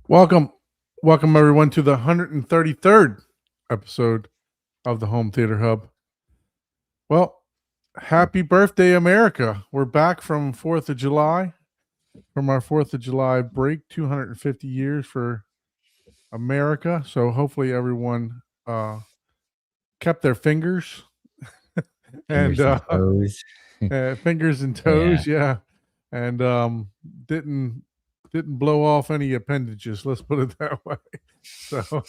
Welcome, welcome everyone to the 133rd episode of the Home Theater Hub. Well, happy birthday, America. We're back from 4th of July, from our 4th of July break, 250 years for America. So hopefully everyone kept their fingers and Fingers and toes. fingers and Yeah. toes, yeah, and didn't didn't blow off any appendages. Let's put it that way. So I'm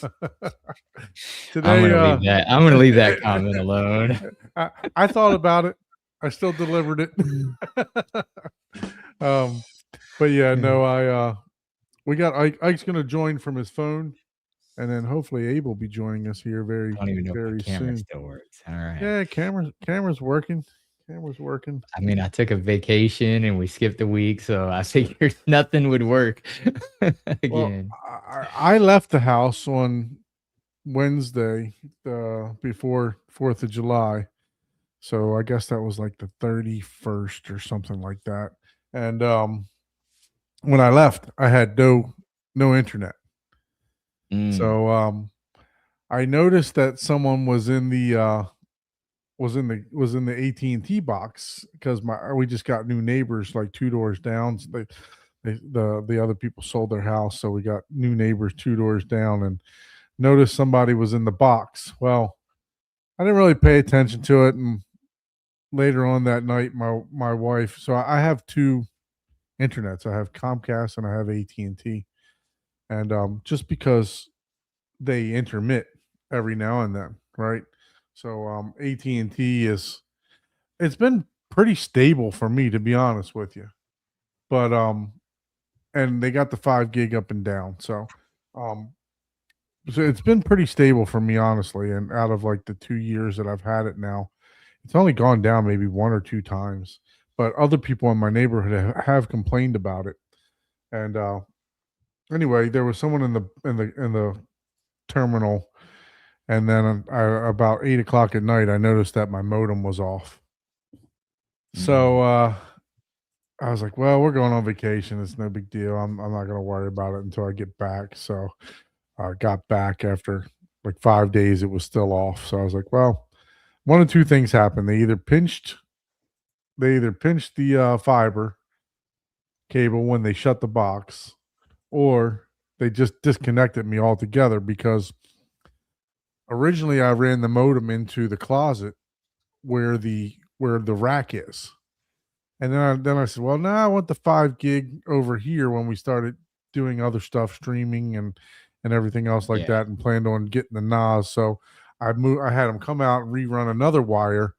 today, gonna leave that. I'm gonna leave that comment alone. I thought about it. I still delivered it. But yeah, no, we got Ike's going to join from his phone, and then hopefully Abe will be joining us here I don't even know if very my camera soon. still works. All right. Yeah, camera's working. Camera's working. I mean, I took a vacation and we skipped a week, so I figured nothing would work Well, again. I left the house on Wednesday before 4th of July. So I guess that was like the 31st or something like that. And when I left, I had no internet. So I noticed that someone was in the AT&T box because we just got new neighbors like two doors down. So the other people sold their house, so we got new neighbors two doors down, and noticed somebody was in the box. Well, I didn't really pay attention to it, and later on that night, my wife. So I have two internets. I have Comcast and I have AT&T, and just because they intermit every now and then, right? So AT&T it's been pretty stable for me, to be honest with you. But and they got the 5 gig up and down. Um so it's been pretty stable for me, honestly, and out of like the 2 years that I've had it now, it's only gone down maybe one or two times. But other people in my neighborhood have complained about it. And anyway, there was someone in the terminal, and then about 8 o'clock at night, I noticed that my modem was off. So I was like, "Well, we're going on vacation. It's no big deal. I'm not going to worry about it until I get back." So I got back after like 5 days. It was still off. So I was like, "Well, one of two things happened. They either pinched the fiber cable when they shut the box, or they just disconnected me altogether because originally I ran the modem into the closet where the rack is. And then I said, well, now I want the 5 gig over here when we started doing other stuff, streaming and everything else like Yeah. that, and planned on getting the NAS. So I had them come out and rerun another wire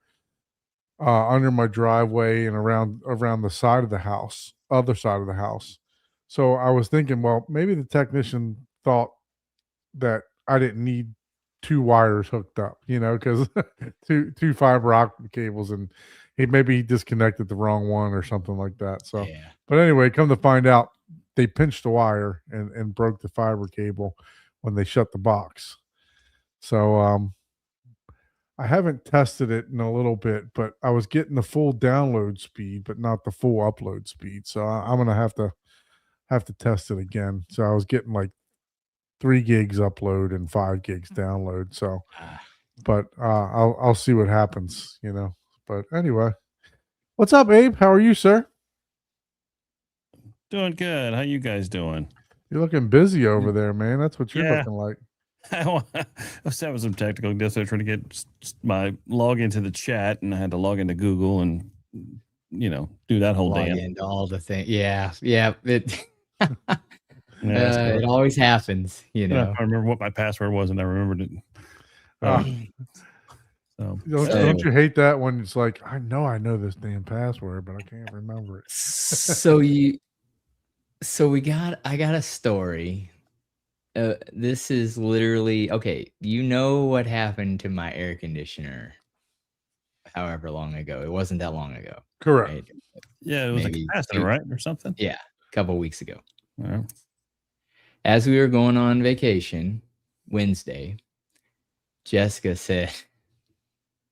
under my driveway and around the side of the house, other side of the house. So I was thinking, well, maybe the technician thought that I didn't need two wires hooked up, because two fiber optic cables, and he disconnected the wrong one or something like that. So, Yeah. but anyway, come to find out, they pinched the wire and broke the fiber cable when they shut the box. So, I haven't tested it in a little bit, but I was getting the full download speed, but not the full upload speed. So I'm gonna have to test it again. So I was getting like 3 gigs upload and 5 gigs download. So, Ah, but I'll see what happens. But anyway, what's up, Abe? How are you, sir? Doing good. How you guys doing? You're looking busy over there, man. That's what you're Yeah. looking like. I was having some technical difficulty trying to get my log into the chat, and I had to log into Google and do that whole log dance. into all the things. Yeah. It Yeah, so it always happens, I remember what my password was, and I remembered it. So Don't you hate that when it's like, I know this damn password, but I can't remember it. I got a story. This is literally okay. You know what happened to my air conditioner however long ago. It wasn't that long ago. Correct. Right? yeah, it was Maybe a capacitor, right, or something. Yeah, a couple weeks ago. Yeah. As we were going on vacation Wednesday, Jessica said,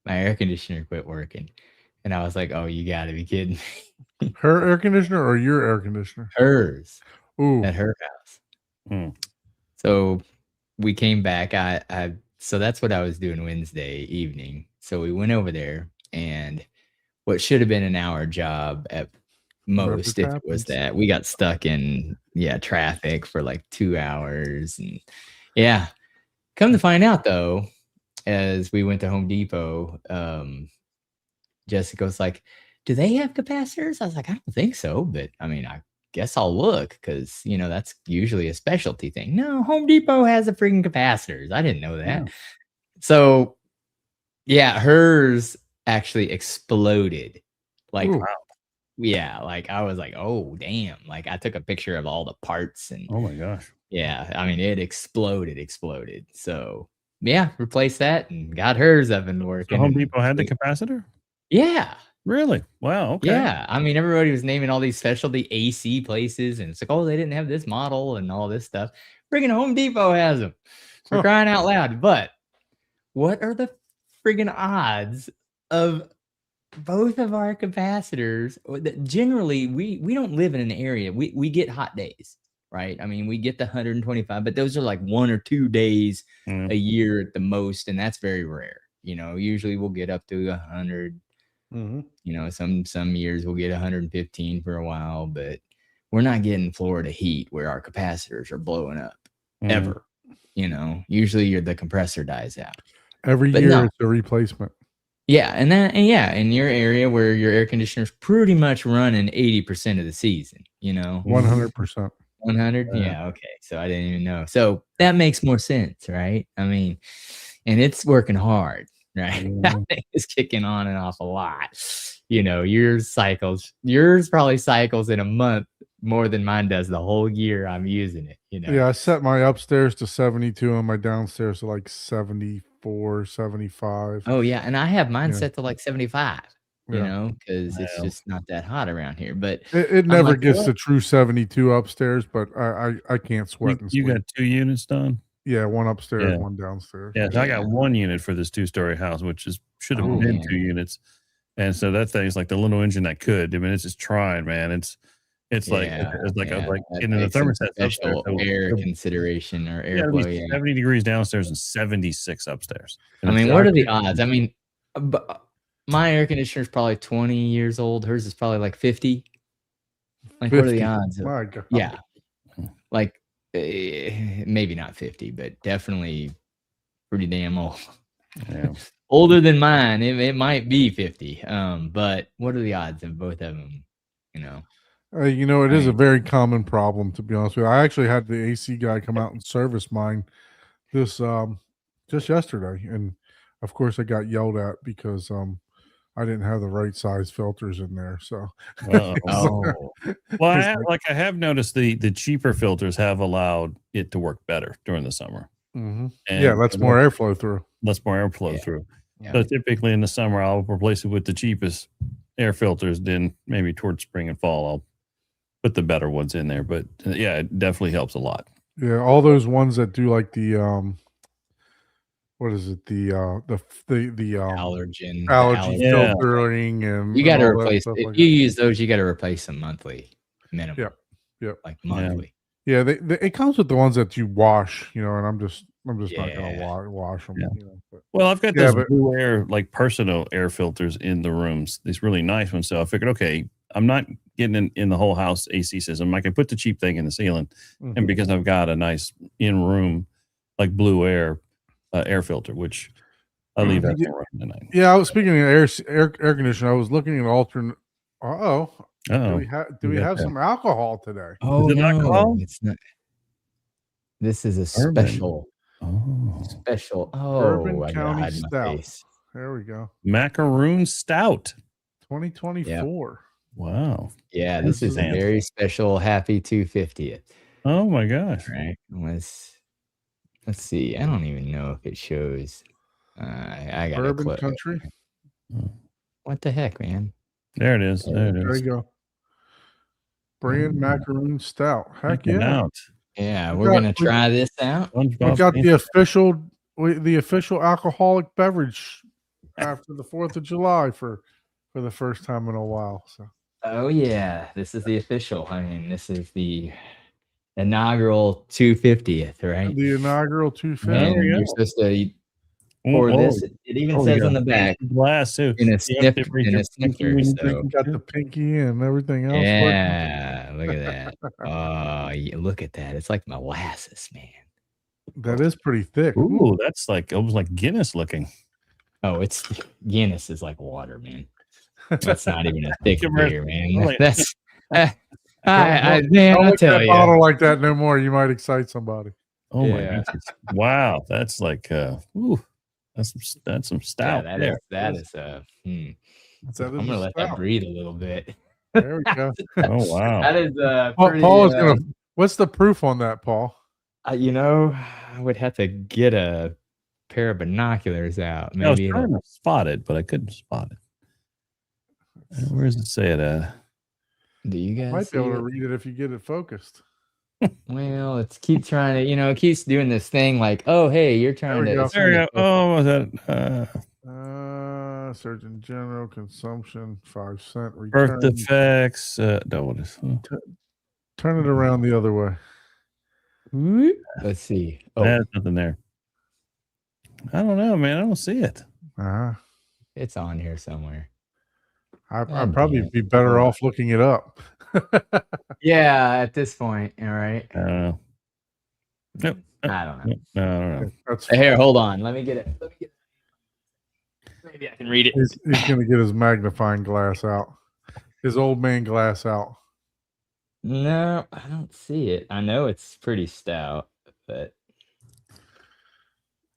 my air conditioner quit working. And I was like, oh, you got to be kidding me. Her air conditioner or your air conditioner? Hers. Ooh. At her house. Hmm. So we came back. So that's what I was doing Wednesday evening. So we went over there, and what should have been an hour job at Whatever most, if it was happens. that, we got stuck in traffic for like 2 hours, and yeah. Come to find out, though, as we went to Home Depot, Jessica was like, "Do they have capacitors?" I was like, "I don't think so, but I mean, I guess I'll look because that's usually a specialty thing." No, Home Depot has a freaking capacitors. I didn't know that. Yeah. So yeah, hers actually exploded. Like, Ooh. yeah, like I was like, "Oh, damn." Like I took a picture of all the parts and Oh my gosh. yeah, I mean it exploded. So yeah, replaced that and got hers up and So working. Home And Depot had the capacitor? yeah. Really? Wow. Okay. Yeah, I mean, everybody was naming all these specialty AC places, and it's like, "Oh, they didn't have this model and all this stuff." Friggin' Home Depot has them, for Huh. crying out loud. But what are the friggin' odds of both of our capacitors? Generally, we don't live in an area. We get hot days, right? I mean, we get the 125, but those are like 1 or 2 days Mm. a year at the most, and that's very rare. Usually we'll get up to 100. Some years we'll get 115 for a while, but we're not getting Florida heat where our capacitors are blowing up Mhm. ever. Usually the compressor dies out. Every But year no. it's a replacement. Yeah, and in your area where your air conditioner's pretty much running 80% of the season, 100%. 100? Yeah. Yeah, okay. So I didn't even know. So that makes more sense, right? I mean, and it's working hard, right? That Mhm. thing is kicking on and off a lot. Yours probably cycles in a month more than mine does the whole year I'm using it, Yeah, I set my upstairs to 72 and my downstairs to like 74, 75. Oh, yeah, and I have mine Yeah. set to like 75, Yeah. because it's Wow. just not that hot around here. But It I'm never like, gets "What?" the true 72 upstairs, but I can't sweat and You sleep. got 2 units done? Yeah, one upstairs, Yeah. one downstairs. Yeah, so I Yeah. got 1 unit for this 2-story house, which should have Oh, been man. 2 units. And so that thing's like the little engine that could. I mean, it's just trying, man. It's like Yeah, it's like yeah, like that and then the takes some thermostat's upstairs. special So air so consideration or it's gotta be airflow, yeah. 70 degrees downstairs and 76 upstairs. And I it's mean, Yeah, what I are the think odds? I mean, my air conditioner is probably 20 years old. Hers is probably like 50. Like, what are the 50. odds of My God. yeah, like, maybe not 50, but definitely pretty damn old. Yeah. Older than mine. It might be 50. But what are the odds of both of them, you know? It I is a mean, very common problem, to be honest with you. I actually had the AC guy come out and service mine this just yesterday, and of course I got yelled at because I didn't have the right size filters in there. So Uh-oh. it's oh, Well, like, I have noticed the cheaper filters have allowed it to work better during the summer. yeah, And that's more airflow through. lets more airflow Yeah. through. Yeah. So typically in the summer, I'll replace it with the cheapest air filters. Then maybe towards spring and fall, I'll put the better ones in there. But yeah, it definitely helps a lot. Yeah, all those ones that do like the what is it? The allergen, the allergy allergen. Yeah. filtering and You gotta all that replace stuff if like you that. use those, you gotta replace them monthly minimum. Yep. Yep. Like Yeah. monthly. Yeah, it comes with the ones that you wash, and I'm just not gonna Yeah. wash them. Yeah. But Well, I've got Yeah, those but- Blue Air, like personal air filters in the rooms. These really nice ones. So I figured, okay, I'm not getting in the whole house AC system. I can put the cheap thing in the ceiling. Mhm. And because I've got a nice in room, like Blue Air air filter, which I leave that Yeah. one running tonight. Yeah, I was speaking of air conditioner. I was looking at alternate. Do Oh, we have some alcohol today? Oh, it no. alcohol? It's not. This is a Bourbon. special. Oh, Bourbon I gotta County hide my Stout. face. There we go. macaroon stout. 2024. Wow. Yeah, this is a Fancy. very special happy 250th, Oh my gosh. right? Let's see. I don't even know if it shows. I got a Bourbon clip. Country. What the heck, man? There it is. There it There is. you go. Brand macaroon stout. Heck Check it yeah. out. Yeah, We we're got- gonna we- try this out. We SpongeBob got Fancy. the official alcoholic beverage after the 4th of July for the first time in a while. So Oh yeah, this is the official. I mean, this is the inaugural 250th, right? The inaugural There 250. And we you're go. supposed to Oh, pour oh, this. It even oh, says yeah. on the back Glass too. in a You have to snifter. raise In your a pinky snifter. when you So drink Got the pinky and everything else. working. yeah, look at that. Oh, look at that. It's like molasses, man. That is pretty thick. Ooh, that's like almost like Guinness looking. Oh, it's Guinness is like water, man. That's not even a thick Give her- beer, man. Really? That's man, Don't I lick tell that you. bottle like that no more. You might excite somebody. Oh my Yeah. goodness! Wow, that's like ooh, that's some Yeah, stout there. that is That I'm is gonna a let that stout. breathe a little bit. There we go. Oh wow! That is pretty, Paul is gonna. What's the proof on that, Paul? you know, I would have to get a pair of binoculars out. I was Maybe trying to spot it, but I couldn't spot it. Where does it say it? do you guys Might see be able to it? read it if you get it focused. Well, it's keep trying to, it keeps doing this thing like, oh, hey, you're trying we to. go. it's There we trying go. to Oh, was that Surgeon General consumption 5-cent birth return. defects? No, what is? Turn it around the other way. Whoop. Let's see. Oh, There's nothing there. I don't know, man. I don't see it. it's on here somewhere. I'd God probably damn it. be better off looking it up. Yeah, at this point, all right. I don't know. Nope. I don't know. No, I don't know. That's Here, hold on. Let me get it. Maybe I can read it. he's gonna get his magnifying glass out. His old man glass out. No, I don't see it. I know it's pretty stout, but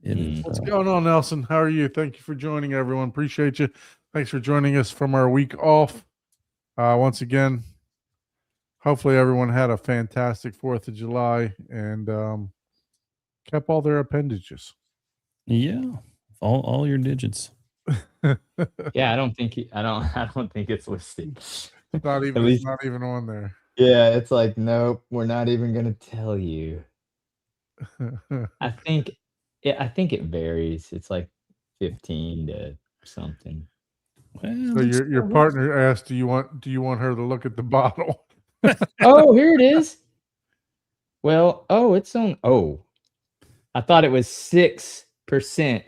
It is, What's going on, Nelson? How are you? Thank you for joining, everyone. Appreciate you. Thanks for joining us from our week off. Once again, hopefully everyone had a fantastic 4th of July and kept all their appendages. yeah. All your digits. yeah, I don't think it's listed. Not even least- it's not even on there. Yeah, it's like, nope, we're not even gonna tell you. I think it varies. It's like 15 to something. Well, So it's your still- partner asked, do you want her to look at the bottle? Oh, here it is. Well, it's on. Oh, I thought it was 6%,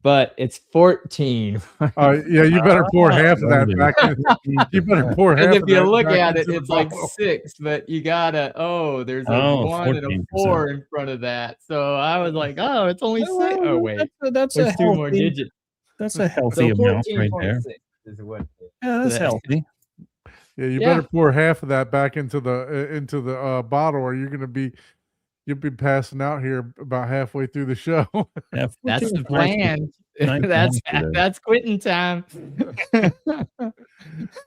but it's 14. Yeah, you better pour half of that Really? back in. You better pour half And if of you that look back at it, into the it's like bottle. 6, but you gotta. Oh, there's a Oh, 1 and a 14%. 4 in front of that. So I was like, oh, it's only 6. Well, Oh wait, that's there's a 2 more healthy. digits. That's a healthy So amount right 14.6 there. is what. Yeah, that's that- healthy. Yeah, you Yeah. better pour half of that back into the bottle, or you'll be passing out here about halfway through the show. Yeah, That's 14 the is nice. plan. nice that's balance there. that's quitting time.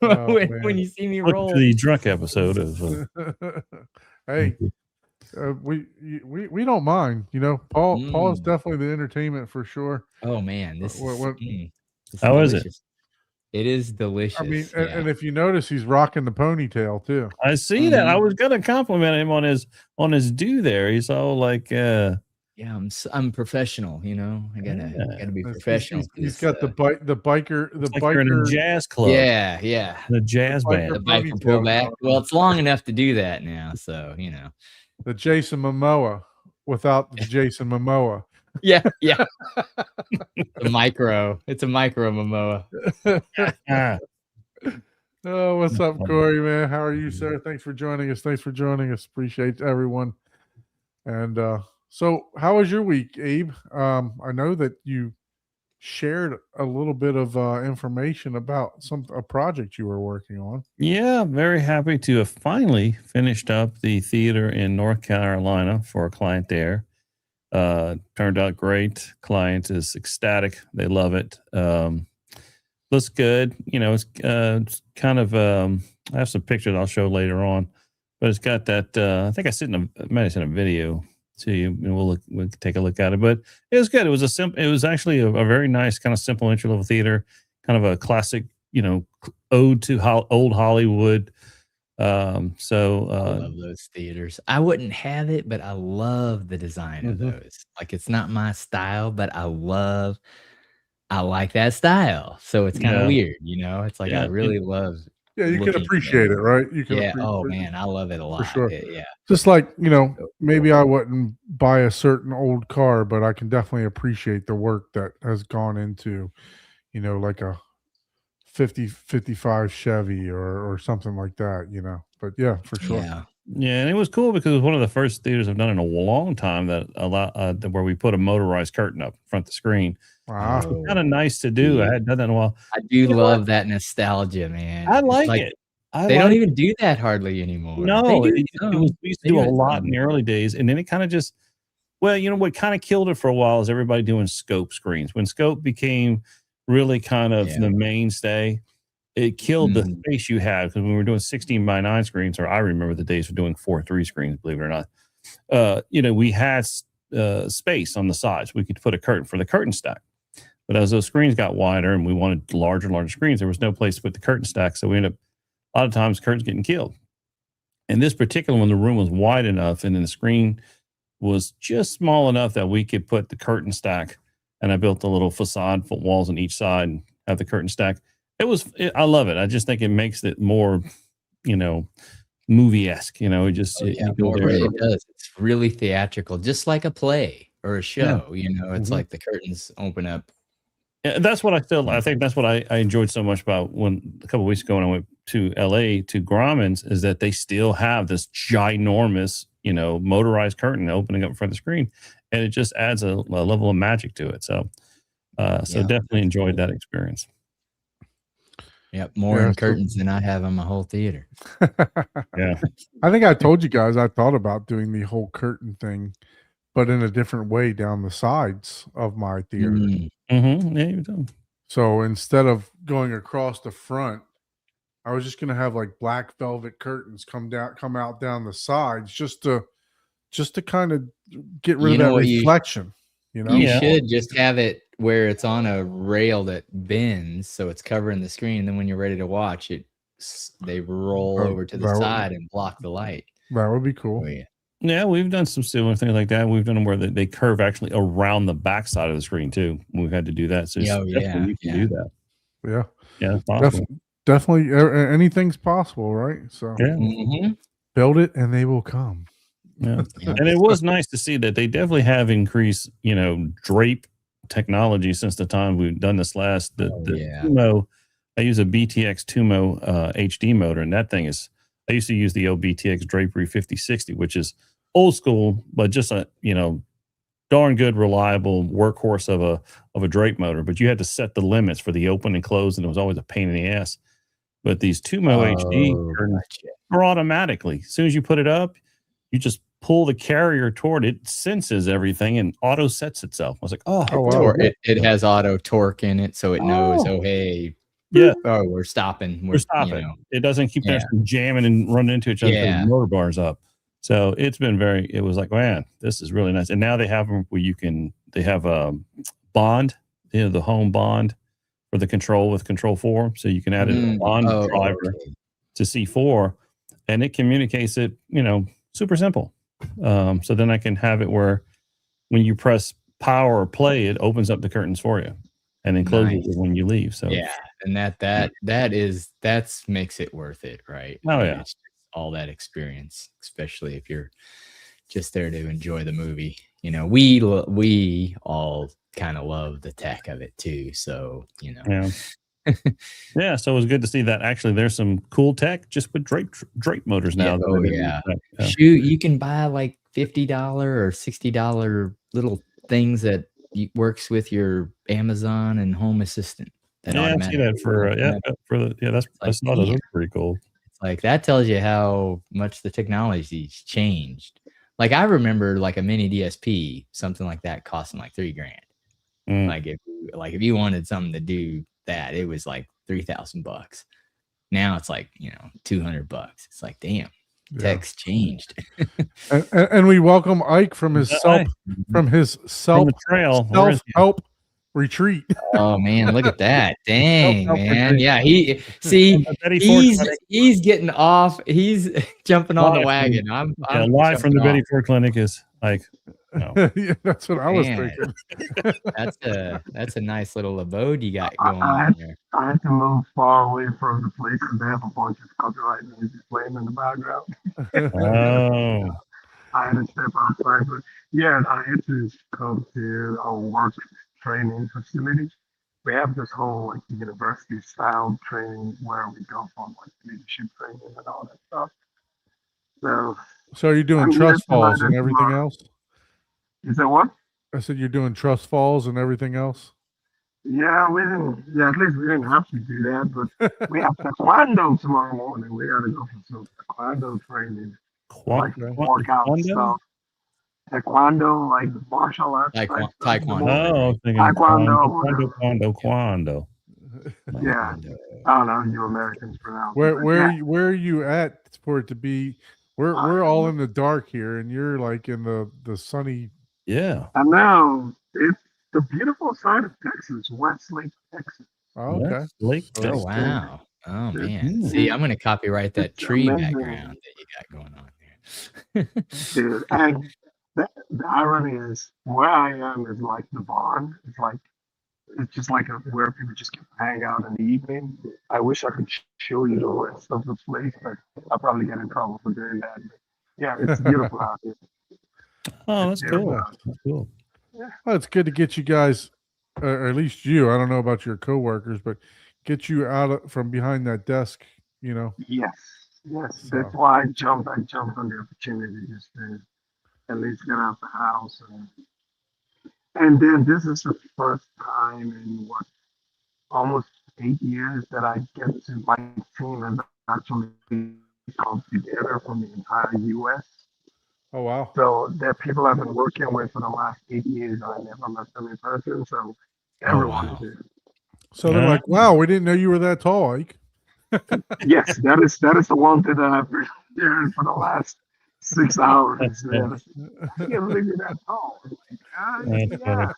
Oh, when man. you see me Look roll. to the drunk episode of. Hey, we don't mind. Paul is Mm. definitely the entertainment for sure. Oh man, this What- this How is it? delicious. It is delicious. I mean, yeah. and if you notice, he's rocking the ponytail too. I see that. I Mhm. was gonna compliment him on his do there. He's all like, Yeah, I'm professional. I gotta be He's- professional. He's 'cause, got the biker, it's like you're in a biker. jazz club. yeah. The jazz biker band. The bike can pull ponytail back. going Well, on. it's long enough to do that now, so The Jason Momoa without the Jason Momoa. Yeah. It's a micro Momoa. Ah, Oh, what's up, Corey, man? How are you, sir? Thanks for joining us. Appreciate everyone. And so how was your week, Abe? I know that you shared a little bit of information about a project you were working on. yeah, very happy to have finally finished up the theater in North Carolina for a client there. Turned out great. Client is ecstatic. They love it. Looks good. It's kind of. I have some pictures I'll show later on, but it's got that. I think I might have sent a video to you, and we'll take a look at it. But it was good. It was It was actually a very nice kind of simple entry level theater, kind of a classic, ode to old Hollywood. I love those theaters. I wouldn't have it, but I love the design of Mhm. those. Like, it's not my style, but I like that style. So it's kind of Yeah. weird, It's like Yeah, I really love Yeah, you can looking appreciate it, right? You can Yeah. appreciate Oh man, I love it a lot. sure. Yeah. Just like, maybe I wouldn't buy a certain old car, but I can definitely appreciate the work that has gone into, like a 55 Chevy or something like that. But yeah, for sure. Yeah. Yeah, and it was cool because it was one of the first theaters I've done in a long time that where we put a motorized curtain up in front of the screen. Wow. Oh, Kind of nice to do. I yeah. hadn't done that in a while. I do You know what? love that nostalgia, man. I It's like like it. I they don't like even do that hardly anymore. They No, do it some. was we used to They do a it lot some. in the early days, and then it kind of just well, what kind of killed it for a while is everybody doing scope screens. When scope became really kind of Yeah. the mainstay, it killed the Mhm. space you had because when we were doing 16:9 screens, or I remember the days of doing 4:3 screens, believe it or not. We had space on the sides. We could put a curtain for the curtain stack. But as those screens got wider and we wanted larger and larger screens, there was no place to put the curtain stack. So we ended up a lot of times curtains getting killed. And this particular one, the room was wide enough and then the screen was just small enough that we could put the curtain stack. And I built the little facade walls on each side and have the curtain stack. I love it. I just think it makes it more, movie-esque. It just, Oh, it, yeah, you go more there. it does. It's really theatrical, just like a play or a Yeah. show. It's Mhm. like the curtains open up. Yeah, that's what I think that's what I enjoyed so much about when a couple of weeks ago when I went to LA to Grauman's is that they still have this ginormous, motorized curtain opening up in front of the screen. And it just adds a level of magic to it. So, Yeah, definitely that's enjoyed cool. that experience. Yep, more Yeah, in so curtains than I have in my whole theater. Yeah. I think I told you guys I thought about doing the whole curtain thing, but in a different way down the sides of my theater. Mm, Mm-hmm. Yeah, you do. So instead of going across the front, I was just gonna have like black velvet curtains come out down the sides just to kind of get rid You of know that what reflection, you Yeah. should just have it where it's on a rail that bends, so it's covering the screen, and then when you're ready to watch it, they roll Oh, over to the that would side and block the light. be cool. Oh, yeah. Yeah, we've done some similar things like that. We've done them where they curve actually around the back side of the screen too. We've had to do that. So Yeah, oh, definitely yeah, you can yeah. do that. Yeah. Yeah, it's possible. Definitely anything's possible, right? So Yeah. Mhm. build it and they will come. Yeah. Yeah. And it was nice to see that they definitely have increased, drape technology since the time we've done this last. The Yeah. Tumo, I use a BTX Tumo HD motor, and that thing is. I used to use the old BTX Drapery 5060, which is old school, but just a darn good, reliable workhorse of a drape motor. But you had to set the limits for the open and close, and it was always a pain in the ass. But these Tumo HD Oh, curtains gotcha. are automatically. As soon as you put it up, you just pull the carrier toward it, senses everything, and auto sets itself. I was like, oh, Oh, wow. It has auto torque in it, so it knows, Oh. oh, hey, yeah, we're stopping. we're stopping. It doesn't keep Yeah. us from jamming and running into each other because Yeah. the motor bar's up. So it was like, man, this is really nice. And now they have them where they have a bond, the home bond for the control with Control 4. So you can add a bond driver okay. to C4 and it communicates it, super simple. So then I can have it where when you press power or play, it opens up the curtains for you and then closes Nice. it when you leave. So Yeah, and that's makes it worth it, right? Oh, I mean, yeah. it's just all that experience, especially if you're just there to enjoy the movie. We all kind of love the tech of it too. So, yeah. Yeah, so it was good to see that actually there's some cool tech just with drape motors now. Yeah, that oh, they've yeah. yeah. Shoot, you can buy like $50 or $60 little things that works with your Amazon and Home Assistant. That Yeah, I see that for that's I like, saw those. damn. Those are pretty cool. It's like that tells you how much the technology's changed. Like I remember like a mini DSP, something like that costing like $3,000. Mm. Like if you wanted something to do that, it was like $3,000. Now it's like, $200. It's like, damn, Yeah. tech's changed. And we welcome Ike from his Hi. from the trail. Where is he? self-help retreat. Oh man, look at that. Dang, Help man. retreat. Yeah, From the Betty Ford Clinic. he's getting off. He's jumping on the Live from- wagon. I'm live from the jumping Betty off. Ford Clinic is like No. Yeah, that's what I was Man. thinking. That's a nice little abode you got going I on there. I had to move far away from the place because they have a bunch of copyright music playing in the background. Oh, I had to step outside, but yeah, I had to come to our work training facility. We have this whole like university style training where we go from like leadership training and all that stuff. So So you're doing I'm here trust falls tonight and and everything tomorrow. else? Is that what? I said you're doing trust falls and everything else? Yeah, we didn't. Yeah, at least we didn't have to do that, but we have taekwondo tomorrow morning. We gotta go for some taekwondo training, like workout Taekwondo? stuff. Taekwondo, like martial arts type stuff in the Taekwondo. morning. Oh, I was thinking Taekwondo, Kwando. Yeah, I don't know how you Americans pronounce it. Where but where yeah, where are you at for it to be? We're all in the dark here, and you're like in the sunny. Yeah. I know it's the beautiful side of Texas, Westlake, Texas. Oh, okay. Yes, Lake Oh, Oh Texas. wow. Oh man. Mm. See, I'm gonna copyright that It's tree amazing. background that you got going on there. Dude, and the irony is where I am is like the barn. It's just like where people just can hang out in the evening. I wish I could show you the rest of the place, but I'll probably get in trouble for doing that. But yeah, it's beautiful out here. Oh, that's cool. Yeah. That's cool. Well, it's good to get you guys, or at least you. I don't know about your coworkers, but get you from behind that desk. You know. Yes, yes. So. That's why I jumped on the opportunity just to at least get out the house and then this is the first time in what almost 8 years that I get to my team has actually come together from the entire U.S. Oh wow. So there are people I've been working with for the last 8 years. I never met them in person, so everyone wow. is here. So they're like, "Wow, we didn't know you were that tall, Ike." Yes, that is the one thing that I've been hearing for the last 6 hours. Man. I can't believe you're that tall. I'm like, That's funny. yeah.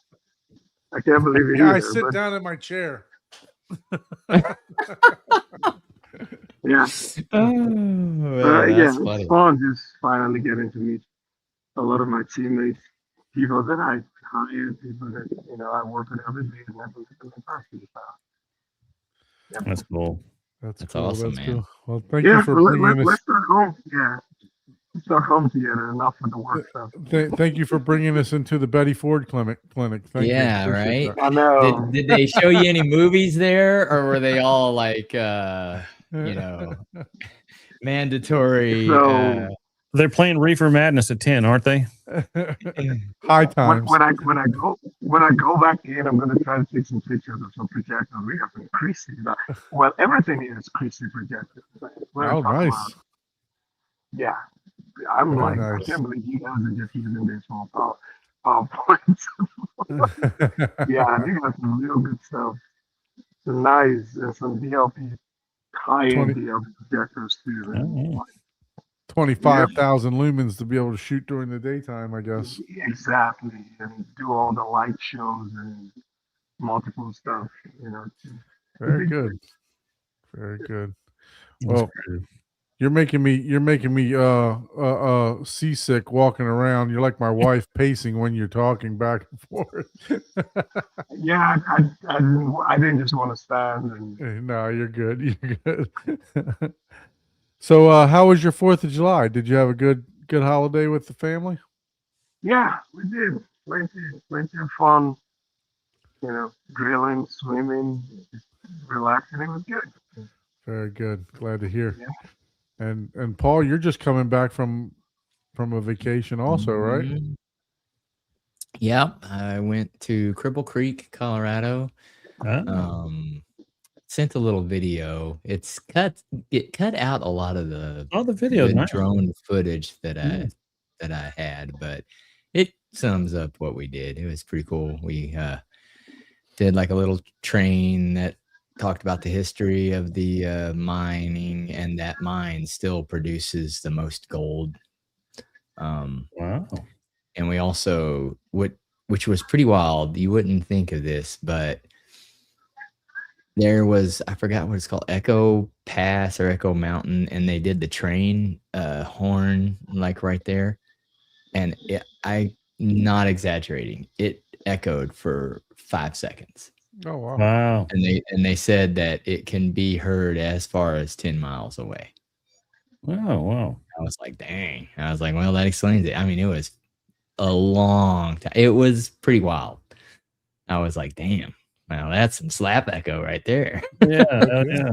I can't believe it Yeah, I either. sit but down in my chair. yeah, Oh, man, yeah, that's it's funny. fun just finally getting to meet a lot of my teammates, people that I hired, people that I work with every day and never met them in person. So, yeah. That's cool. That's That's cool. awesome, That's man. cool. Well, thank Yeah, you for well, bringing let's us. start home. Yeah, let's start home together. Enough with the work stuff. Thank you for bringing us into the Betty Ford clinic. Thank Yeah, you. Appreciate right. I know. Did they show you any movies there, or were they all like that. mandatory? So They're playing Reefer Madness at 10, aren't they? High times. when I go back in, I'm gonna try to take some pictures of some projectors. We have some crazy. Well, everything here is crazy projectors. Oh, nice. Yeah, I'm Very like, I nice. can't believe you guys are just using this for PowerPoints. Yeah, they got some real good stuff. Some nice and some DLP, high-end 20 DLP projectors too. And, 25,000 lumens to be able to shoot during the daytime, I guess. exactly, and do all the light shows and multiple stuff. Very good. Very good. That's Well, true. you're making me seasick walking around. You're like my wife pacing when you're talking back and forth. Yeah, I didn't just want to stand and No, you're good. You're good. So, how was your 4th of July? Did you have a good holiday with the family? yeah, we did plenty of fun. Grilling, swimming, just relaxing. It was good. Very good. Glad to hear. Yeah. And Paul, you're just coming back from a vacation also, right? Mhm. Yep, I went to Cripple Creek, Colorado. Ah, Sent a little video. It cut out a lot of the oh, the video. the Nice. drone footage that Mm. I had, but it sums up what we did. It was pretty cool. We did like a little train that talked about the history of the mining, and that mine still produces the most gold. Wow. And we also which was pretty wild. You wouldn't think of this, but there was, I forgot what it's called, Echo Pass or Echo Mountain, and they did the train horn like right there. And I not exaggerating. It echoed for 5 seconds. Oh wow. Wow. And they said that it can be heard as far as 10 miles away. Wow. Wow. I was like, dang. I was like, well, that explains it. I mean, it was a long time. It was pretty wild. I was like, damn. Well, that's some slap echo right there. Yeah. Hell yeah.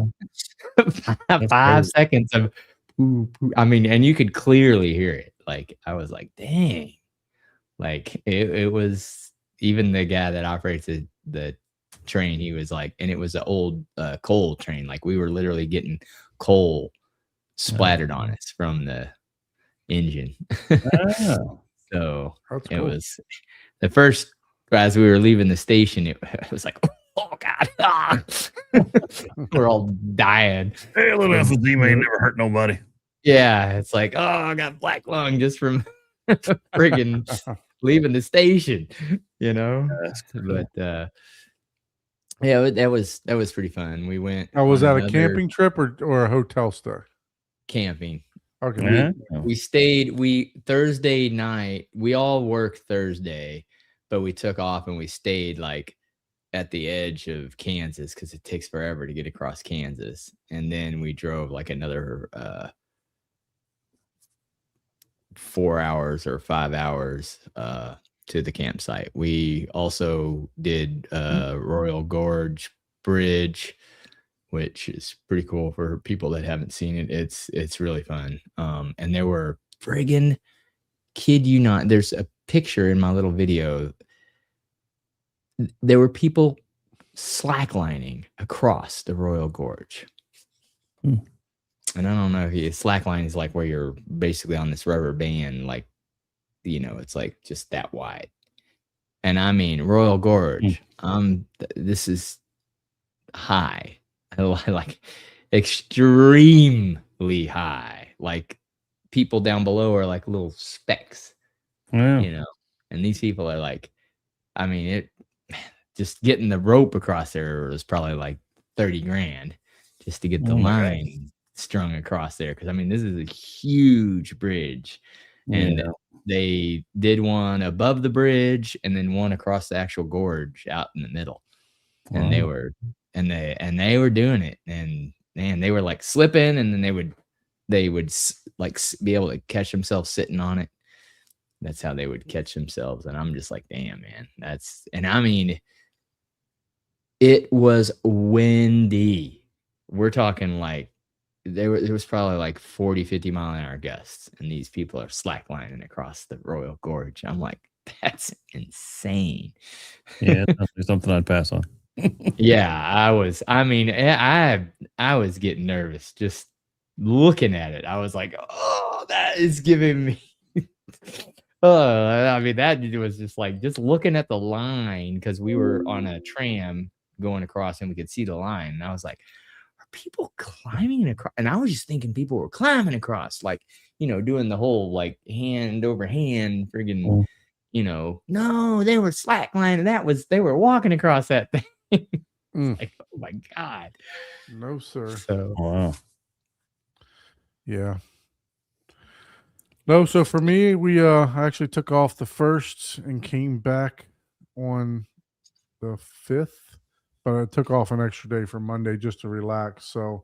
5 crazy. seconds of poo, poo. I mean, and you could clearly hear it. Like, I was like, dang. Like, it was even the guy that operates the train, he was like, and it was an old coal train. Like, we were literally getting coal splattered on us from the engine. Wow. So That's it cool. was the first, as we were leaving the station, it was like, oh God, ah. We're all dying. Hey, a little FLG ain't never hurt nobody. Yeah, it's like, oh, I got black lung just from friggin' leaving the station, you know. That's cool. But yeah, that was pretty fun. We went. Now, was on that a another camping trip or a hotel stay? camping? Okay. Yeah. We stayed. Thursday night. We all worked Thursday, but we took off and we stayed like at the edge of Kansas because it takes forever to get across Kansas. And then we drove like another 4 hours or 5 hours to the campsite. We also did Royal Gorge Bridge, which is pretty cool for people that haven't seen it. It's really fun. And there were friggin', kid you not, there's a picture in my little video. There were people slacklining across the Royal Gorge. Hmm. And I don't know if slackline is like where you're basically on this rubber band, like, you know, it's like just that wide. And I mean, Royal Gorge, this is high, like extremely high. Like people down below are like little specks, Yeah. you know, and these people are like, I mean, just getting the rope across there was probably like 30 grand just to get the line strung across there. Cause I mean, this is a huge bridge, and they did one above the bridge and then one across the actual gorge out in the middle. And they were doing it, and man, they were like slipping, and then they would like be able to catch themselves sitting on it. That's how they would catch themselves. And I'm just like, damn, man, and I mean, it was windy. We're talking like there was probably like 40, 50 mile an hour gusts, and these people are slacklining across the Royal Gorge. I'm like, that's insane. Yeah, definitely something I'd pass on. Yeah, I was getting nervous just looking at it. I was like, oh, that is giving me I mean, that was just like just looking at the line, because we were on a tram going across and we could see the line. And I was like, are people climbing across? And I was just thinking people were climbing across, like, you know, doing the whole like hand over hand friggin', you know, no, they were slacklining. They were walking across that thing. Like, oh my God. No, sir. So Wow. Yeah. No, so for me, we actually took off the 1st and came back on the 5th, but I took off an extra day for Monday just to relax. So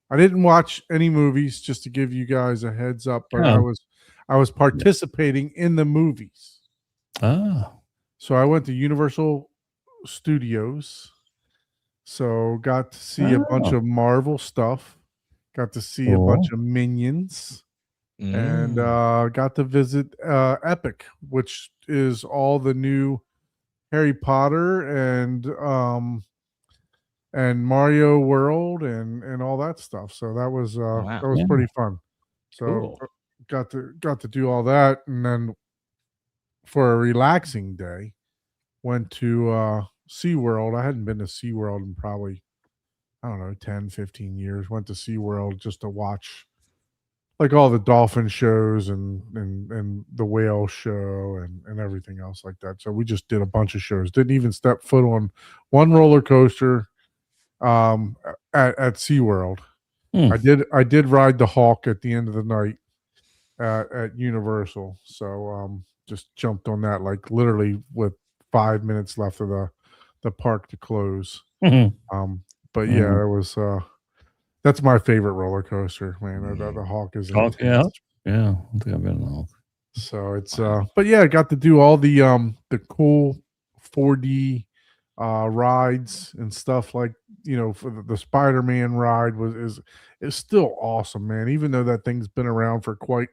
I didn't watch any movies, just to give you guys a heads up, but I was participating in the movies. Oh. So I went to Universal Studios. So got to see a bunch of Marvel stuff, got to see a bunch of Minions, and got to visit Epic, which is all the new Harry Potter and Mario World and all that stuff. So that was wow. that was pretty fun. So Cool. got to do all that, and then for a relaxing day, went to SeaWorld. I hadn't been to SeaWorld in probably, I don't know, 10, 15 years. Went to SeaWorld just to watch like all the dolphin shows and the whale show and everything else like that. So we just did a bunch of shows. Didn't even step foot on one roller coaster at SeaWorld. I did ride the Hawk at the end of the night. at Universal. So just jumped on that like literally with 5 minutes left of the park to close. But yeah, it was that's my favorite roller coaster, man. The Hawk is Hawk, yeah. intense. Yeah, I think I've been in the Hawk. So it's but yeah, I got to do all the cool 4D rides and stuff like, you know, for the Spider-Man ride is still awesome, man. Even though that thing's been around for quite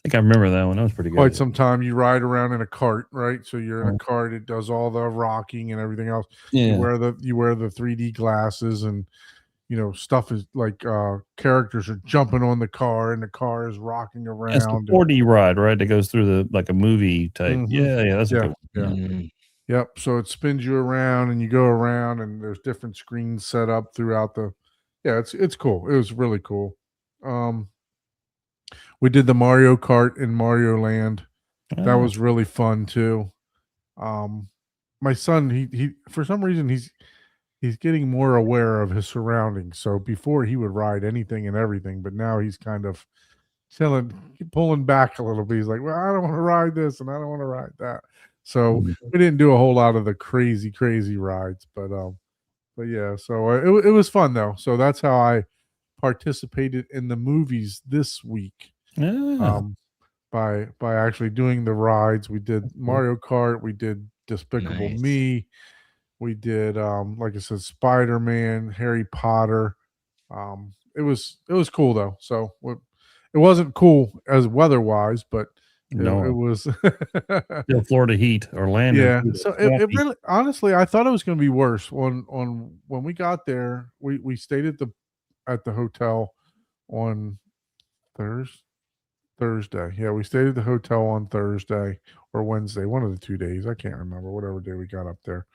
I think I remember that one. That was pretty good. quite some time. You ride around in a cart, right? So you're in a Right. cart, it does all the rocking and everything else. Yeah. You wear the 3D glasses, and you know, stuff is like characters are jumping on the car and the car is rocking around. It's the 4D ride, right? That goes through the like a movie type. Mhm. Yeah, that's a Yeah, good one. yeah. Mm. Yep. So it spins you around and you go around and there's different screens set up throughout the it's cool. It was really cool. We did the Mario Kart in Mario Land. That was really fun too. My son, he for some reason he's getting more aware of his surroundings. So before he would ride anything and everything, but now he's kind of pulling back a little bit. He's like, well, I don't want to ride this and I don't want to ride that. So we didn't do a whole lot of the crazy rides, but yeah, so it was fun though. So that's how I participated in the movies this week. Yeah. By actually doing the rides. We did Mario Kart, we did Despicable Nice. Me, we did like I said, Spider-Man, Harry Potter. It was cool though. So it wasn't cool as weather-wise, but it No, was still Florida heat, Orlando. yeah. too. So it Swampy. really, honestly, I thought it was going to be worse. When we got there, we stayed at the hotel on Thursday. Yeah, we stayed at the hotel on Thursday or Wednesday, one of the 2 days. I can't remember, whatever day we got up there.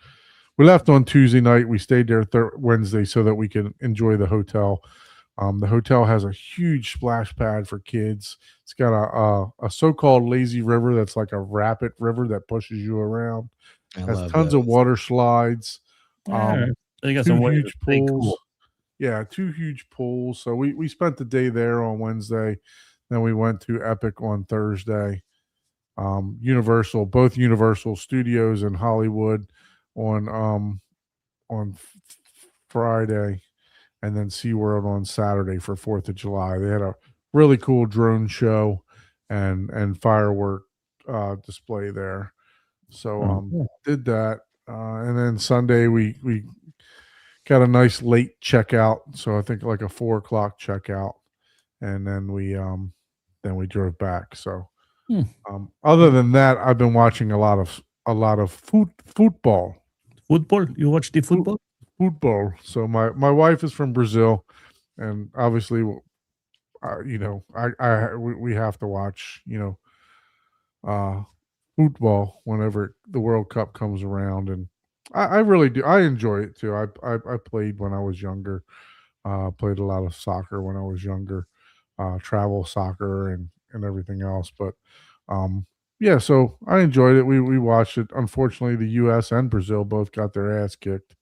We left on Tuesday night. We stayed there Wednesday so that we could enjoy the hotel. The hotel has a huge splash pad for kids. It's got a so-called lazy river that's like a rapid river that pushes you around. I Has love tons of those. water slides. Yeah, they got Two some ways huge to stay pools. cool. Yeah, 2 huge pools. So we spent the day there on Wednesday. Then we went to Epic on Thursday. Universal, both Universal Studios in Hollywood on Friday, and then SeaWorld on Saturday for 4th of July. They had a really cool drone show and firework display there. So cool. did that. And then Sunday we got a nice late checkout. So I think like a 4:00 checkout. And then we drove back. So other than that, I've been watching a lot of football. Football? You watch the football? Football. So my wife is from Brazil, and obviously, you know, we have to watch, you know, football whenever the World Cup comes around, and I really do. I enjoy it too. I played when I was younger. Played a lot of soccer when I was younger, travel soccer and everything else. But yeah, so I enjoyed it. We watched it. Unfortunately, the U.S. and Brazil both got their ass kicked.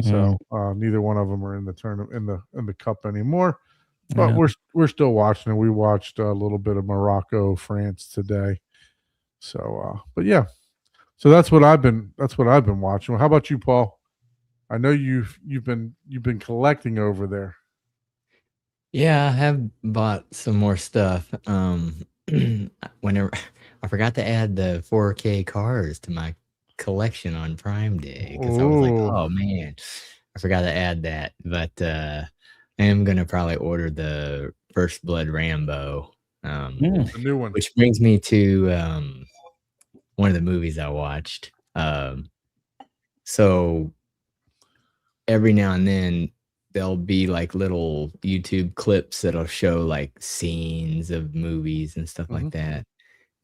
So neither one of them are in the tournament in the cup anymore. But Yeah. we're still watching it. We watched a little bit of Morocco, France today. So but yeah. So that's what I've been watching. How about you, Paul? I know you've been collecting over there. Yeah, I have bought some more stuff. Whenever I forgot to add the 4K cars to my collection on Prime Day because I was like, Ooh. oh man, I forgot to add that. But I am gonna probably order the First Blood Rambo. The new one. Which brings me to one of the movies I watched. So every now and then there'll be like little YouTube clips that'll show like scenes of movies and stuff like that.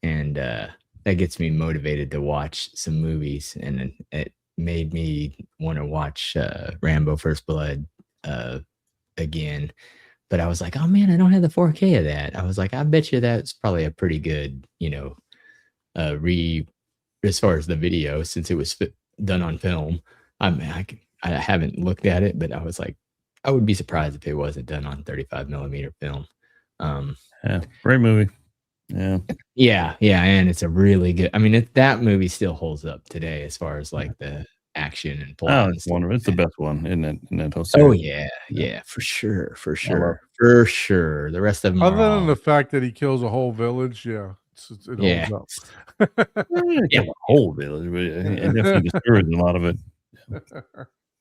And that gets me motivated to watch some movies. And it made me want to watch Rambo First Blood again. But I was like, oh man, I don't have the 4K of that. I was like, I bet you that's probably a pretty good, you know, as far as the video, since it was done on film. I mean, I haven't looked at it, but I was like, I would be surprised if it wasn't done on 35 millimeter film. Yeah, great movie. Yeah. Yeah, and it's a really good. I mean, that movie still holds up today as far as like the action and plot. Oh, and it's stuff wonderful. like It's the that. best one in that whole Oh series. yeah, for sure, for love sure, for sure. The rest of them Other are than all the fact that he kills a whole village, it yeah. holds up. Yeah, the whole village, but it definitely destroys a lot of it.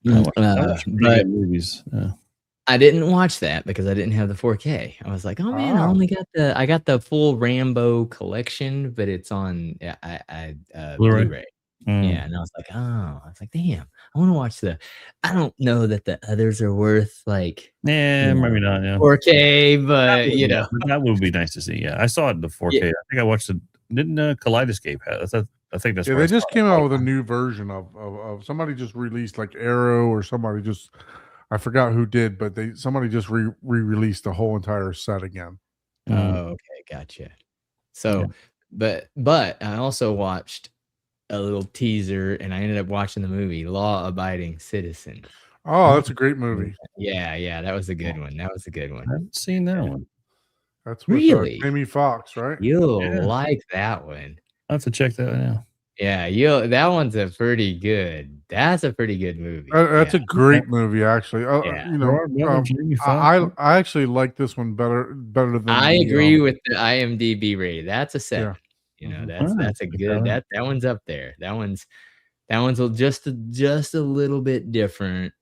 I watch some pretty But good movies. I didn't watch that because I didn't have the 4K. I was like, oh man, Ah. I got the full Rambo collection, but it's on Blu-ray? Blu-ray. Yeah, and I was like, damn, I want to watch I don't know that the others are worth like Yeah, you know, maybe not. Yeah, 4K, but you know, but that would be nice to see. Yeah, I saw it in the 4K. I think I watched it. Didn't Kaleidoscape have? I think that's Yeah, where they I just saw came it. out with a new version of somebody just released like Arrow or somebody just I forgot who did, but somebody just re-released the whole entire set again. Mm. oh, okay, gotcha. So, but I also watched a little teaser, and I ended up watching the movie Law Abiding Citizen. Oh, that's a great movie. Yeah, that was a good one. That was a good I one. haven't seen that one. That's with Really? Jamie Foxx, right? You'll Yeah. like that one. I have to check that one out. Yeah, that one's a pretty good. That's a pretty good movie. That's Yeah. a great movie, actually. Yeah. You know, Jamie I Foxx. I actually like this one better than I the, agree with the IMDb rating. That's a 7. yeah. You know, Mhm. that's a Okay. good that one's up there. That one's just a little bit different,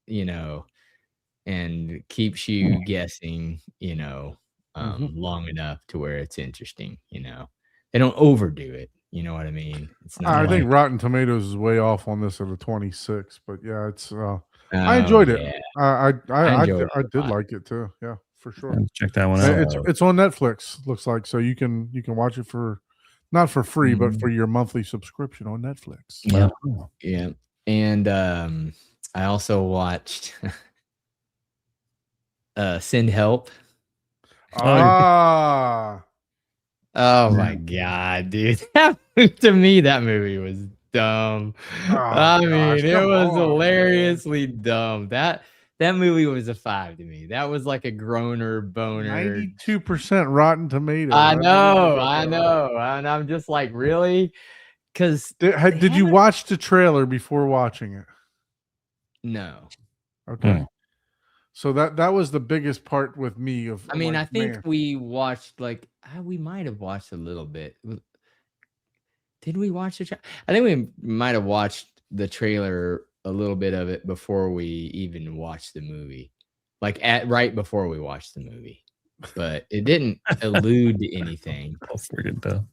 you know, and keeps you guessing, you know, long enough to where it's interesting, you know. They don't overdo it, you know what I mean? It's not I like, think Rotten Tomatoes is way off on this at a 26, but yeah, it's I oh, enjoyed it. yeah. I enjoyed it a did lot. like it too. Yeah, for sure. I'll check that one So- out. It's on Netflix, looks like, so you can watch it for not for free, but Mhm. for your monthly subscription on Netflix. Yeah. Oh. Yeah. And I also watched Send Help. Ah, Oh my god, dude. To me, that movie was dumb. Oh, I mean, gosh, it come was on, man. hilariously dumb. That movie was a 5 to me. That was like a groaner boner. 92% Rotten Tomatoes. I believe know, it. I know. And I'm just like, really? Because Did you watch the trailer before watching it? no. Okay. So that was the biggest part with me of I mean, like, I think man. we watched like we might have watched a little bit. Did we watch the I think we might have watched the trailer, a little bit of it before we even watched the movie. Like right before we watched the movie. But it didn't allude to anything. Oh, friggin' dumb.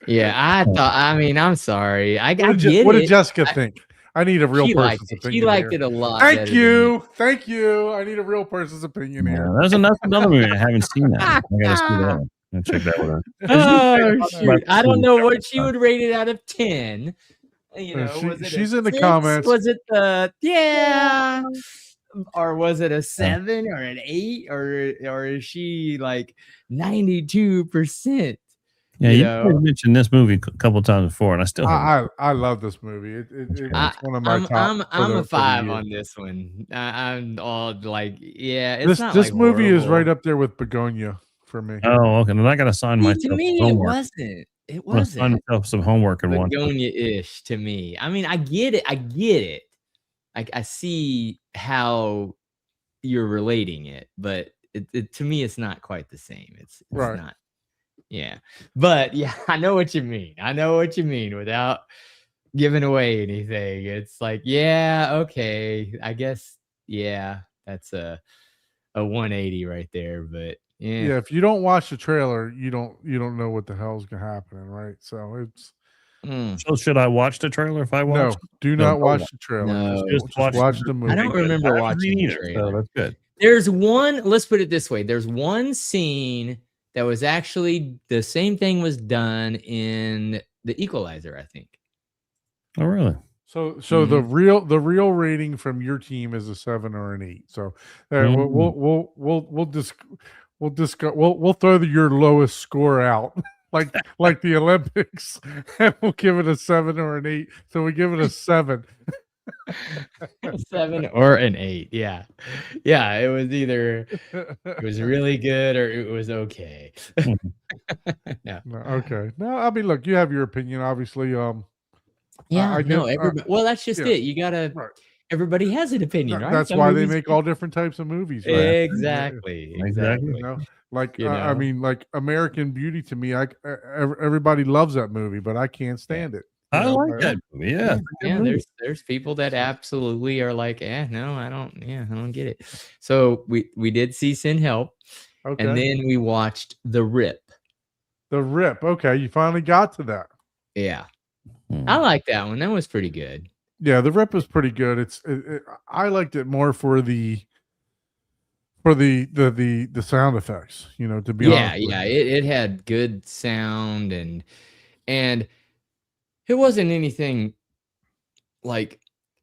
Yeah, I mean, I'm sorry. I What get did it. Jessica think? I need a real She liked person's it. opinion. She liked here. it a lot. Thank better than me. you. Thank you. I need a real person's opinion Yeah, here. that's another movie I haven't seen. That I gotta see that one. I'll check that one out. Oh, Talking shoot. about I don't this know movie what she every would rate it out of 10. You Yeah, know, was it she's a in the 6? comments. Was it yeah, or was it a 7 or an 8, or is she like 92%? Yeah, You you know? mentioned this movie a couple times before, and I still haven't. I love this movie. It's one of my top. I'm for a the 5 year. on this one. I'm all like, yeah, it's not This like movie is right horrible. up there with Begonia for me. Oh, okay. Then I gotta sign See, myself to some me, it homework. wasn't. It I'm gonna sign wasn't myself some homework and watch it. Begonia-ish to me. I mean, I get it. I see how you're relating it, but it to me, it's not quite the same. It's Right. not. Yeah, but yeah, I know what you mean. I know what you mean without giving away anything. It's like, yeah, okay, I guess, yeah, that's a 180 right there. But Yeah, if you don't watch the trailer, you don't know what the hell's gonna happen, right? So it's So should I watch the trailer if I watch? no, do No, not don't watch watch. the trailer. No. Just watch the movie. I don't remember I haven't watching seen the either, so trailer. that's good. There's one, let's put it this way. There's one scene that was actually the same thing was done in The Equalizer, I think. Oh, really? So Mm-hmm. the real rating from your team is a 7 or an 8. So we'll throw your lowest score out like the Olympics, and we'll give it a 7 or an 8. So we give it a 7. 7 or an 8. Yeah. Yeah, it was either it was really good or it was okay. No. No, okay. No, I mean, look, you have your opinion, obviously. Yeah, I no, can, everybody well, that's just yeah, it. You gotta right. everybody has an opinion, right? That's Some why they movies make all different types of movies, right? Exactly, Exactly. You exactly. know, like You I know? mean, like American Beauty to me, everybody loves that movie, but I can't Yeah. stand it. I like Yeah. that movie. Yeah, Yeah, it's a good yeah, movie. there's people that absolutely are like, no, I don't get it." So, we did see Sin Help, and Okay. then we watched The Rip. The Rip. Okay, you finally got to that. Yeah. Hmm. I like that one, that was pretty good. Yeah, The Rip is pretty good. I liked it more for the sound effects. You know, to be Yeah, honest with yeah, you. it had good sound and it wasn't anything like,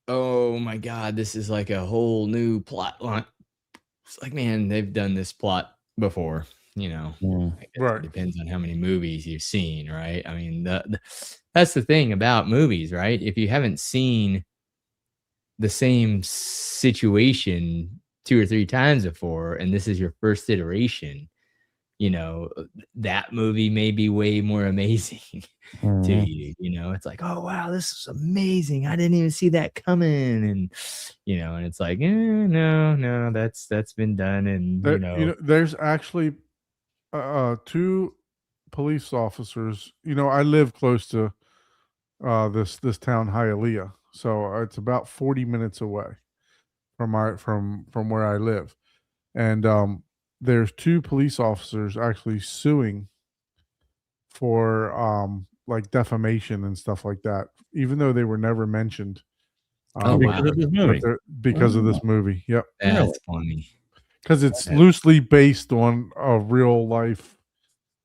"Oh my god, this is like a whole new plot line." It's like, man, they've done this plot before, you know? Hmm. I guess Right. it depends on how many movies you've seen, right? I mean, that's the thing about movies, right? If you haven't seen the same situation 2 or 3 times before, and this is your first iteration, you know, that movie may be way more amazing to Mhm. you, you know? It's like, "Oh, wow, this is amazing. I didn't even see that coming," and, you know, and it's like, no, no, that's been done and, you know." There's actually two police officers. You know, I live close to this town Hialeah, so it's about 40 minutes away from where I live, and there's two police officers actually suing for like defamation and stuff like that, even though they were never mentioned. Oh, But wow. Because of this but movie. they're because of this movie. Yep, Really? That's funny. because it's That loosely based on a real life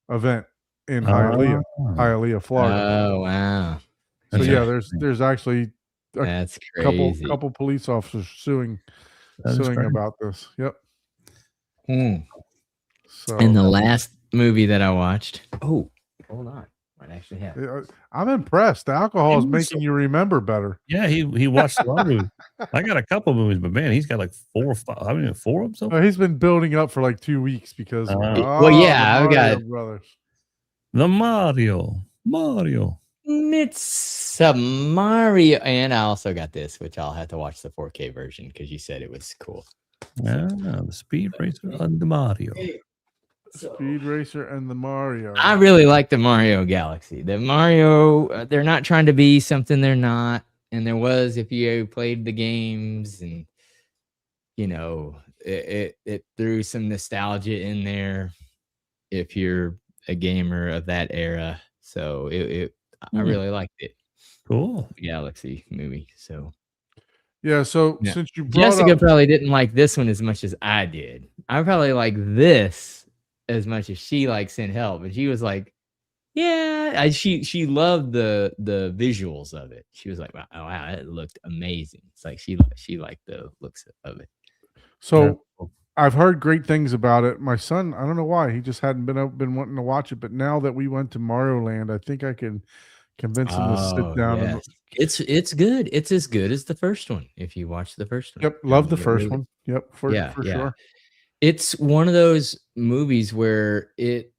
event in Hialeah, Ah, Hialeah, Florida. Oh, wow. So that's yeah, Yeah, there's actually a that's couple crazy. couple police officers that is suing great. about this. Yep. Mm. So And the last movie that I watched hold on. Might actually have I'm impressed. The alcohol is It was making you remember better. Yeah, he watched a lot of movies. I got a couple of movies, but man, he's got like 4 or 5. I mean, 4 of them so far? He's been building up for like 2 weeks because Uh, well, the yeah, I've Mario got brothers. The Mario. it's a Mario, and I also got this, which I'll have to watch the 4K version because you said it was cool. Yeah, the Speed Racer and the Mario. Speed Racer and the Mario. I really like the Mario Galaxy. The Mario, they're not trying to be something they're not. And there was, if you played the games, and you know, it threw some nostalgia in there if you're a gamer of that era. So I really liked it, Cool. the Galaxy movie. So Yeah, so yeah. since you brought Jessica up probably didn't like this one as much as I did. I probably like this as much as she likes In Help, and she was like, "Yeah." She loved the visuals of it. She was like, wow, it looked amazing." It's like she liked the looks of it. so I've heard great things about it. My son, I don't know why, he just hadn't been wanting to watch it, but now that we went to Mario Land, I think I can convince him to sit down and It's good. It's as good as the first one if you watch the first one. yep, I love the mean, it first really- one. Yep, for Yeah. sure. It's one of those movies where it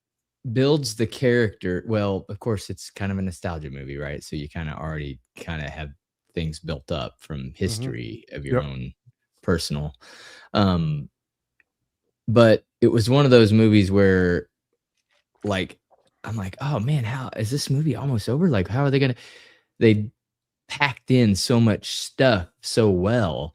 builds the character. Well, of course, it's kind of a nostalgia movie, right? So you kind of already have things built up from history of your Yep. own personal. But it was one of those movies where, like, I'm like, oh man, how is this movie almost over? Like, how are they packed in so much stuff so well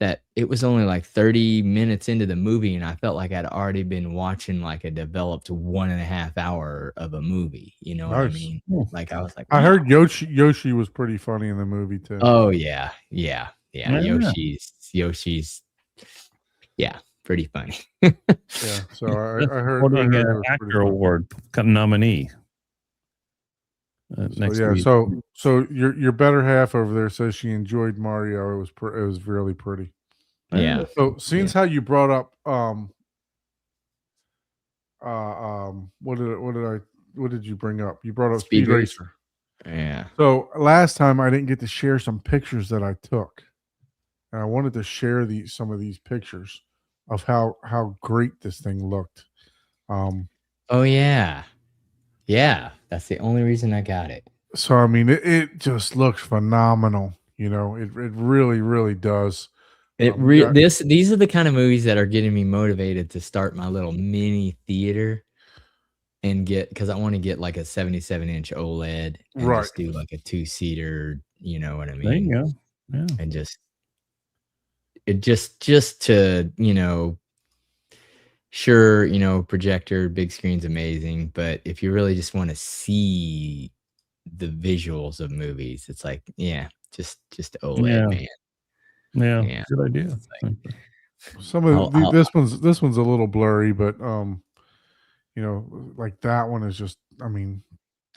that it was only like 30 minutes into the movie, and I felt like I'd already been watching like a developed 1.5 hour of a movie. You know what I Nice. mean? Like I was like, I wow. heard Yoshi was pretty funny in the movie too. Oh yeah. Yeah. Yoshi's pretty funny. Yeah, so I heard, Supporting, it was pretty actor funny. award nominee. So Next yeah, week. so your better half over there says she enjoyed Mario. It was really pretty. Yeah. So since how you brought up what did you bring up? You brought up Speed Speed Racer. Racer. Yeah. So last time I didn't get to share some pictures that I took, and I wanted to share some of these pictures of how great this thing looked. Oh yeah. Yeah. That's the only reason I got it. So I mean, it just looks phenomenal. It really really does. We got These are the kind of movies that are getting me motivated to start my little mini theater and because I want to get like a 77-inch OLED and right. just do like a 2-seater, you know what I There you mean? go. Yeah. And just to, sure, projector, big screen's amazing, but if you really just want to see the visuals of movies, it's like, yeah, just OLED, Yeah. man. Yeah. Yeah. Good idea. Some of I'll this one's a little blurry, but like that one is just. I mean,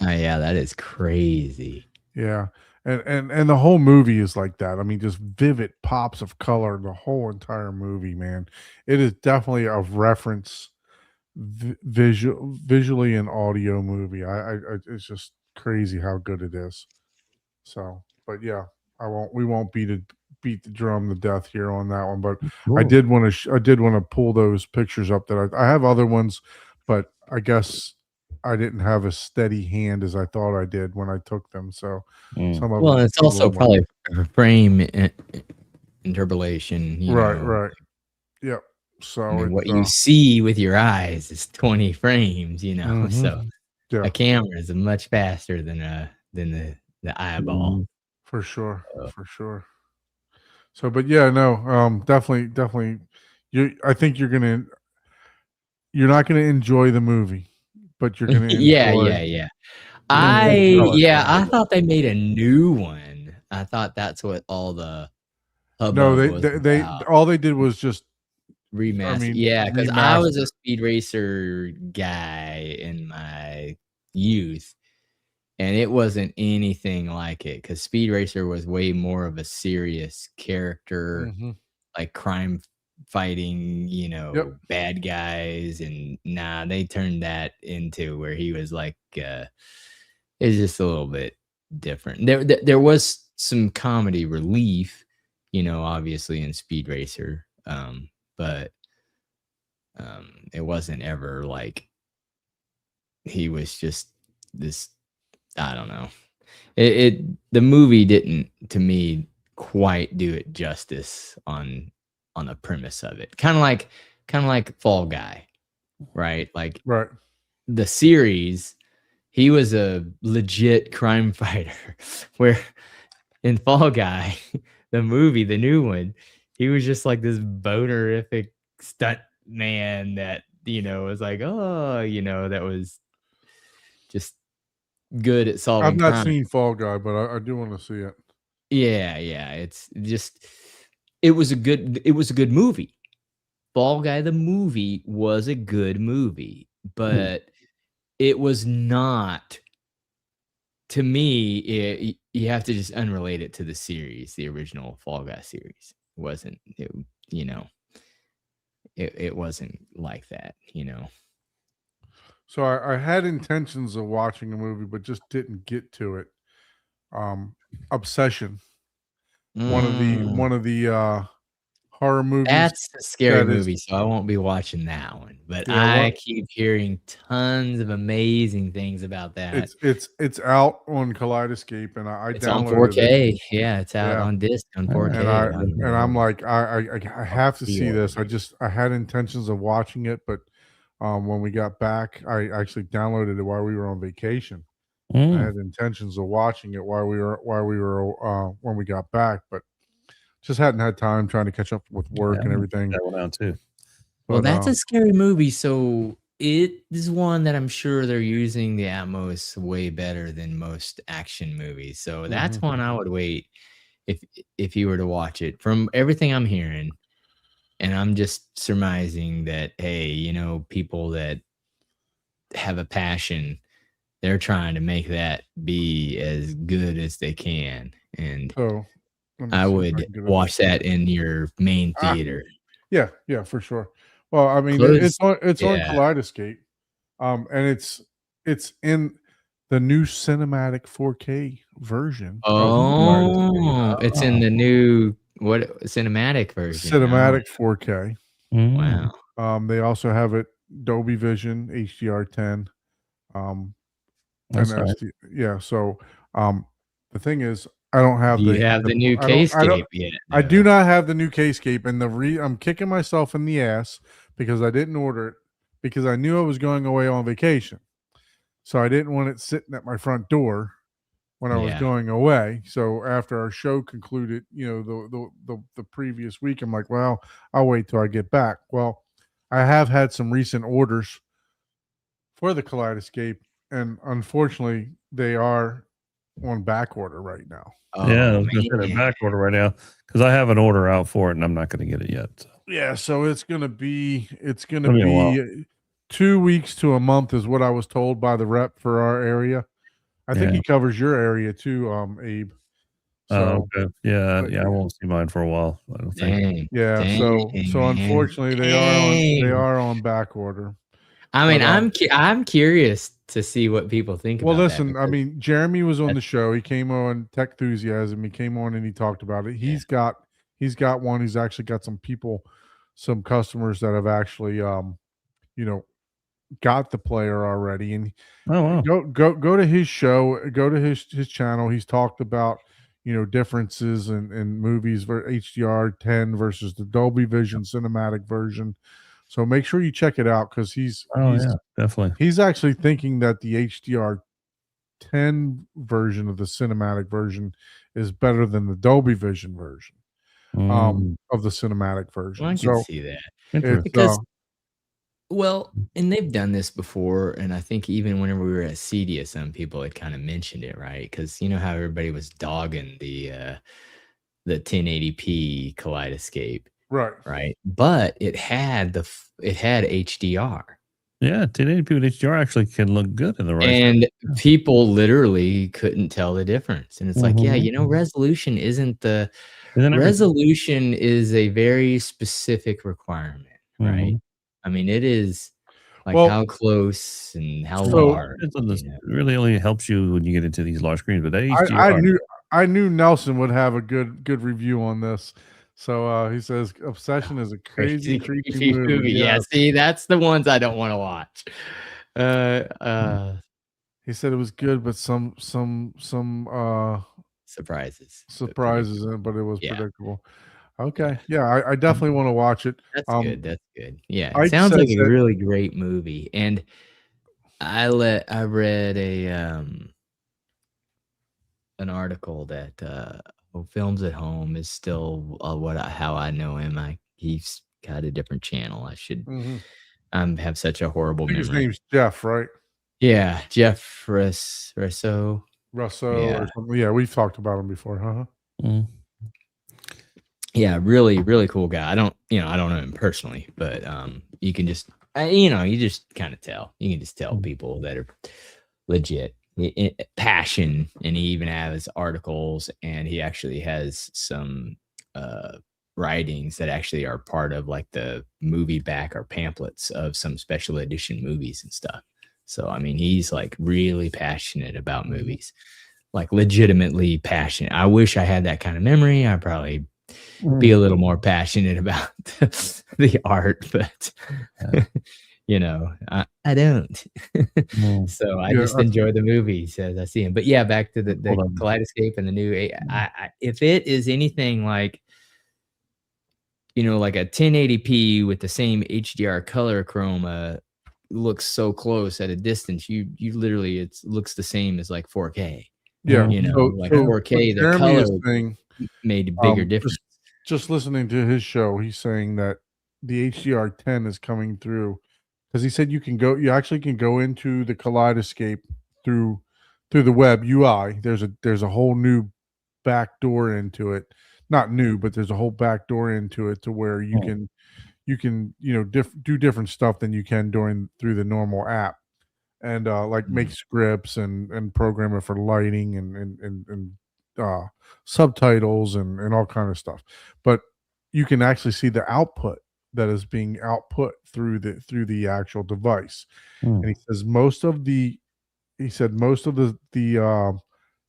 oh yeah, that is crazy. yeah, and the whole movie is like that. I mean, just vivid pops of color. The whole entire movie, man. It is definitely a reference, visually and audio movie. It's just crazy how good it is. So, but yeah, we won't beat the drum to death here on that one. But I did want to pull those pictures up that I have other ones, but I guess I didn't have a steady hand as I thought I did when I took them. So some of Well, them it's took a also little more. probably frame interpolation, Right. Yep. I So mean, what it's you see with your eyes is 20 frames, Mhm. so yeah, a camera is much faster than the eyeball. for sure, Uh, for sure. So, but yeah, no, definitely. I think you're not gonna enjoy the movie, but you're gonna yeah, enjoy. yeah. enjoy I thought they made a new one. I thought that's what all the No, hubbub was they about. all they did was just. I Remaster, mean, yeah, because I was a remaster. Speed Racer guy in my youth, and it wasn't anything like it. Because Speed Racer was way more of a serious character, Mhm. like crime fighting, Yep. bad guys, and nah, they turned that into where he was like, it's just a little bit different. There was some comedy relief, obviously in Speed Racer, but it wasn't ever like he was just this. I don't know. The movie didn't, to me, quite do it justice on the premise of it. Kind of like Fall Guy, right? Like Right. the series, he was a legit crime fighter, where in Fall Guy, the movie, the new one, he was just like this bonerific stunt man that, was like, oh, that was just good at I've solving not crime. seen Fall Guy, but I do want to see it. Yeah. It's just, it was a good movie. Fall Guy, the movie, was a good movie, but it was not, to me, you have to just unrelate it to the series, the original Fall Guy series. It wasn't like that. So I had intentions of watching a movie, but just didn't get to it. Obsession, one of the horror movies That's a scary that is. movie, so I won't be watching that one. But Yeah, I what keep hearing tons of amazing things about that. it's out on Kaleidoscape, and I It's on downloaded it. 4K. Yeah, it's out Yeah, on disc on Yeah. 4K. and I'm like, I have to see this. pre-ordered. I had intentions of watching it, but when we got back, I actually downloaded it while we were on vacation. I had intentions of watching it while we were when we got back, but just hadn't had time, trying to catch up with work and everything. That one out too. Well, But that's a scary movie, so it is one that I'm sure they're using the Atmos way better than most action movies. So that's Mhm. one I would wait if you were to watch it. From everything I'm hearing, and I'm just surmising that, hey, people that have a passion, they're trying to make that be as good as they can. And So let me I see if I would can get it watch up. that in your main Ah, theater. yeah, for sure. Well, I mean, Close, it's on yeah. Kaleidoscape, and it's in the new cinematic 4K version of the Kaleidoscape. Oh, it's in the new cinematic version. Cinematic 4K. Mm. Wow. They also have it Dolby Vision HDR10. And That's nice. yeah. So the thing is, I don't have Do you have the new I don't K-scape yet? I No. do not have the new K-scape, and I'm kicking myself in the ass because I didn't order it because I knew I was going away on vacation. So I didn't want it sitting at my front door when I was Yeah. going away. So after our show concluded, the previous week, I'm like, well, I'll wait till I get back. Well, I have had some recent orders for the Kaleidoscape, and unfortunately, they are on back order right now. Yeah, I Oh, was gonna say they're man. back order right now because I have an order out for it and I'm not going to get it yet. So. Yeah, so it's gonna be It'll be a while. 2 weeks to a month is what I was told by the rep for our area. I think Yeah. he covers your area too, Abe. So Okay. Yeah, but I won't see mine for a while. I don't think. Dang. yeah, so Dang, man. unfortunately they Dang. are on back order. I mean, But, I'm curious to see what people think Well, about listen, that. I mean, Jeremy was on the that's- show. He came on Tech Enthusiasm. He came on and he talked about it. He's got one. He's actually got some people, some customers that have actually got the player already. And Oh wow. go to his show, go to his channel. He's talked about differences in movies for HDR10 versus the Dolby Vision cinematic version. So make sure you check it out because he's Definitely. he's actually thinking that the HDR10 version of the cinematic version is better than the Dolby Vision version of the cinematic version. Well, I can So see that. it's, Because well, and they've done this before, and I think even whenever we were at CEDIA, some people had kind of mentioned it, right? Because you know how everybody was dogging the 1080p Kaleidoscape, right? But it had HDR, Yeah, 1080p with HDR actually can look good in the right. and people literally couldn't tell the difference. And it's like, yeah, resolution isn't resolution is a very specific requirement, right? I mean, it is like how close and how large. It really only helps you when you get into these large screens. But HDR, I knew Nelson would have a good review on this. So he says Obsession is a crazy creepy movie. Yeah, see, that's the ones I don't want to watch. He said it was good, but some surprises in it, but it was predictable. Okay, yeah, I definitely want to watch it. That's good. That's good. Yeah, Ike it sounds like says a that- really great movie. And I read an article that Films at Home is still how I know him. He's got a different channel. I should have such a horrible memory. His name's Jeff, right? Yeah, Jeff Russo. Or something. Yeah, we've talked about him before, huh? Yeah, really, really cool guy. I don't know him personally, but you can just you just kind of tell. You can just tell people that are legit passion, and he even has articles, and he actually has some writings that actually are part of like the movie back or pamphlets of some special edition movies and stuff. So I mean, he's like really passionate about movies, like legitimately passionate. I wish I had that kind of memory. I probably be a little more passionate about the art, but I don't. So I just enjoy the movies as I see them. But yeah, back to the Kaleidoscape and the new. If it is anything like, like a 1080p with the same HDR color chroma, looks so close at a distance, you literally it looks the same as like 4K. Yeah, 4K, the color made a bigger difference. Just listening to his show, he's saying that the HDR10 is coming through because he said you actually can go into the Kaleidoscape through the web UI. There's a whole new back door into it. Not new, but there's a whole back door into it to where you can do different stuff than you can through the normal app, and like make scripts and program it for lighting and subtitles and all kind of stuff. But you can actually see the output that is being output through the actual device. And he says most of the he said most of the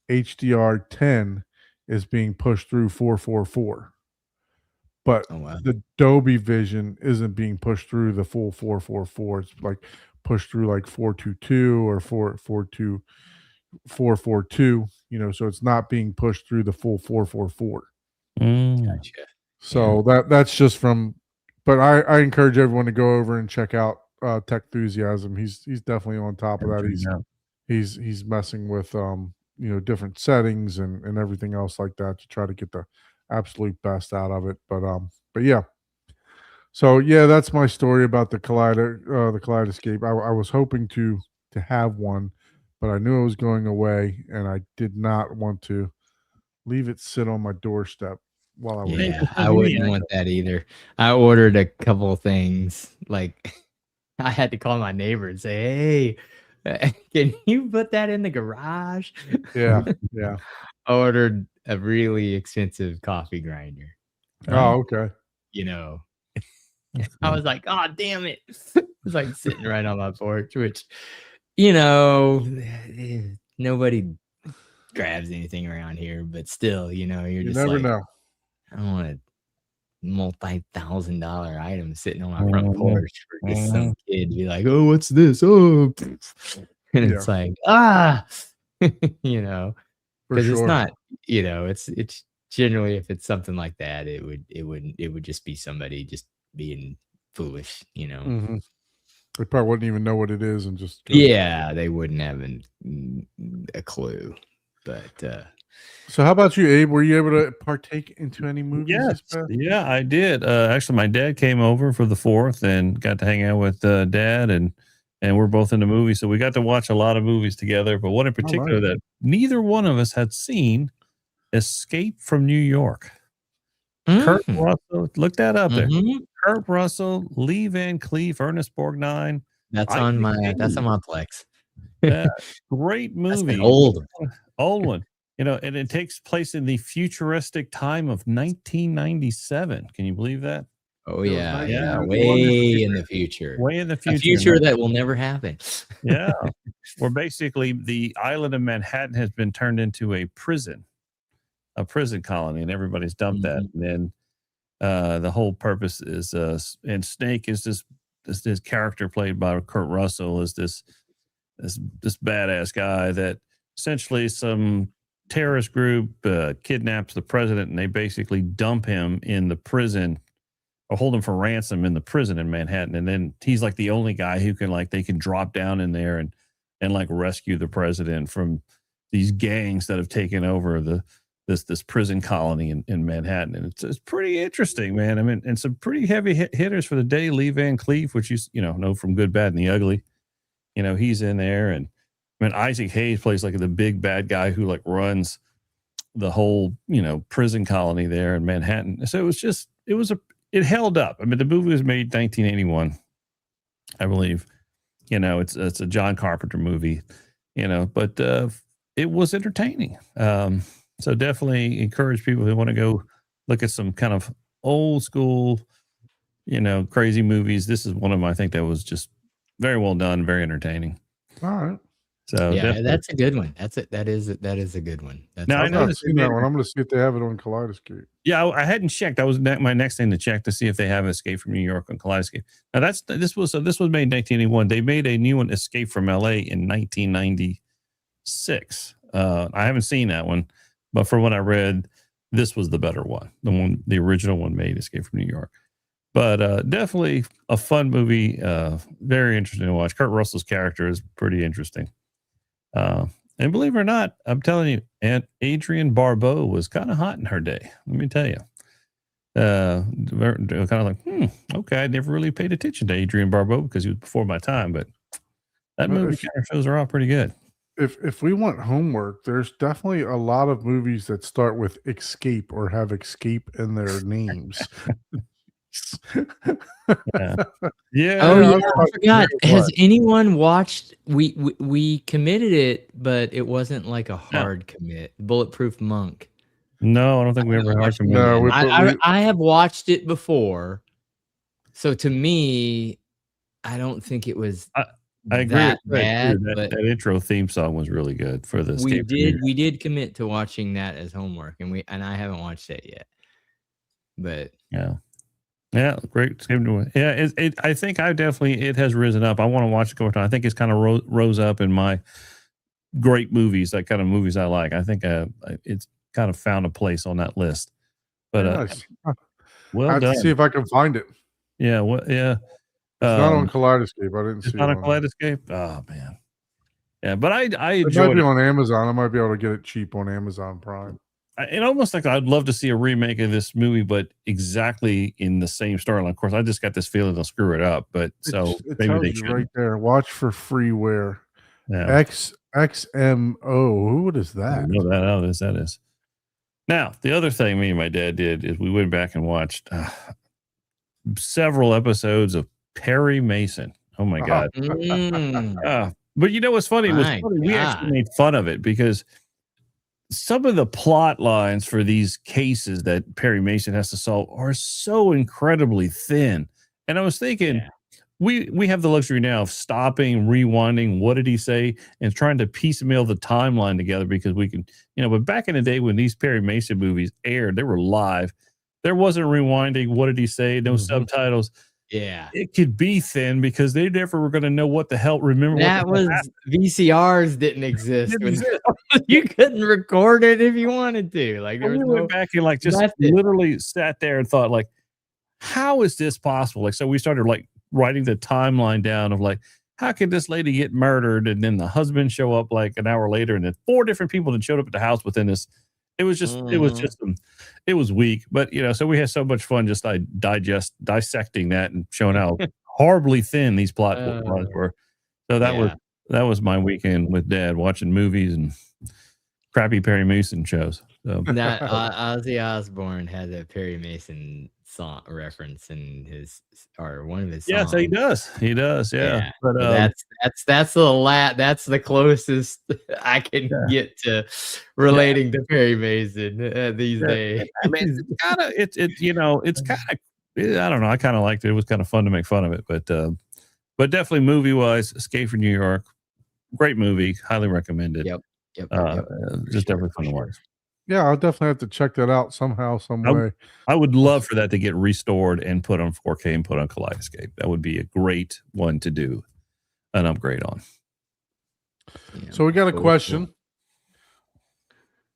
HDR10 is being pushed through 444, but Oh wow. the Dolby Vision isn't being pushed through the full 444. It's like pushed through like 422 or 442. So it's not being pushed through the full 444. Mm. Gotcha. So that's just from, but I encourage everyone to go over and check out Tech Enthusiasm. He's definitely on top of that. He's messing with different settings and everything else like that to try to get the absolute best out of it. But yeah. So yeah, that's my story about the Kaleidoscape. I was hoping to have one, but I knew it was going away, and I did not want to leave it sit on my doorstep while I was. Yeah, I wouldn't want that either. I ordered a couple of things. Like, I had to call my neighbor and say, "Hey, can you put that in the garage?" Yeah, yeah. I ordered a really expensive coffee grinder. Oh, okay. You know, That's I good. was like, "Oh, damn it!" It's like sitting right on my porch, which, you know, nobody grabs anything around here, but still, you're You just never like, know. I don't want a multi-thousand-dollar item sitting on my front Mhm. porch for just some Mhm. kid to be like, "Oh, what's this? Oh," and Yeah. it's like, you know, For because it's sure. not, it's generally, if it's something like that, it would just be somebody just being foolish. Mhm. They probably wouldn't even know what it is and just go. Yeah, they wouldn't have a clue, but So how about you, Abe? Were you able to partake into any movies Yes, this past? yeah, I did. Actually, my dad came over for the 4th and got to hang out with Dad, and we're both into movies, so we got to watch a lot of movies together. But one in Oh, particular nice. that neither one of us had seen, Escape from New York. Kurt mhm, Russell, look that up there. mhm. Kurt Russell, Lee Van Cleef, Ernest Borgnine, Isaac That's on Hayes. my Plex. That great That's an movie. old one. Old one. And it takes place in the futuristic time of 1997. Can you believe that? Oh, It was yeah, yeah, 1991 in the way in future. the future. Way in the A future. future that will never happen. Yeah. Where basically the island of Manhattan has been turned into a prison colony, and everybody's dumped that. Mhm. And then the whole purpose is, and Snake is this character played by Kurt Russell is this badass guy that essentially some terrorist group kidnaps the president, and they basically dump him in the prison or hold him for ransom in the prison in Manhattan. And then he's like the only guy who can, like, they can drop down in there and like rescue the president from these gangs that have taken over this prison colony in Manhattan. And it's pretty interesting, man. I mean, and some pretty heavy hitters for the day. Lee Van Cleef, which you know from Good, Bad, and the Ugly. He's in there. And I mean, Isaac Hayes plays like the big bad guy who like runs the whole, prison colony there in Manhattan. So it held up. I mean, the movie was made 1981, I believe. It's a John Carpenter movie, but it was entertaining. So definitely encourage people who want to go look at some kind of old school, crazy movies. This is one of them, I think, that was just very well done, very entertaining. All right. So Yeah, definitely. that's a good one. That is a good one. That's Now, I I've know not that seen that one. I'm going to see if they have it on Kaleidoscape. Yeah, I hadn't checked. That was my next thing to check to see if they have Escape from New York on Kaleidoscape. Now this was made in 1981. They made a new one, Escape from LA, in 1996. I haven't seen that one, but from what I read, this was the better one. The original one made Escape from New York. But definitely a fun movie. Very interesting to watch. Kurt Russell's character is pretty interesting. And believe it or not, I'm telling you, Aunt Adrienne Barbeau was kind of hot in her day. Let me tell you. Kind of like, okay, I never really paid attention to Adrienne Barbeau because he was before my time, but that Well, movie kind of shows her off pretty good. If we want homework, there's definitely a lot of movies that start with escape or have escape in their names. Yeah. Yeah. Oh Yeah, yeah, I I thought forgot. it Has was. anyone watched? We committed it, but it wasn't like a hard commit. Bulletproof Monk. No, I don't think we ever Watched heard it from No, him. yet. I have watched it before, so to me, I don't think it was I agree that with Craig, bad, too. but That intro theme song was really good for the we Escape from New York. did commit to watching that as homework, and I haven't watched it yet. But Yeah. Yeah, great. Escape from New York. Yeah, I think it has risen up. I want to watch it go time. I think it's kind of rose up in my great movies, like kind of movies I like. I think it's kind of found a place on that list. But Very nice. I well have to see done. if I can find it. Yeah, well, yeah. It's not on Kaleidoscape. I didn't It's see not it a on there. Kaleidoscape. Oh man. Yeah, but I It might enjoyed be it. on Amazon. I might be able to get it cheap on Amazon Prime. It almost like I'd love to see a remake of this movie, but exactly in the same storyline. Of course, I just got this feeling they'll screw it up, but so It maybe tells they you shouldn't. right there. Watch for freeware. Yeah. XMO. What is I that? know that is. Now, the other thing me and my dad did is we went back and watched several episodes of Perry Mason. Oh my God. But you know what's funny? It was My funny. We actually God. made fun of it because some of the plot lines for these cases that Perry Mason has to solve are so incredibly thin. And I was thinking, Yeah. we have the luxury now of stopping, rewinding, what did he say, and trying to piecemeal the timeline together because we can, but back in the day when these Perry Mason movies aired, they were live. There wasn't rewinding, what did he say, no subtitles. Yeah. It could be thin because they never were going to know what the hell, remember That what the hell was VCRs didn't exist. didn't exist. You couldn't record it if you wanted to. Like there We was went no back and just method. literally sat there and thought like, how is this possible? Like, so we started like writing the timeline down of like, how could this lady get murdered? And then the husband show up like an hour later and then 4 different people that showed up at the house within this. It was weak, but so we had so much fun just dissecting that and showing how horribly thin these plot lines were. So that was my weekend with Dad watching movies and crappy Perry Mason shows. So That Ozzy Osbourne has a Perry Mason song reference in one of his songs. yes, he does. He does. Yeah. But that's the closest I can get to relating to Perry Mason these days. I mean, it's kind of I don't know. I kind of liked it. It was kind of fun to make fun of it, but definitely movie wise, Escape from New York, great movie, highly recommended. Yep. Just definitely fun to watch. Yeah, I'll definitely have to check that out somehow, some way. I would love for that to get restored and put on 4K and put on Kaleidoscape. That would be a great one to do an upgrade on. Yeah. So we got a Cool, question.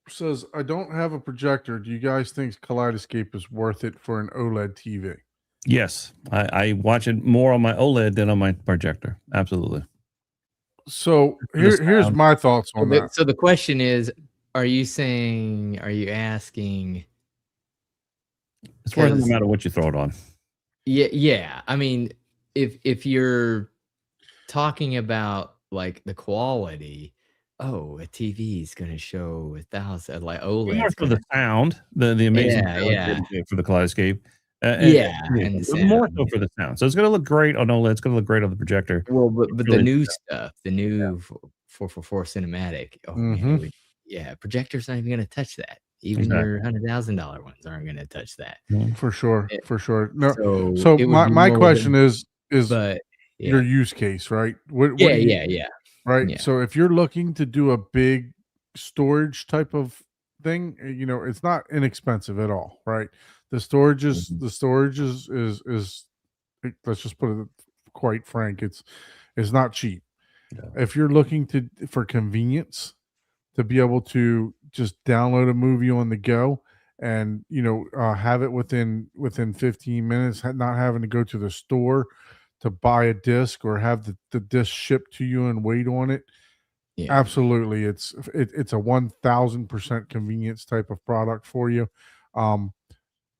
Says, I don't have a projector. Do you guys think Kaleidoscape is worth it for an OLED TV? Yes, I watch it more on my OLED than on my projector. Absolutely. So here's my thoughts on that. So the question is, are you asking? It's worth it no matter what you throw it on. Yeah. I mean, if you're talking about like the quality, a TV is going to show 1,000 like OLED. More for the sound, the amazing sound for the Kaleidoscape. And more so for the sound. So it's going to look great on OLED. It's going to look great on the projector. Well, but the new stuff, the new 444 cinematic. Oh man, projector's not even going to touch that. Even your $100,000 ones aren't going to touch that. For sure. No. So my question is but your use case, right? Yeah. Right. Yeah. So if you're looking to do a big storage type of thing, it's not inexpensive at all, right? The storage is let's just put it quite frank, it's not cheap. Yeah. If you're looking for convenience to be able to just download a movie on the go and have it within 15 minutes, not having to go to the store to buy a disc or have the disc shipped to you and wait on it. Yeah. Absolutely. It's a 1000% convenience type of product for you.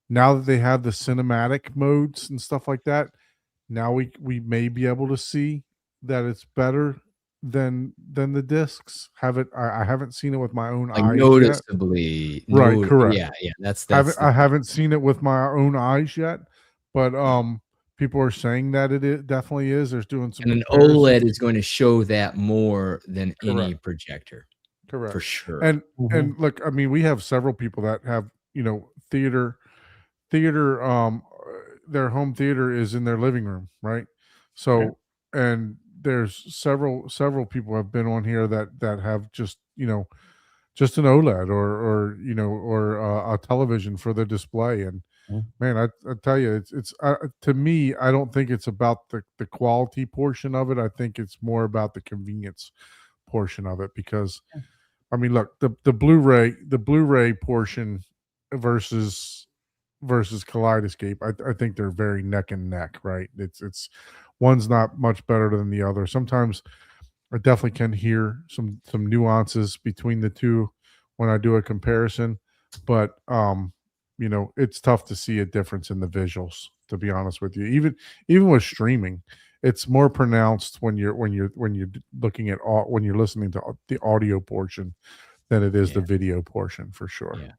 Now that they have the cinematic modes and stuff like that, now we may be able to see that it's better than the discs. I haven't seen it with my own eyes noticeably yet. Right, correct. Yeah, that's I haven't seen it with my own eyes yet, but people are saying that it definitely is. There's doing some. And an OLED is going to show that more than any projector. Correct. For sure. And look, I mean, we have several people that have, theater, their home theater is in their living room, right? So, and there's several people have been on here that have just just an OLED or a television for the display. And Mhm. man, I tell you, it's to me, I don't think it's about the quality portion of it. I think it's more about the convenience portion of it, because I mean, look, the Blu-ray portion versus Kaleidoscape, I think they're very neck and neck, right? It's one's not much better than the other. Sometimes I definitely can hear some nuances between the two when I do a comparison, but it's tough to see a difference in the visuals, to be honest with you. Even with streaming, it's more pronounced when you're looking at when you're listening to the audio portion than it is the Yeah. video portion, for sure. Yeah.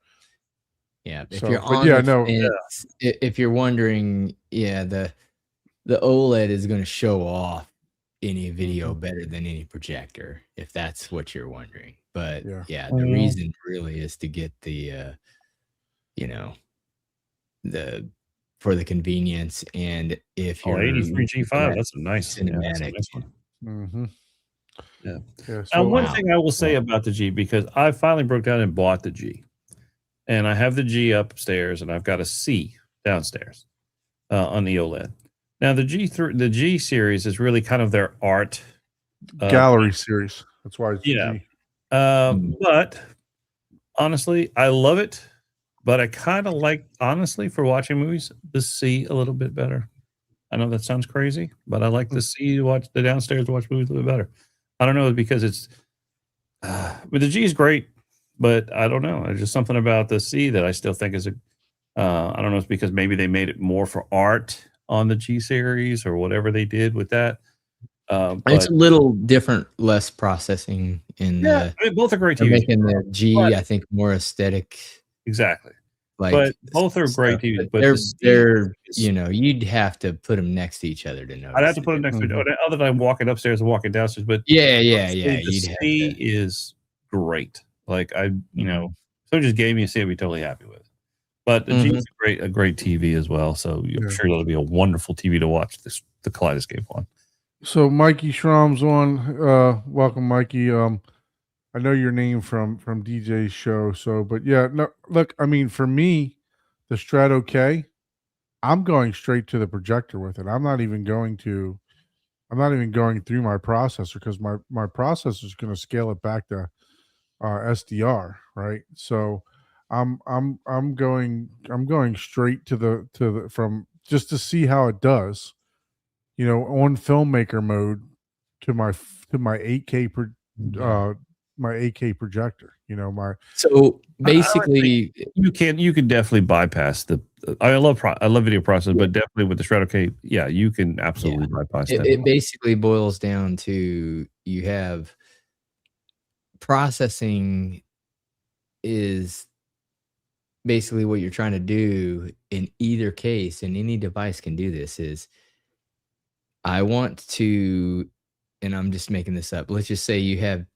Yeah, if So, you're but on yeah, the no, fence, if you're wondering, yeah, the OLED is going to show off any video better than any projector, if that's what you're wondering. But Yeah. yeah, Oh, the yeah. reason really is to get the for the convenience, and if Oh, you're 83 G5. that That's a nice that's a cinematic. nice one. mm-hmm. Yeah. Yeah. Now, So one Wow. thing I will say Wow. about the G, because I finally broke down and bought the G, and I have the G upstairs, and I've got a C downstairs on the OLED. Now, the G series is really kind of their art. gallery series. That's why it's Yeah. G. But honestly, I love it. But I kind of like, honestly, for watching movies, the C a little bit better. I know that sounds crazy, but I like the C to watch the downstairs to watch movies a little bit better. I don't know, because it's, but the G is great, but I don't know. There's just something about the C that I still think is I don't know. It's because maybe they made it more for art on the G series or whatever they did with that. It's But a little different, less processing in yeah, I mean, both are great they're TVs. making the G, But- I think, more aesthetic. Exactly. Like, But both are great stuff, TVs. but But they're the C they're is- you'd have to put them next to each other to notice. I'd have to the put them next to difference. it, other than I'm walking upstairs and walking downstairs. But Yeah. the You'd have C to. is great. Like so just gave me a C, I'd be totally happy with. But the G is a great TV as well. So I'm Yeah. sure it'll be a wonderful TV to watch the Kaleidoscape one. So Mikey Schramm's on. Welcome, Mikey. I know your name from DJ's show. So, but yeah, no. Look, I mean, for me, the Strato K, I'm going straight to the projector with it. I'm not even going through my processor, because my processor is going to scale it back to SDR, right? So I'm going straight to the from, just to see how it does, on filmmaker mode, to my 8K my 8K projector. So basically, You can definitely bypass I love video processing, but definitely with the Strato K, yeah, you can absolutely bypass that. it basically boils down to, you have processing is basically what you're trying to do in either case, and any device can do this, is I want to, and I'm just making this up, let's just say you have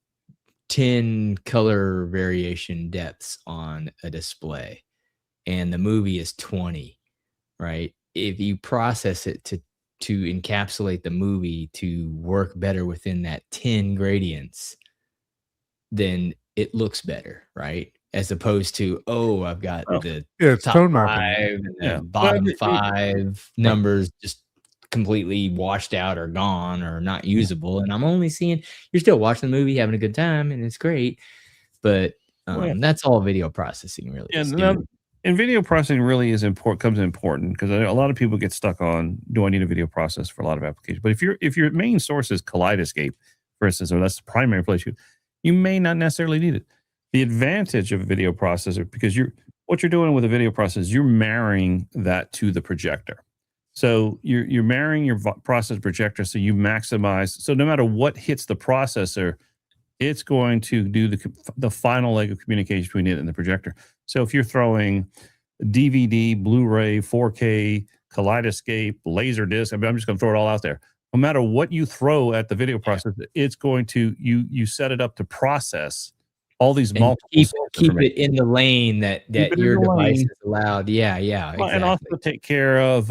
10 color variation depths on a display and the movie is 20, right? If you process it to encapsulate the movie to work better within that 10 gradients, then it looks better, right? As opposed to, I've got the it's top tone 5 mapping. and the Yeah. bottom Well, 5 numbers just completely washed out or gone or not usable, and I'm only seeing, you're still watching the movie, having a good time, and it's great, but that's all video processing really is doing. And video processing really is important because a lot of people get stuck on, do I need a video processor for a lot of applications? But if your main source is Kaleidoscape, for instance, or that's the primary place you may not necessarily need it. The advantage of a video processor, because what you're doing with a video processor, you're marrying that to the projector. So you're marrying your process projector, so you maximize. So no matter what hits the processor, it's going to do the final leg of communication between it and the projector. So if you're throwing DVD, Blu-ray, 4K, Kaleidoscape, Laserdisc, I'm just going to throw it all out there. No matter what you throw at the video processor, it's going to you set it up to process all these And multiple keep it in the lane that Keep it in your the device lane. is allowed. Yeah, exactly. And also take care of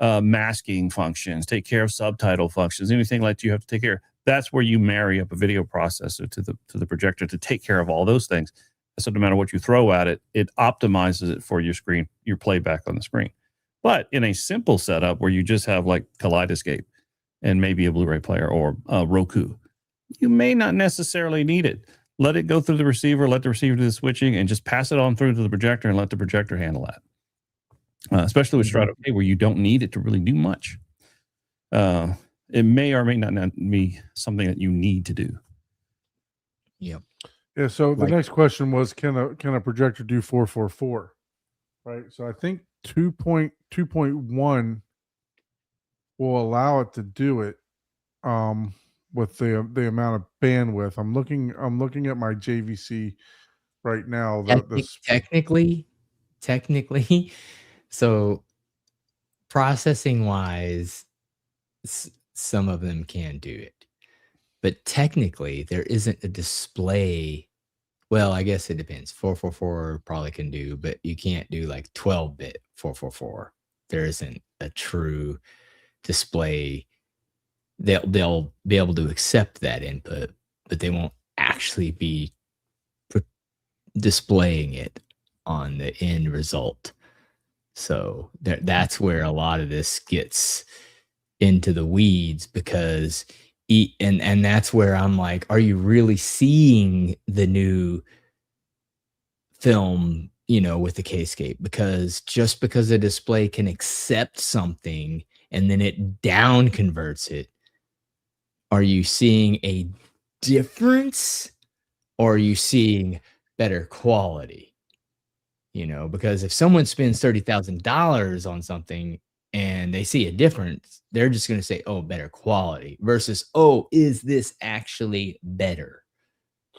masking functions, take care of subtitle functions, anything like you have to take care of. That's where you marry up a video processor to the projector to take care of all those things. So no matter what you throw at it, it optimizes it for your screen, your playback on the screen. But in a simple setup where you just have like Kaleidoscape and maybe a Blu-ray player or Roku, you may not necessarily need it. Let it go through the receiver, let the receiver do the switching, and just pass it on through to the projector and let the projector handle that. Especially with Strato K, where you don't need it to really do much. It may or may not be something that you need to do. Yep. Yeah. So the Like- next question was, can a projector do 444? Right. So I think 2.1 will allow it to do it. With the amount of bandwidth. I'm looking at my JVC right now. Technically, so processing wise, some of them can do it, but technically there isn't a display. Well, I guess it depends. 444 probably can do, but you can't do like 12-bit 444. There isn't a true display. They'll be able to accept that input, but they won't actually be displaying it on the end result. So that's where a lot of this gets into the weeds, because and that's where I'm like, are you really seeing the new film, with the K-scape? Because just because a display can accept something and then it down converts it, are you seeing a difference, or are you seeing better quality? Because if someone spends $30,000 on something and they see a difference, they're just going to say, oh, better quality, versus, oh, is this actually better?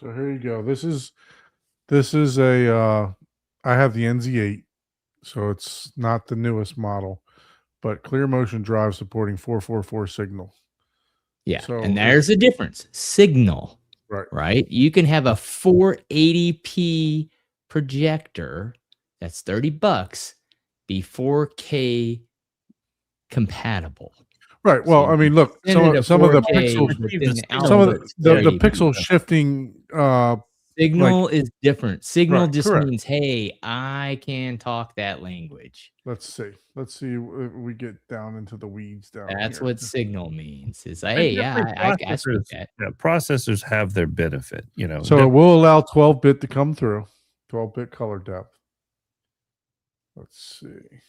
So here you go. This is a I have the NZ8, so it's not the newest model, but Clear Motion Drive supporting 444 signal. Yeah. So and there's a difference. Signal, right? You can have a 480p projector that's $30, be 4K compatible. Right. Well, I mean, look, some of the pixels, some of the pixel shifting signal is different. Signal just correct. means, hey, I can talk that language. Let's see if we get down into the weeds down That's here. what signal means. Is hey, yeah, I speak that. Yeah, processors have their benefit, So it will allow 12-bit to come through, 12-bit color depth. Let's see.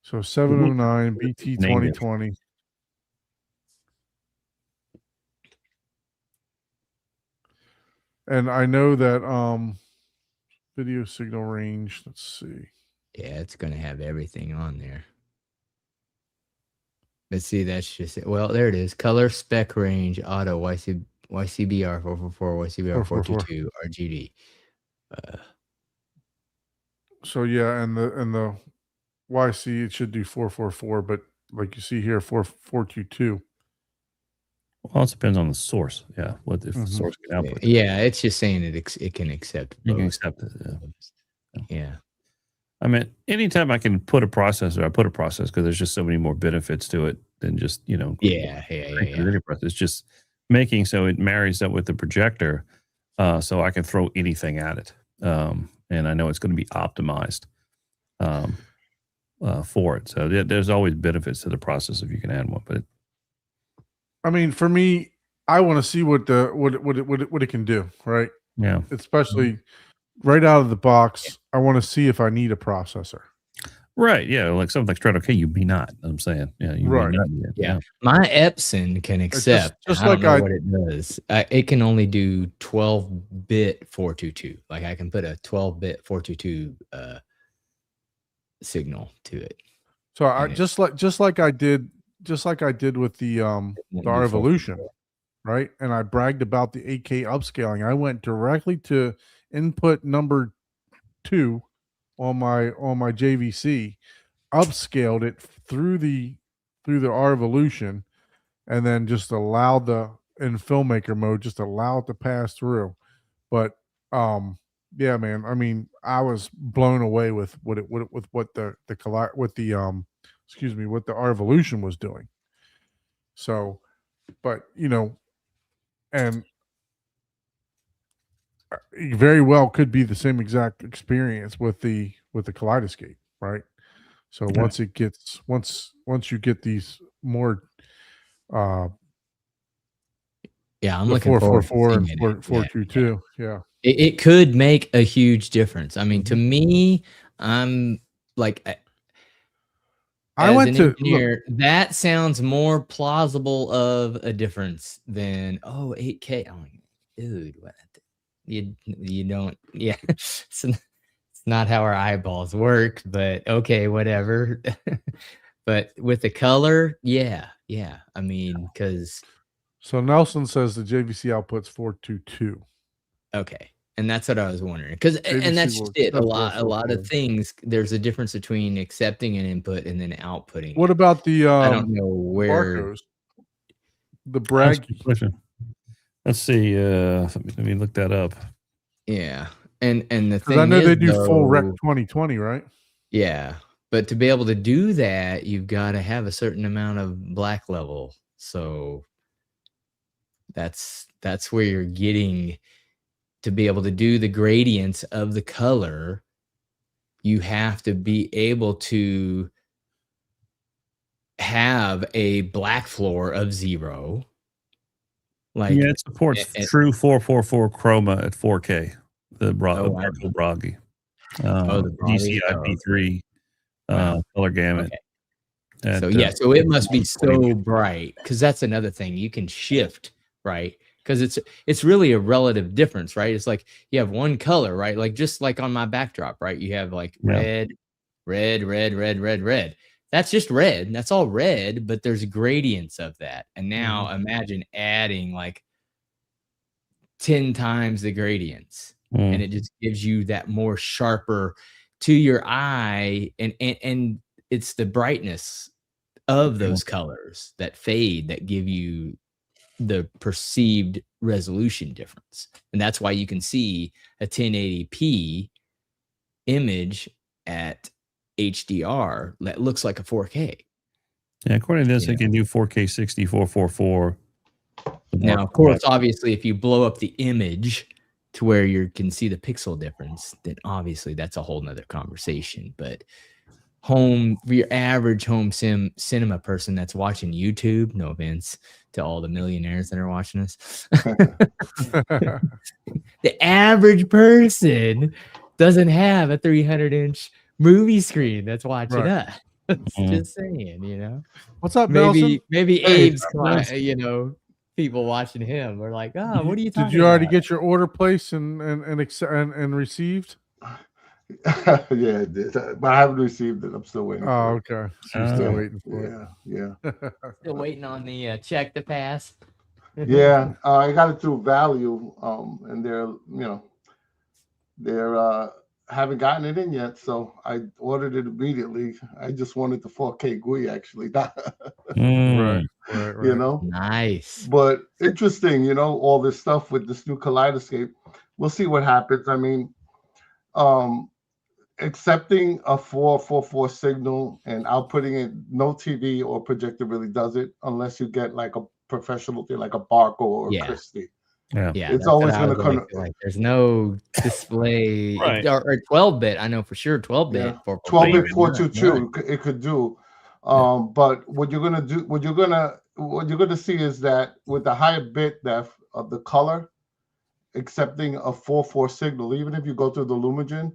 So 709 BT 2020. And I know that video signal range, let's see. Yeah, it's going to have everything on there. Let's see, that's just it. Well, there it is. Color spec range, auto, YCBR 444, YCBR 422, RGD. So yeah, and the YC, it should do 444, but like you see here, 422. Well, it depends on the source. Yeah, what if the source can output? Yeah, it's just saying it can accept. You can accept it. Yeah. I mean, anytime I can put a processor, I put a processor, because there's just so many more benefits to it than just Yeah. It's just making so it marries up with the projector, so I can throw anything at it, and I know it's going to be optimized for it. So there's always benefits to the process if you can add one. But I mean, for me, I want to see what it can do, right? Yeah, especially right out of the box. I want to see if I need a processor. Right. Yeah. Like something like Strato K, you may not. I'm saying. Yeah. You right. May not need it. Yeah. My Epson can accept. Just I don't like know what it does. It can only do 12-bit 422. Like I can put a 12-bit 422 signal to it. So I just like I did with the Revolution, right? And I bragged about the 8K upscaling. I went directly to input number 2 on my JVC, upscaled it through the Revolution, and then just allowed in filmmaker mode, just allow it to pass through. But yeah, man, I mean, I was blown away with what the excuse me, what the our evolution was doing. So, but and very well could be the same exact experience with the Kaleidoscape, right? So Yeah. once you get these more Yeah, I'm the looking forward to 444 seeing and it. 422, yeah. It could make a huge difference. I mean, to Mhm. me, I'm like, I as went an to look. engineer, that sounds more plausible of a difference than 8K. I'm like, dude, what? You don't, yeah. It's not how our eyeballs work, but okay, whatever. But with the color, yeah. I mean, because So Nelson says the JVC output's 422. okay, and that's what I was wondering. Because and JVC that's will just it. A accept lot of 444. things. There's a difference between accepting an input and then outputting What it. about the I don't know where. Barcos? The That's a Bragg. good question. Let's see. Let me look that up. Yeah, and the Because I thing know is, they do full Rec though, 2020, right? yeah, but to be able to do that, you've got to have a certain amount of black level. So that's where you're getting to be able to do the gradients of the color. You have to be able to have a black floor of 0. Like, Yeah, it supports true 444 chroma at 4K. The wow. Barco Bragi. The Bragi? DCI P3 Wow. color gamut. Okay. So yeah, so it must be so bright, because that's another thing you can shift, right? Because it's really a relative difference, right? It's like you have one color, right? Like just like on my backdrop, right? You have like red. That's just red. That's all red, but there's gradients of that. And now imagine adding like 10 times the gradients, and it just gives you that more sharper to your eye, and it's the brightness of those colors that fade that give you the perceived resolution difference. And that's why you can see a 1080p image at HDR that looks like a 4K. Yeah, according to this, it can do 4K 60, 444. Now, of course, obviously, if you blow up the image to where you can see the pixel difference, then obviously that's a whole nother conversation. But your average home cinema person that's watching YouTube, no offense to all the millionaires that are watching us, the average person doesn't have a 300-inch movie screen that's watching us. Just saying, What's up, Nelson? Maybe Abe's people watching him are like, oh, what are you talking about? Did you already get your order placed and received? Yeah, it did. But I haven't received it. I'm still waiting. Oh, okay. So you're still waiting for it. Yeah. Still waiting on the check to pass. Yeah, I got it through Value, and they're haven't gotten it in yet, so I ordered it immediately. I just wanted the 4K GUI actually, Right. Nice. But interesting, all this stuff with this new Kaleidoscape. We'll see what happens. I mean, accepting a 444 signal and outputting it, no TV or projector really does it unless you get like a professional thing like a Barco or a Christie. Yeah, it's always going to come. Like, there's no display or 12-bit. I know for sure 12-bit. 12-bit 422 it could do. But what you're gonna see is that with the higher bit depth of the color, accepting a 4/4 signal, even if you go through the Lumagen,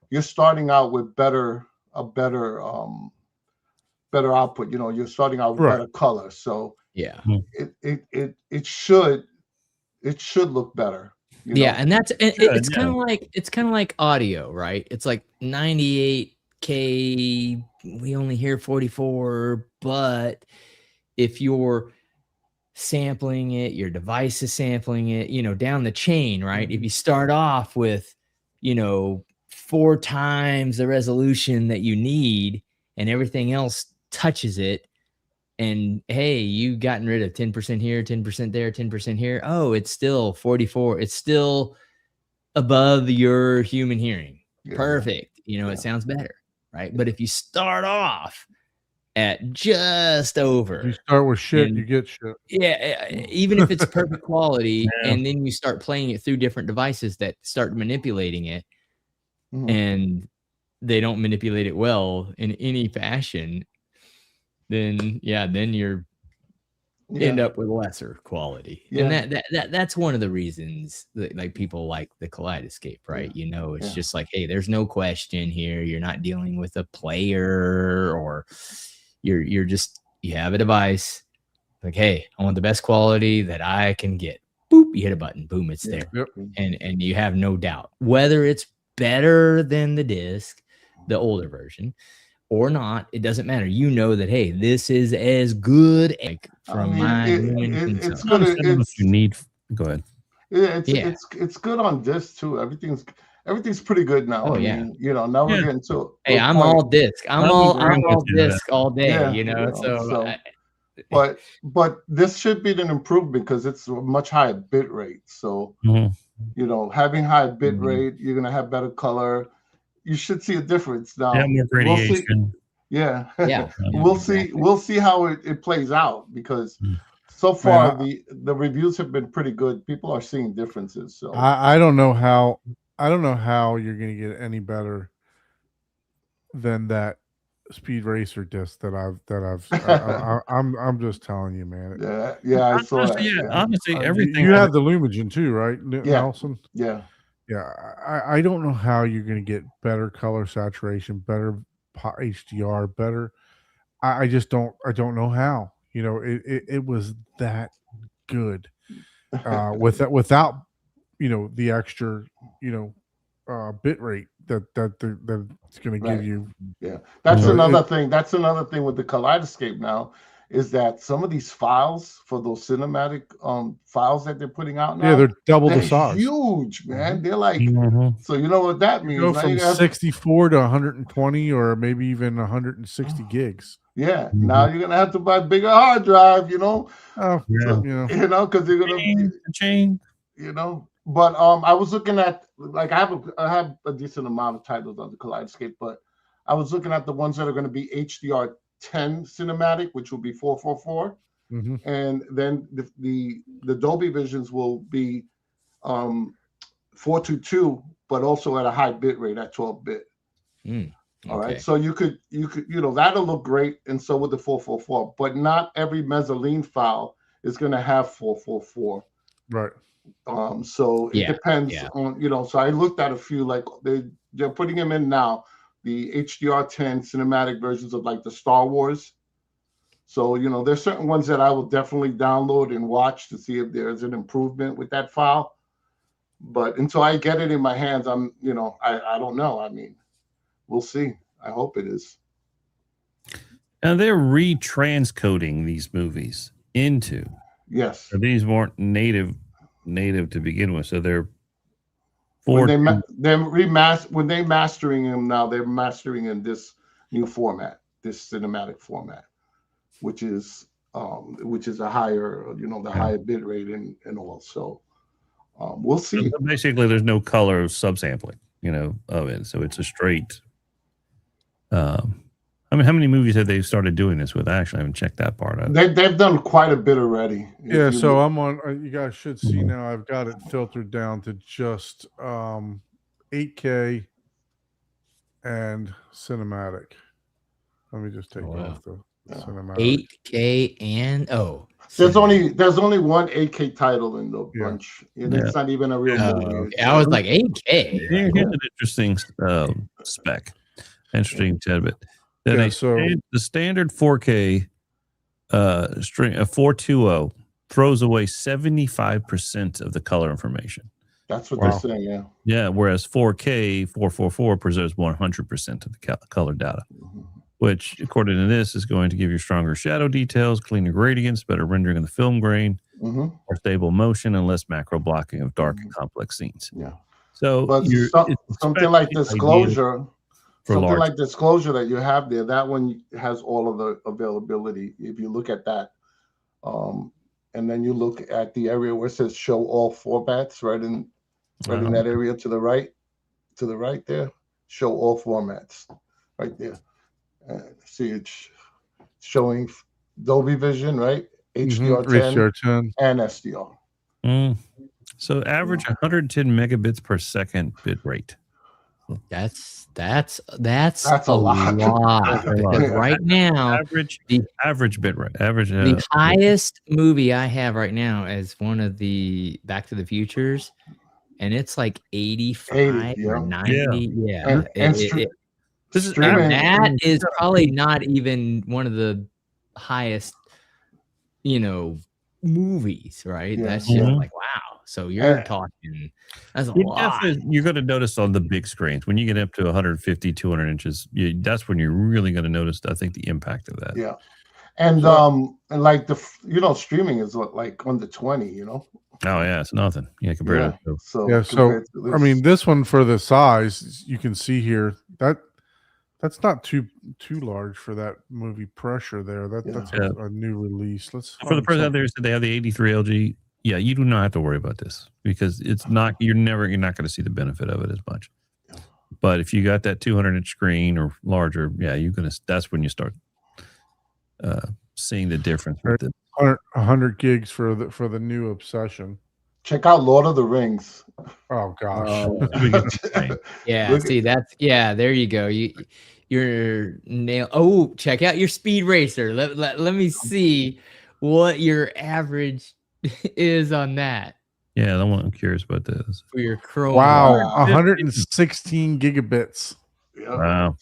you're starting out with better output. You're starting out with better color. So it should look better. And that's it's kind of like audio, right? It's like 98K. We only hear 44, but if you're sampling it, your device is sampling it, down the chain, right? If you start off with, 4 times the resolution that you need and everything else touches it, and hey, you gotten rid of 10% here, 10% there, 10% here. Oh, it's still 44. It's still above your human hearing. Perfect. It sounds better, right? But if you start off at just over. If you start with shit, And you get shit. yeah, even if it's perfect quality, Yeah. and then you start playing it through different devices that start manipulating it, Mhm. and they don't manipulate it well in any fashion, then you're end Yeah, up with lesser quality. Yeah. And that's one of the reasons that like people like the Kaleidoscape, right? Yeah. You know, it's Yeah. just like, hey, there's no question here. You're not dealing with a player, or you're just, you have a device. Like, hey, I want the best quality that I can get. Boop, you hit a button, boom, it's Yeah. there. Yep. And you have no doubt whether it's better than the disc, the older version, or not. It doesn't matter. You know that, hey, this is as good like from mean, my it- human it's consumption. good. Honestly, I don't know if you need. Go ahead. Yeah, Yeah. it's good on this too. Everything's pretty good now. Oh, I yeah. mean, now we're Yeah. getting to Hey, a I'm point. all disc. I'm I'm all agreeing with you there. disc all day, Yeah, you know. So, but this should be an improvement because it's a much higher bit rate. So Mhm. having high bit Mhm. rate, you're gonna have better color. You should see a difference now. Yeah, more We'll see. radiation. Yeah, yeah, we'll see. exactly. We'll see how it plays out because Mm. so far Man, the reviews have been pretty good. People are seeing differences. So I don't know how you're gonna get any better than that Speed Racer disc that I'm just telling you, man. yeah, I saw Honestly, that. yeah, honestly, everything. You have the Lumigen too, right, Yeah. Nelson? Yeah. Yeah, I don't know how you're going to get better color saturation, better HDR, better. I just don't. I don't know how. It was that good without the extra bit rate that's going to give Right. you. Yeah, that's So another thing. That's another thing with the Kaleidoscape now is that some of these files for those cinematic files that they're putting out now, Yeah, they're double the they're size. huge, man. They're like, Mhm. so you know what that means? Go Now from you have, 64 to 120 or maybe even 160 gigs. yeah. Now you're gonna have to buy a bigger hard drive, Oh, Yeah. because you're gonna, Chain. But I was looking at like I have a decent amount of titles on the Kaleidoscape, but I was looking at the ones that are going to be HDR10 cinematic, which will be 444, mhm. and then the Dolby Visions will be 422, but also at a high bit rate at 12 bit. All right, Okay. so you could that'll look great, and so with the 444, but not every mezzanine file is going to have 444. Right. So it Yeah, depends yeah. on, so I looked at a few, like they're putting them in now, the HDR10 cinematic versions of like the Star Wars. So, there's certain ones that I will definitely download and watch to see if there's an improvement with that file. But until I get it in my hands, I don't know. I mean, we'll see. I hope it is. And they're retranscoding these movies into. Yes. So these weren't native to begin with. So they're When they mastering them now, they're mastering in this new format, this cinematic format, which is a higher, the higher bit rate and all. So we'll see. So basically, there's no color subsampling, of it. So it's a straight. I mean, how many movies have they started doing this with? I actually haven't checked that part out. They've done quite a bit already. Yeah, so I'm on. You guys should see now. I've got it filtered down to just 8K and cinematic. Let me just take Wow. off the cinematic. 8K and there's only one 8K title in the Yeah. bunch, and it's not even a real movie. okay. I was like 8K. Here's an interesting spec, interesting tidbit. Then Yeah, so the standard 4K string, a 420, throws away 75% of the color information. That's what Wow. they're saying. Yeah. Yeah, whereas 4K 444 preserves 100% of the color data, which, according to this, is going to give you stronger shadow details, cleaner gradients, better rendering of the film grain, Mm-hmm. more stable motion, and less macro blocking of dark and complex scenes. Yeah. So, But it's something like especially disclosure, for something large. like disclosure that you have there, that one has all of the availability. If you look at that, and then you look at the area where it says show all formats, right in that area to the right there, show all formats, right there. See, showing Dolby Vision, right? HDR10 HDR10. and SDR. So average 110 megabits per second bit rate. That's That's a a lot. That's a lot. Because right now, Average bit rate. Average. the highest movie I have right now is one of the Back to the Futures, and it's like 85 yeah. or 90. Yeah. And This is streaming, That is probably not even one of the highest, movies, right? Yeah. That's just Mhm. like, wow. So you're And- talking, that's a lot. You're going to notice on the big screens when you get up to 150, 200 inches. That's when you're really going to notice, I think, the impact of that. yeah. And like streaming is like under 20, Oh yeah, it's nothing. Yeah, compared to So Yeah, so I mean, this one for the size, you can see here that's not too large for that movie Pressure there. That's a new release. Let's for the find person out something. there who said they have the 83 LG. Yeah, you do not have to worry about this because it's not. You're not going to see the benefit of it as much. But if you got that 200-inch screen or larger, yeah, you're gonna. That's when you start seeing the difference with it. 100 gigs for the new Obsession. check out Lord of the Rings. Oh gosh. Yeah, Look see there you go. You're nail. Oh, check out your Speed Racer. Let me see what your average is on that Yeah, I'm curious about this. for your Chrome. Wow, Wow. 116 gigabits. Yeah. Wow.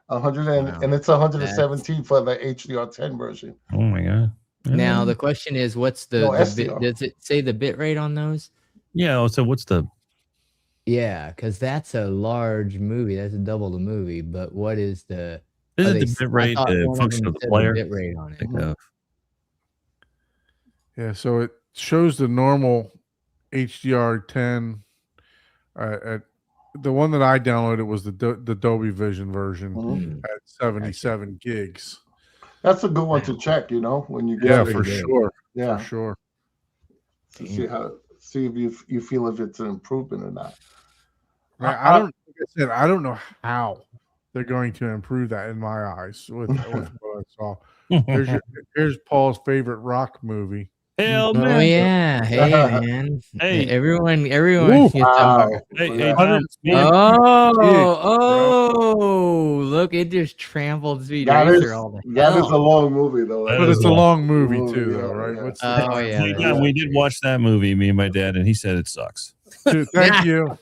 100 Wow. and it's 117 for the HDR10 version. Oh my god. Now the question is, what's the, No, the bit, SDR. does it say the bit rate on those? Yeah. So what's the? Yeah, because that's a large movie. That's double the movie. But what is the? Is oh, it they the s- bit I rate thought one function them of the said player? bit rate on it. Think of- Yeah, so it shows the normal HDR10. At the one that I downloaded was the Dolby Vision version Mhm. at 77 gigs. That's a good one to check, when you get Yeah, it. for sure. Yeah. For sure. To see if you feel if it's an improvement or not. Man, like I said, I don't know how they're going to improve that in my eyes with what I saw. Here's Paul's favorite rock movie. Hell Oh man. yeah, hey man, Hey. everyone Ooh, gets Wow. Hey, Hundred- Tom, Oh, look, it just trampled Speed That Racer is all the that is a hell. long movie though. But it's a long movie movie, too, though, yeah, right? yeah. What's the Oh yeah, Yeah, we did watch that movie, me and my dad, and he said it sucks. Thank you.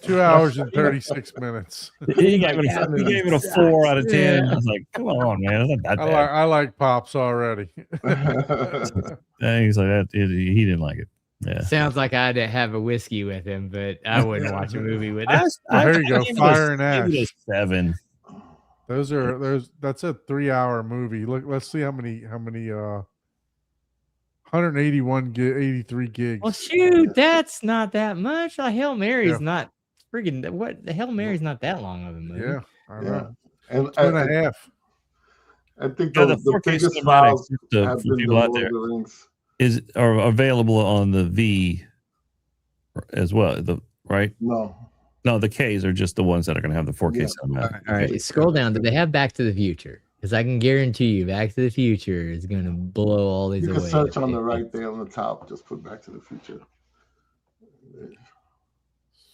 2 hours and 36 minutes. He gave it a 4 out of 10. I was like, come on, man, it's not that bad. I like Pops already. And he's like that. He didn't like it. Yeah. Sounds like I had to have a whiskey with him, but I wouldn't watch a movie with him. There you go, gave it Fire and I gave it Ash. a 7. That's a 3-hour movie. Look, let's see how many 181 83 gigs. Well, shoot, that's not that much. Hail Mary's Yeah. not friggin' what the Hail Mary's not that long of a movie. Yeah, I Yeah. know. And 2.5. I think Yeah, the 4K biggest cinematics files for have been the people out Lord there of the Rings. are available on the V as well. Right? No. No, the Ks are just the ones that are going to have the 4K Yeah. cinematic. All right, scroll down. Do they have Back to the Future? Because I can guarantee you, Back to the Future is going to blow all these You away. can search on the right there on the top. Just put Back to the Future.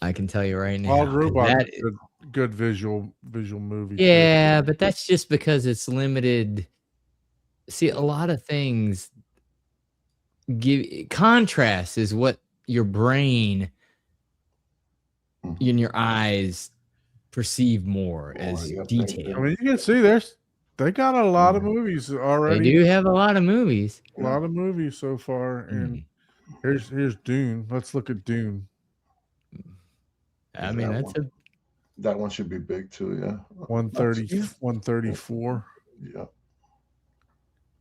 I can tell you right now. Wild 'cause Robot that- is a good visual movie. too. yeah, but that's just because it's limited. See, a lot of things give contrast is what your brain in your eyes perceive more as yeah, thank detail. I mean, you can see they got a lot of movies They already. do have a lot of movies. A lot of movies so far, and here's Dune. Let's look at Dune. I mean, that that's a That one should be big too. Yeah. 130, 134. Yeah.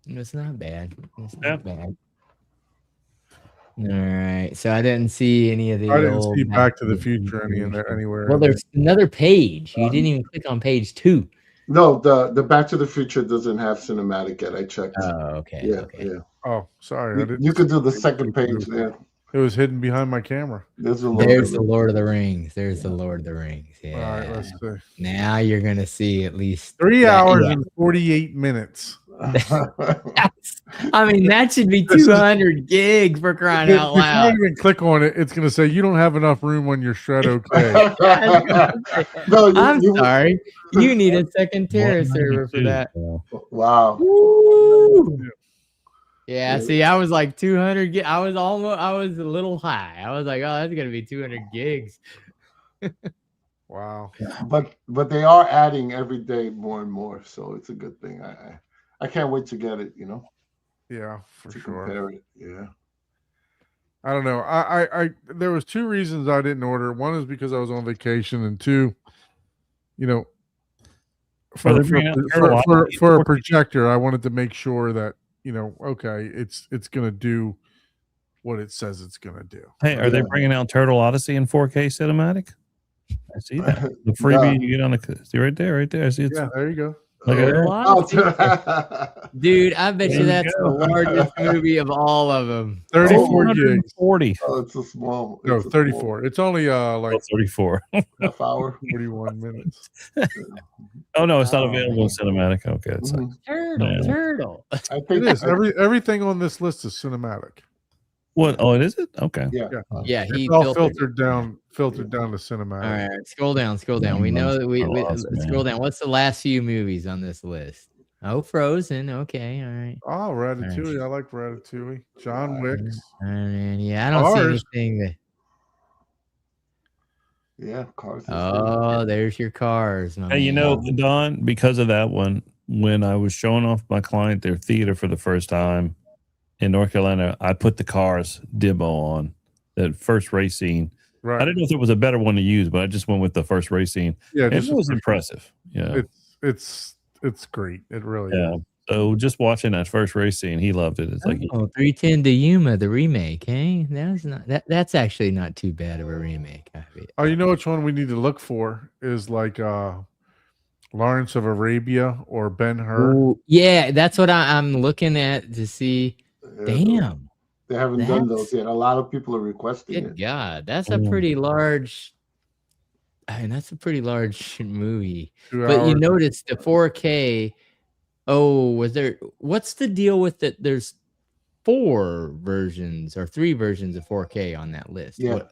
it's not bad. It's Yeah. not bad. All right, so I didn't see any of the. I didn't old see Back to the Future anywhere. Well, there's another page. You didn't even click on page 2. No, the Back to the Future doesn't have cinematic yet. I checked. Oh, okay. yeah, okay. yeah. Oh, sorry. I You, didn't you could do the see second it. page there. It was hidden behind my camera. There's the There's the Lord of the Rings. There's the Lord of the Rings. Yeah. All right, let's see. Now you're gonna see at least 3 that- hours yeah. and 48 minutes. I mean, that should be 200 gig for crying out Before loud. you even click on it, it's going to say you don't have enough room on your Shred OK. No, I'm sorry. You need a second Terra server for 192, that. so. Wow. Woo! Yeah, see, I was like 200 gig. I was a little high. I was like, oh, that's gonna be 200 gigs. Wow. But they are adding every day more and more, so it's a good thing. I can't wait to get it, you know, Yeah, for to sure. compare it. Yeah. I don't know. I there was two reasons I didn't order. One is because I was on vacation, and two, you know, Are they bringing out Turtle Island for a 4K? projector, I wanted to make sure that, you know, okay, it's gonna do what it says it's gonna do. Hey, are they Yeah. bringing out Turtle Odyssey in 4K cinematic? I see that. The freebie you get on the see right there. I see it's Yeah, there you go. look at Turtle that. Odyssey. Dude, I bet There you you that's go. the largest movie of all of them. 34 gigs. 440. Oh, it's a small. No, it's a 34. It's only like 34. small half hour. 41 minutes. Oh no, it's not Oh, available in cinematic. Okay, it's like, Mhm. Turtle, Yeah. turtle. I It think is. Everything on this list is cinematic. what? Oh, it is it? Okay. yeah. Yeah, he It's all filtered. filtered down to cinematic. All right, scroll down. Yeah, We know that we Turtle Odyssey, scroll man. down. What's the last few movies on this list? Oh, Frozen. Okay, all right. Oh, Ratatouille. I like Ratatouille. John Wicks. All right. Yeah, I don't Cars. see anything that. Yeah, cars. Oh, there's your cars. my Hey, you know, man. Don, because of that one, when I was showing off my client their theater for the first time in North Carolina, I put the Cars demo on that first race scene. Right. I didn't know if there was a better one to use, but I just went with the first race scene. Yeah, And just it was impressive. Yeah. it's great. It really Yeah. is. So just watching that first race scene, he loved it. It's like, Oh, 310 to Yuma, the remake. Hey, that's actually not too bad of a remake. Oh, you know which one we need to look for is like Lawrence of Arabia or Ben-Hur. Ooh, yeah, that's what I'm looking at to see. Damn. They haven't done those That's- yet. A lot of people are requesting Good it. God, that's a Mm. pretty large. I mean, that's a pretty large movie. 2 But you hours. notice the 4K. Oh, what's the deal with it? There's 4 versions or 3 versions of 4K on that list. Yeah. What-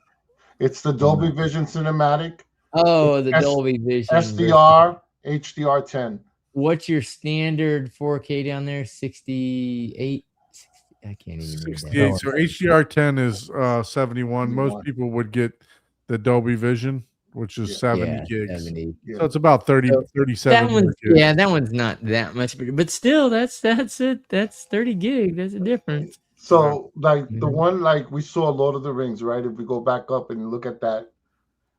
It's the Dolby Vision Cinematic, Oh, the S- Dolby Vision. version. SDR, HDR10. What's your standard 4K down there? 68. 60, I can't even read 68. that. So HDR10 is 71. Most 71. people would get the Dolby Vision, which is Yeah. 70 Yeah, gigs. 70. Yeah. So it's about 30, So 37 That one's gigs. yeah, that one's not that much bigger, but still, that's it. That's 30 gig. That's a difference. So like the Mhm. one like we saw Lord of the Rings, right? If we go back up and look at that,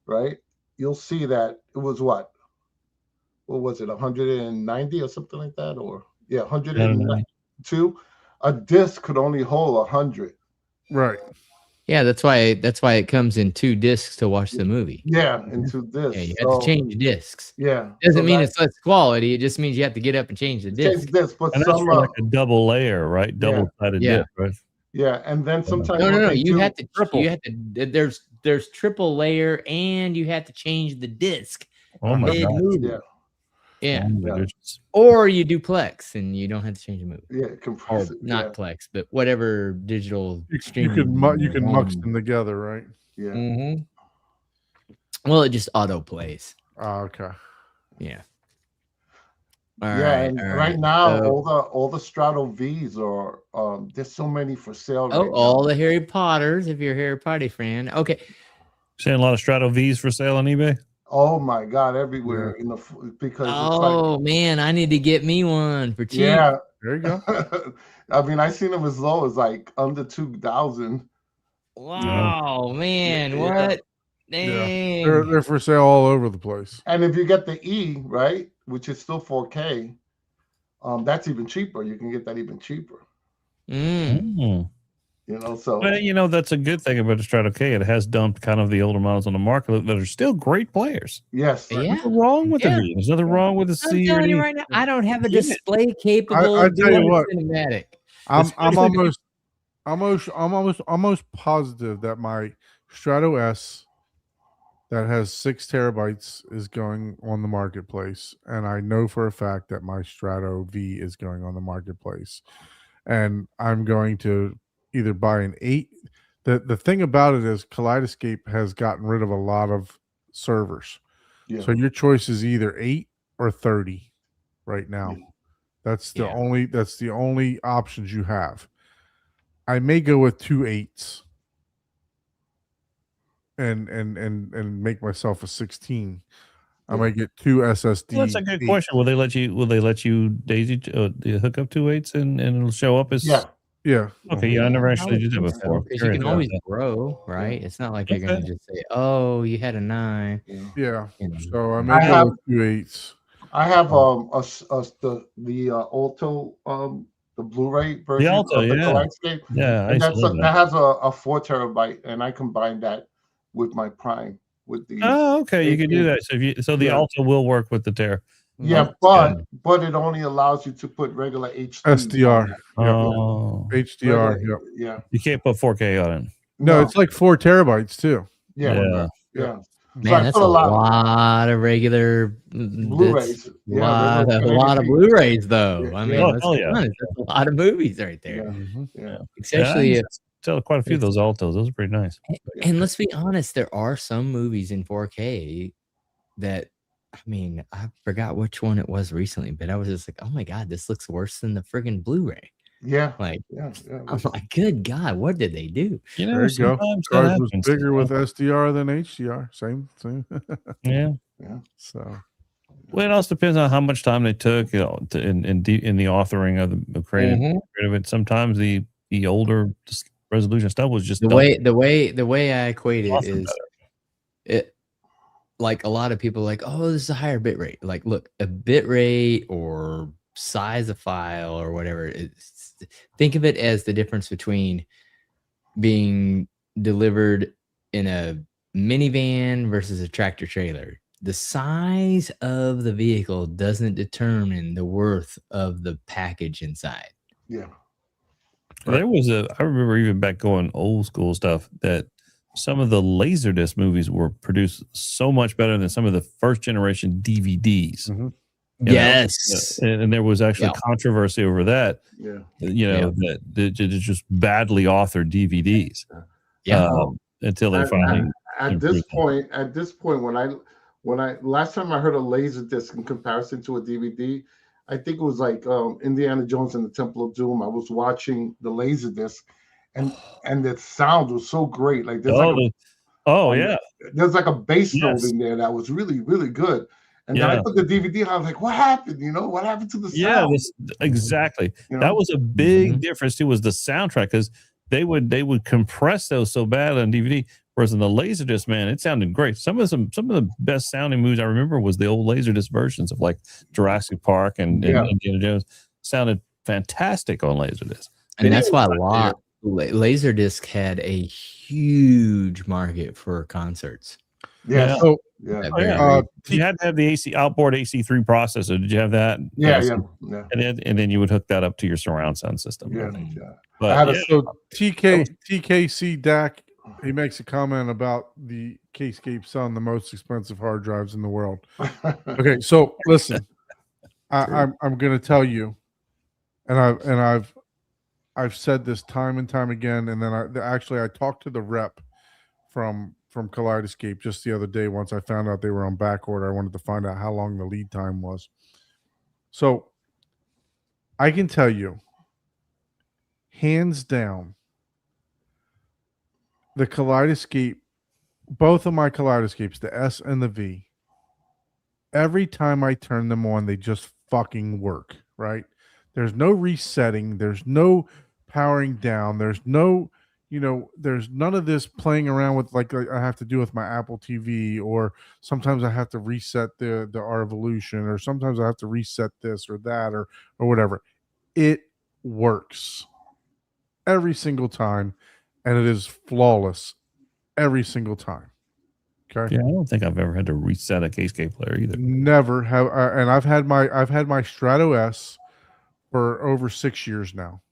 right, you'll see that it was what was it, 190 or something like that, or yeah, 192. A disc could only hold 100. Right. Yeah, that's why it comes in 2 discs to watch the movie. Yeah, into this. Yeah, you have to change discs. Yeah, Doesn't so mean that- it's less quality. It just means you have to get up and change the disc. change this, but and that's some for like a double layer, right? Double sided Yeah. disc, right? yeah, and then sometimes No, what no, no. they You do- have to triple. You have to. There's triple layer, and you have to change the disc. Oh my mid god. movie. Yeah, Yeah. Oh my Yeah. goodness. Or you do Plex, and you don't have to change the movie. yeah, Or compress it. not Plex, but whatever digital You streaming. can mux them together, right? Yeah, Mhm. Well, it just auto plays. Okay. Yeah. yeah. And right now, so- all the Strato V's are there's so many for sale. Oh, right all now. the Harry Potters, if you're a Harry Potter fan. Okay. Seeing a lot of Strato V's for sale on eBay. Oh my God, everywhere in the because Oh man, I need to get me one for it's cheap. like yeah. There you go. I mean, I seen them as low as like under 2,000. Wow, man, Yeah. what? Yeah. Dang. They're for sale all over the place. And if you get the E, right, which is still 4K, that's even cheaper. You can get that even cheaper. Mm. Mm. You know, so Well, you know, that's a good thing about the Strato K. It has dumped kind of the older models on the market that are still great players. yes, Yeah. Nothing wrong with Yeah. the V. There's nothing wrong with the I'm C or telling you D. right now, I don't have a Get it. display capable I of tell you doing what. cinematic. I'm Especially- almost positive that my Strato S that has 6 terabytes is going on the marketplace, and I know for a fact that my Strato V is going on the marketplace, and I'm going to either buy an 8. The thing about it is Kaleidoscape has gotten rid of a lot of servers, Yeah. so your choice is either 8 or 30 right now. Yeah. That's the Yeah. only options you have. I may go with 2 8s and make myself a 16. I Yeah. might get 2 SSD. Well, that's a good 8. question. Will they let you daisy hook up 2 8s and it'll show up as? Yeah. Yeah. Okay. Yeah, I never I actually would did that think so, before. because you Curious can about always that. grow, right? It's not like they're Okay. gonna just say, "Oh, you had a 9." Yeah. Yeah. You know. So I I may go have- with 2 8s. I have the Alto the Blu-ray version Alto, of the yeah. Kaleidoscape, Yeah, I and used to love that that. has a 4 terabyte, and I combine that with my Prime with the Oh, okay. You can do 18. that. So the Yeah. Alto will work with the Tear. Yeah, Oh, that's but it only allows you to put regular HD SDR. Yep. Oh, HDR. regular, Yep. yeah. you can't put 4K on it. No, it's like 4 terabytes too. yeah, Yeah. yeah. Man, I that's put a lot of regular Blu-rays. that's Yeah, a regular lot of 1080p. Blu-rays, though. Yeah, I yeah. mean, Oh, let's hell be yeah. honest, that's a lot of movies right there. Yeah, Mhm. yeah. Especially if, Tell quite a few of those Altos. Those are pretty nice. and let's be honest, there are some movies in 4K that, I mean, I forgot which one it was recently, but I was just like, oh my God, this looks worse than the friggin' Blu-ray. Yeah, Like, yeah. I'm like, good God, what did they do? You know, There you go. sometimes that Ours was happens. bigger with SDR than HDR. Same. Yeah. So Well, it also depends on how much time they took, in the authoring of creating Mhm. of it. Sometimes the older resolution stuff was just The done way I equate it awesome is, it, like, a lot of people are like, oh, this is a higher bit rate. Like, look, a bit rate or size of file or whatever, think of it as the difference between being delivered in a minivan versus a tractor trailer. The size of the vehicle doesn't determine the worth of the package inside. Yeah. There was I remember even back going old school stuff that some of the Laserdisc movies were produced so much better than some of the first generation DVDs. Mhm. You know? Yes. And there was actually Yeah. controversy over that. Yeah. That it's just badly authored DVDs. Yeah. Until they finally At this point, when I last time I heard a Laserdisc in comparison to a DVD, I think it was like Indiana Jones and the Temple of Doom. I was watching the Laserdisc, and the sound was so great. Like there's there's like a bass note in there that was really, really good. And then I put the DVD and I was like, what happened? What happened to the sound? Yeah, exactly. You know? That was a big difference too, was the soundtrack, because they would compress those so bad on DVD. Whereas in the Laserdisc, man, it sounded great. Some of the best sounding movies I remember was the old Laserdisc versions of like Jurassic Park and Indiana Jones. Sounded fantastic on Laserdisc. And that's why Laserdisc had a huge market for concerts. Yeah. So You had to have the outboard AC3 processor. Did you have that? Yeah. And then you would hook that up to your surround sound system. Yeah. But so TKC DAC, he makes a comment about the Kscape Sun, the most expensive hard drives in the world. Okay, so listen, I'm going to tell you, and I've said this time and time again, and then I talked to the rep from Kaleidoscape just the other day. Once I found out they were on back order, I wanted to find out how long the lead time was. So I can tell you, hands down, the Kaleidoscape, both of my Kaleidoscapes, the S and the V, every time I turn them on, they just fucking work, right? There's no resetting. There's no powering down. There's no, there's none of this playing around with like I have to do with my Apple TV, or sometimes I have to reset the Revolution, or sometimes I have to reset this or that or whatever. It works every single time, and it is flawless every single time. Okay. Yeah, I don't think I've ever had to reset a Kscape player either. Never have, and I've had my Strato S for over 6 years now.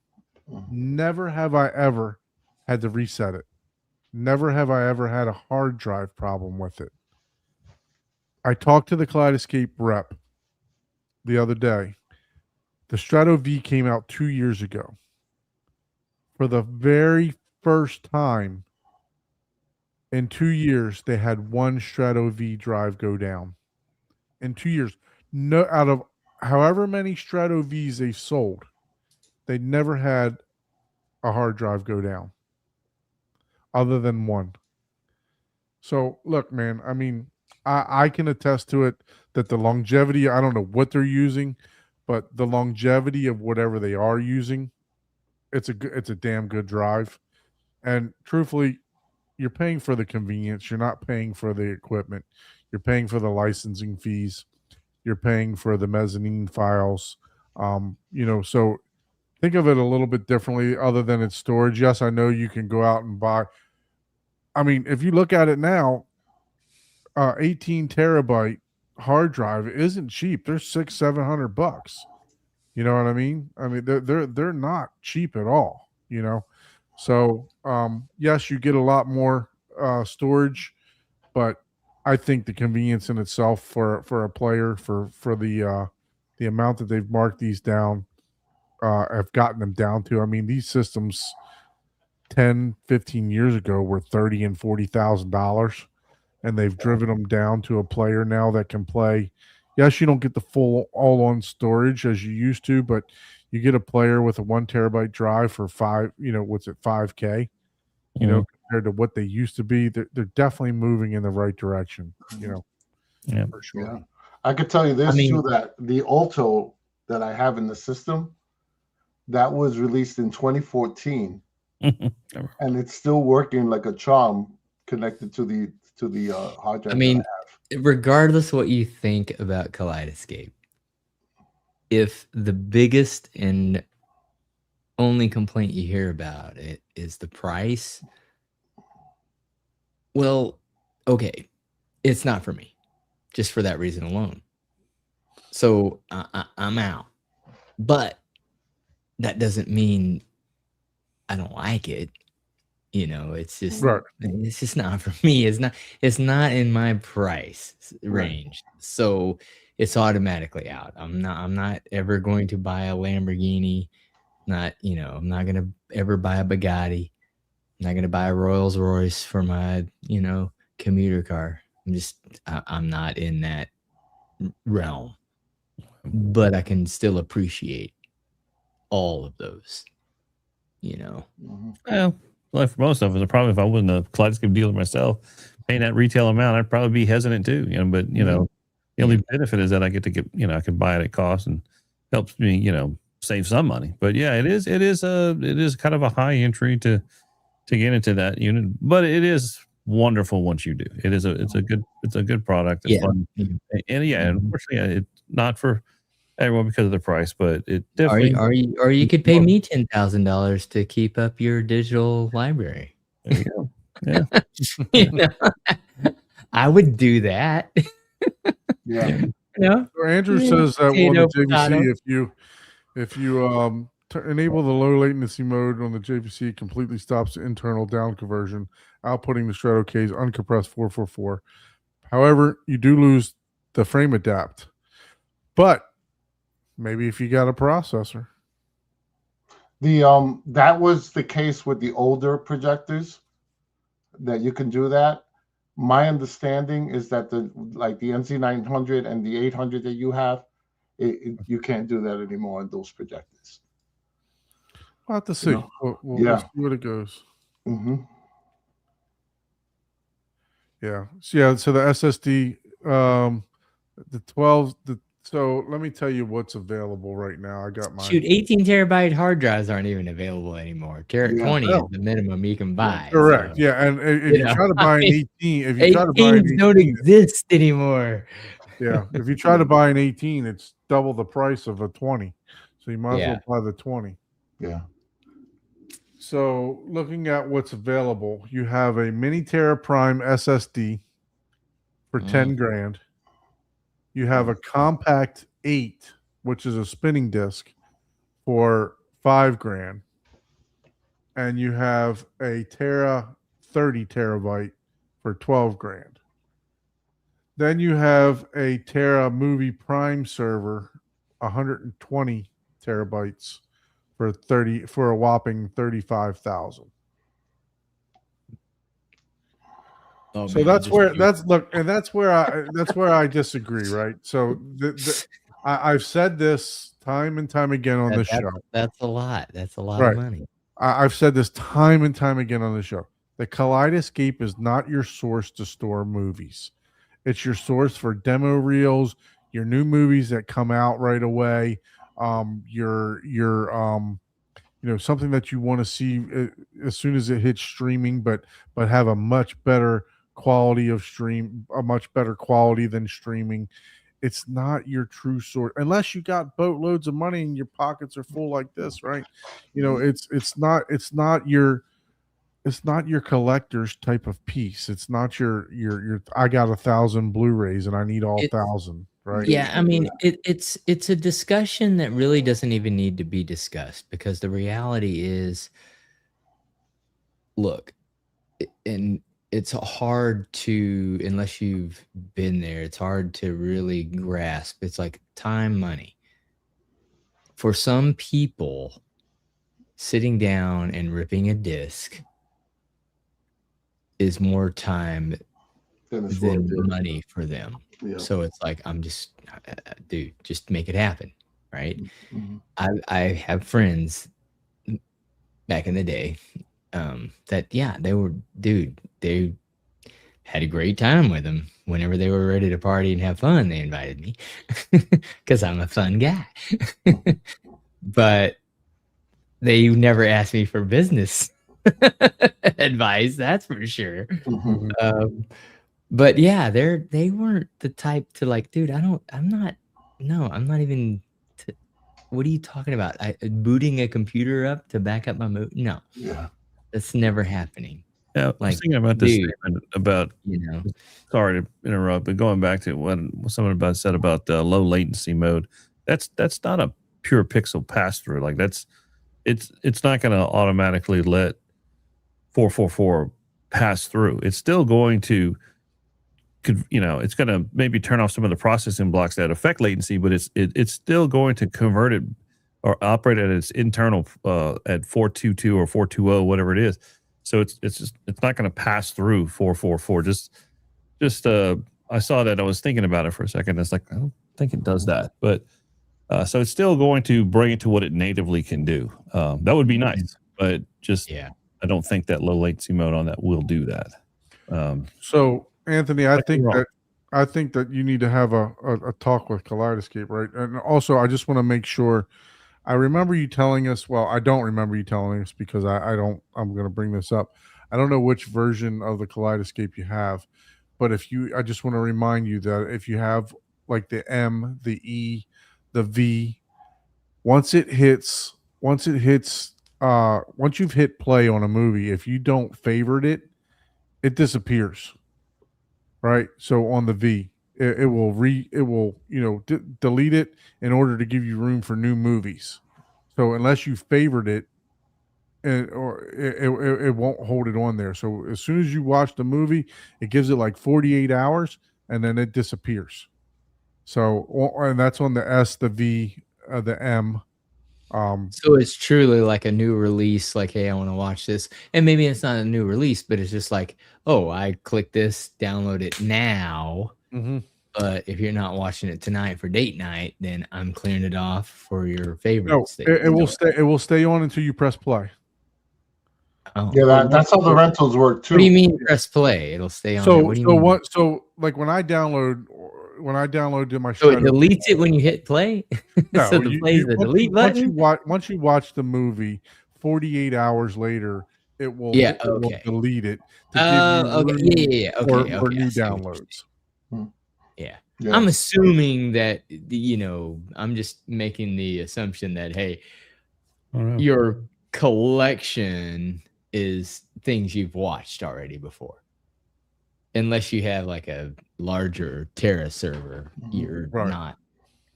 Never have I ever had to reset it. Never have I ever had a hard drive problem with it. I talked to the Kaleidoscape rep the other day. The Strato V came out 2 years ago. For the very first time in 2 years, they had one Strato V drive go down. In 2 years, no, out of however many Strato Vs they've sold, they never had a hard drive go down, other than one. So look, man, I mean, I can attest to it that the longevity, I don't know what they're using, but the longevity of whatever they are using, it's a damn good drive. And truthfully, you're paying for the convenience. You're not paying for the equipment. You're paying for the licensing fees. You're paying for the mezzanine files. So think of it a little bit differently other than its storage. Yes, I know you can go out and buy. I mean, if you look at it now, 18 terabyte hard drive isn't cheap. They're $600-700. You know what I mean? I mean, they're not cheap at all. So yes, you get a lot more storage, but I think the convenience in itself for a player for the amount that they've marked these down have gotten them down to. I mean, these systems 10-15 years ago were $30,000 and $40,000, and they've driven them down to a player now that can play. Yes, you don't get the full all-on storage as you used to, but you get a player with a 1 terabyte drive for $5K, compared to what they used to be. They're definitely moving in the right direction, Yeah. for sure. Yeah. I could tell you this I mean- too, that the Alto that I have in the system, that was released in 2014, and it's still working like a charm connected to the hard drive. I mean, that I have. regardless what you think about Kaleidoscape, if the biggest and only complaint you hear about it is the price, well, okay, it's not for me, just for that reason alone. So I'm out. But that doesn't mean I don't like it. It's just Right. it's just not for me. It's not in my price range. So it's automatically out. I'm not ever going to buy a Lamborghini. I'm not gonna ever buy a Bugatti. I'm not gonna buy a Rolls Royce for my, commuter car. I'm not in that realm. But I can still appreciate all of those, Mhm. Well, for most of us, probably if I wasn't a Kaleidoscape dealer myself, paying that retail amount, I'd probably be hesitant too. But the only benefit is that I get to I can buy it at cost and helps me, save some money. But yeah, it is kind of a high entry to get into that unit, but it is wonderful once you do. It's a good product. It's Yeah. fun. Mhm. And unfortunately, it's not for everyone because of the price, but it Or definitely. you could pay me $10,000 to keep up your digital library. There you go. Yeah. I would do that. Yeah. So Andrew Yeah, says that on potato, the potato. JVC, if you enable the low latency mode on the JVC, it completely stops the internal down conversion, outputting the Strato K's uncompressed 444. However, you do lose the frame adapt. But maybe if you got a processor. That was the case with the older projectors, that you can do that. My understanding is that the NC900 and the 800 that you have, you can't do that anymore on those projectors. We'll have to see. know, We'll yeah. see what it goes. Hmm. Yeah. So the SSD, the 12, so let me tell you what's available right now. I got my Shoot, 18 terabyte hard drives aren't even available anymore. Tera Yeah. 20 No. is the minimum you can buy. correct. so, Yeah, and if you you know, try to buy an I mean, 18, if you try to buy an 18s don't 18, exist anymore. yeah, if you try to buy an 18, it's double the price of a 20. So you might as Yeah. well buy the 20. Yeah. So looking at what's available, you have a Mini Tera Prime SSD for 10 grand. You have a Compact 8, which is a spinning disc, for 5 grand. And you have a Tera 30 terabyte for 12 grand. Then you have a Tera Movie Prime server, 120 terabytes for a whopping 35,000. Oh, So man, that's just where you- that's where I disagree, right? So I've said this time and time again on this show. that's a lot. That's a lot Right. of money. I've said this time and time again on the show. The Kaleidoscape is not your source to store movies. It's your source for demo reels, your new movies that come out right away, something that you want to see as soon as it hits streaming, but have a much better quality than streaming. It's not your true source unless you got boatloads of money and your pockets are full like this, right? It's not your collector's type of piece. It's not your I got 1,000 Blu-rays and I need all It's- 1,000, right? Yeah, I mean, it's a discussion that really doesn't even need to be discussed, because the reality is, look, and it's hard to, unless you've been there, it's hard to really grasp. It's like time, money. For some people, sitting down and ripping a disc is more time Then it's than worth it. money for them. Yeah. So it's like, I'm just, dude, just make it happen, right? Mhm. I have friends back in the day that, yeah, they had a great time with them. Whenever they were ready to party and have fun, they invited me because I'm a fun guy. But they never asked me for business advice, that's for sure. Mhm. But yeah, they weren't the type to like, dude, I'm not even, what are you talking about? Booting a computer up to back up my movie? No, Yeah. that's never happening. Yeah, I was Like, thinking about this dude. statement about, You know, sorry to interrupt, but going back to what someone about said about the low latency mode, that's not a pure pixel pass through. Like it's not going to automatically let 444 pass through. It's still going to, it's going to maybe turn off some of the processing blocks that affect latency, but it's still going to convert it or operate at its internal at 422 or 420, whatever it is. So it's not going to pass through 444. I saw that. I was thinking about it for a second. It's like, I don't think it does that, but so it's still going to bring it to what it natively can do. That would be nice, but yeah. I don't think that low latency mode on that will do that. So Anthony, I Might be wrong. think that you need to have a talk with Kaleidoscape, right? And also, I just want to make sure. I remember you telling us. Well, I don't remember you telling us because I don't. I'm going to bring this up. I don't know which version of the Kaleidoscape you have, but I just want to remind you that if you have like the M, the E, the V, once you've hit play on a movie, if you don't favorite it, it disappears. Right. So on the V, it will delete it in order to give you room for new movies. So unless you favored it, it won't hold it on there. So as soon as you watch the movie, it gives it like 48 hours and then it disappears. So, and that's on the S, the V, the M. So it's truly like a new release. Like, hey, I want to watch this, and maybe it's not a new release, but it's just like, oh, I click this, download it now. But if you're not watching it tonight for date night, then I'm clearing it off for your No, favorites. it will stay. It will stay on until you press play. Oh. Yeah, that's how the rentals work too. What do you mean press play? It'll stay on. there. What do you mean? So like when I download to my So it Shredder, deletes it when you hit play. no, So the play's the delete button. Once you watch the movie, 48 hours later, it will Okay. delete it to Oh, give okay. you room Yeah. for Okay. new I see what you're saying. downloads. Yeah. Yeah. I'm assuming that, I'm just making the assumption that, hey, I don't know. your collection is things you've watched already before. Unless you have like a larger Terra server, you're Right. not,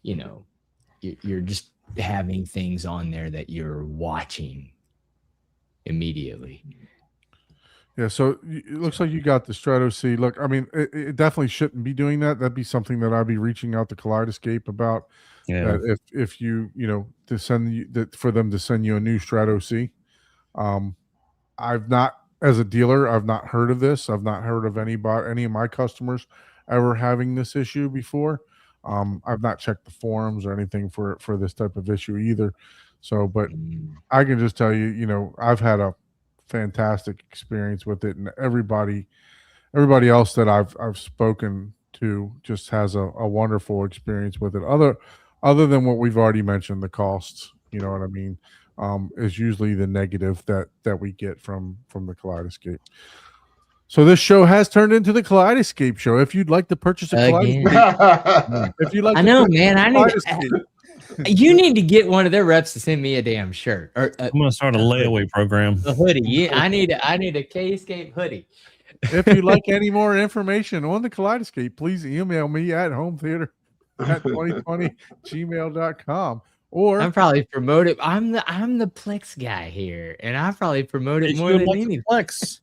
you're just having things on there that you're watching immediately. Yeah, so it looks like you got the Strato C. Look, I mean, it definitely shouldn't be doing that. That'd be something that I'd be reaching out to Kaleidoscape about. Yeah. That if you know to send you that for them to send you a new Strato C. Um, I've not, as a dealer, I've not heard of this. I've not heard of any of my customers ever having this issue before. I've not checked the forums or anything for this type of issue either. So, but Mm. I can just tell you, you know, I've had a fantastic experience with it, and everybody else that I've spoken to just has a wonderful experience with it. Other than what we've already mentioned, the costs, you know what I mean, is usually the negative that we get from the Kaleidoscape. So this show has turned into the Kaleidoscape show. If you'd like to purchase a Again. Kaleidoscape, if you'd like I to know, purchase man. a I need. Kaleidoscape, You need to get one of their reps to send me a damn shirt or I'm gonna start a layaway program. a hoodie. Yeah, I need a K-Escape hoodie. if you'd like any more information on the Kaleidoscape, please email me at hometheater@2020gmail.com. Or I'm probably promoted. I'm the Plex guy here, and I probably promote it You more should than like the anything. Flex.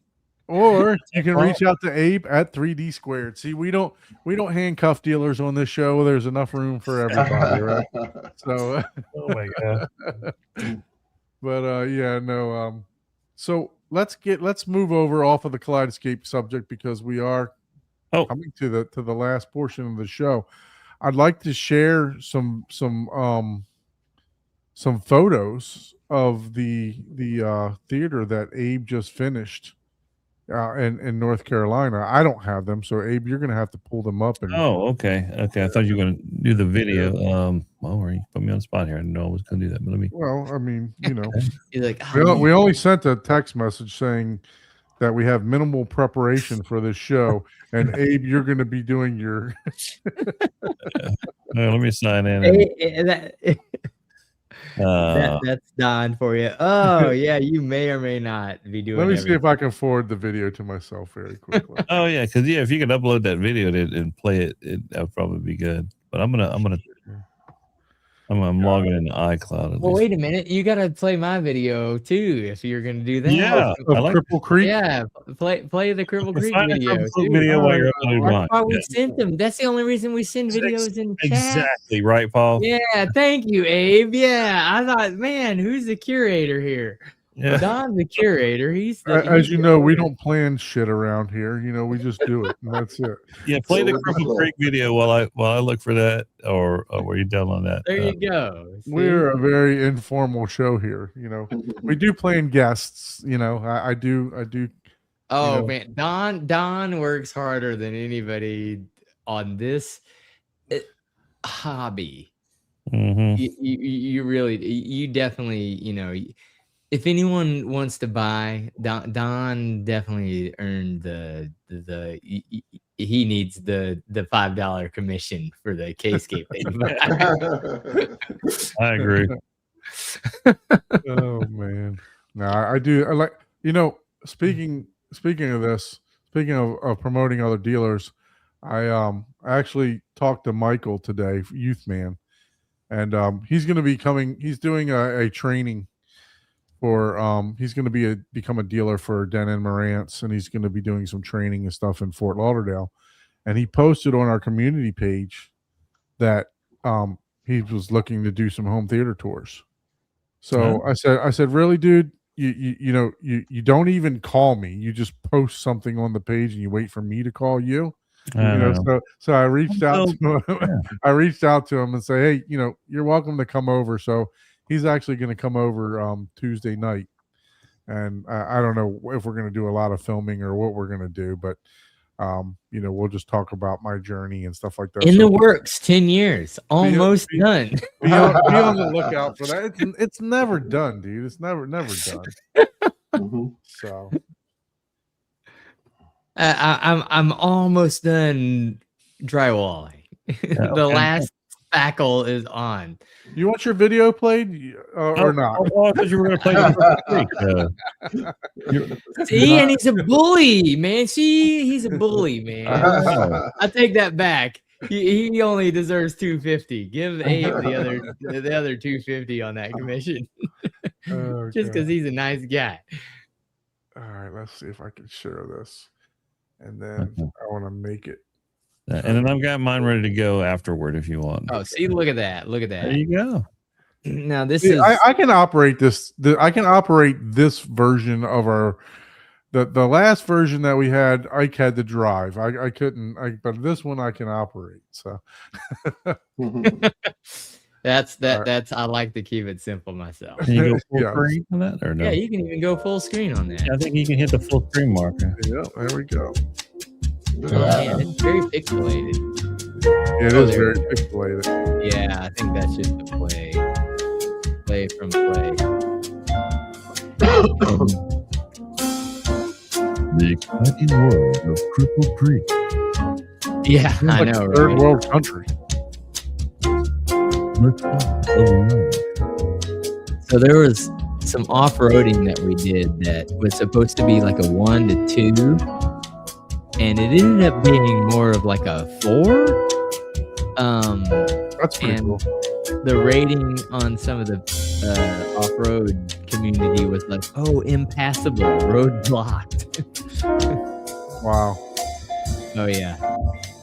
Or you can Well- reach out to Abe at 3D Squared. See, we don't handcuff dealers on this show. There's enough room for everybody, right? So, Oh my god. but yeah, no. So let's move over off of the Kaleidoscape subject because we are coming to the last portion of the show. I'd like to share some photos of the theater that Abe just finished in North Carolina. I don't have them, so Abe, you're gonna have to pull them up. And Oh, okay. Okay. I thought you were gonna do the video. Well, you put me on the spot here. I didn't know I was gonna do that, but let me. well, I mean, you know, You're like, we only sent a text message saying that we have minimal preparation for this show, and Abe, you're going to be doing your. Let me sign in. That's Don for you. Oh yeah, you may or may not be doing. Let me see if I can forward the video to myself very quickly. Oh yeah, because if you could upload that video and play it, that would probably be good. But I'm logging into iCloud. Well, wait a minute. You gotta play my video too if you're gonna do that. Yeah, of Cripple Creek. Yeah, play the Cripple Creek Find the video. Cripple Creek too. video while you're uploading That's mine. why we Yeah. sent them. That's the only reason we send videos in chat. Exactly right, Paul. Yeah, thank you, Abe. Yeah, I thought, man, who's the curator here? Yeah. Don's the curator. As you know, we don't plan shit around here. You know, we just do it, and that's it. Yeah, play So the what's Cripple the- Creek video while I look for that, or where you download that. There you go. See? We're a very informal show here. You know, we do plan guests. You know, I do. Oh know. man, Don works harder than anybody on this hobby. Mhm. You really, you definitely, you know, if anyone wants to buy, Don definitely earned he needs the $5 commission for the K-Scape thing. I agree. Oh man, no, I do. I like, you know, speaking of this, speaking of promoting other dealers, I actually talked to Michael today, Youth Man, and he's going to be coming. He's doing a training for he's going to become a dealer for Denon Marantz, and he's going to be doing some training and stuff in Fort Lauderdale. And he posted on our community page that he was looking to do some home theater tours. So I said, really, dude, you know, you don't even call me. You just post something on the page and you wait for me to call you. You know, so I reached out to him. I reached out to him and say, hey, you know, you're welcome to come over. So he's actually going to come over Tuesday night, and I don't know if we're going to do a lot of filming or what we're going to do, but you know, we'll just talk about my journey and stuff like that. In So the works, 10 years, almost done. be on the lookout for that. It's never done, dude. It's never done. Mhm. So I'm almost done drywalling. The last spackle is on. you want your video played or not? Oh, I thought you were going to play the Cripple Creek. See, and he's a bully, man. See, he's a bully, man. I take that back. He only deserves 250. Give Abe the other 250 on that commission, just because he's a nice guy. All right, let's see if I can share this, and then Okay. I want to make it. And then I've got mine ready to go afterward if you want. Oh, see, look at that. Look at There that. you go. Now this See, is I can operate this. I can operate this version of our. The last version that we had, Ike had to drive. I couldn't. But this one I can operate. So that's Alright. that's I like to keep it simple myself. Can you go full Yeah. screen on that or no? Yeah, you can even go full screen on that. I think you can hit the full screen marker. yeah, there we go. Look Oh, at that. man, it's very pixelated. It Oh, is there very it pixelated. Yeah, I think that's just the play from play. The exciting world of Cripple Creek. Yeah, It's I like know, a third right? world country. So there was some off-roading that we did that was supposed to be like a 1 to 2, and it ended up being more of like a 4. That's pretty And cool. the rating on some of the off-road community was like, "Oh, impassable, road blocked." Wow. Oh yeah,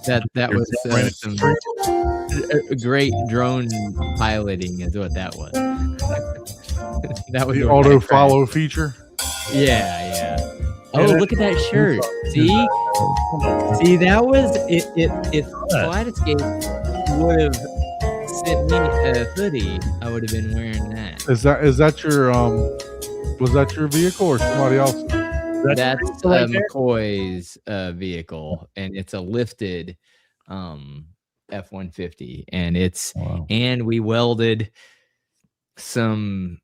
that You're was right. some great drone piloting is what that was. That was The what auto that crashed. follow feature. Yeah. Oh, Yeah, look at that shirt. See, that was it. If Slide Escape would have sent me a hoodie, I would have been wearing that. Is that your was that your vehicle or somebody else's? That's right there? McCoy's vehicle, and it's a lifted F-150, and it's Wow. and we welded some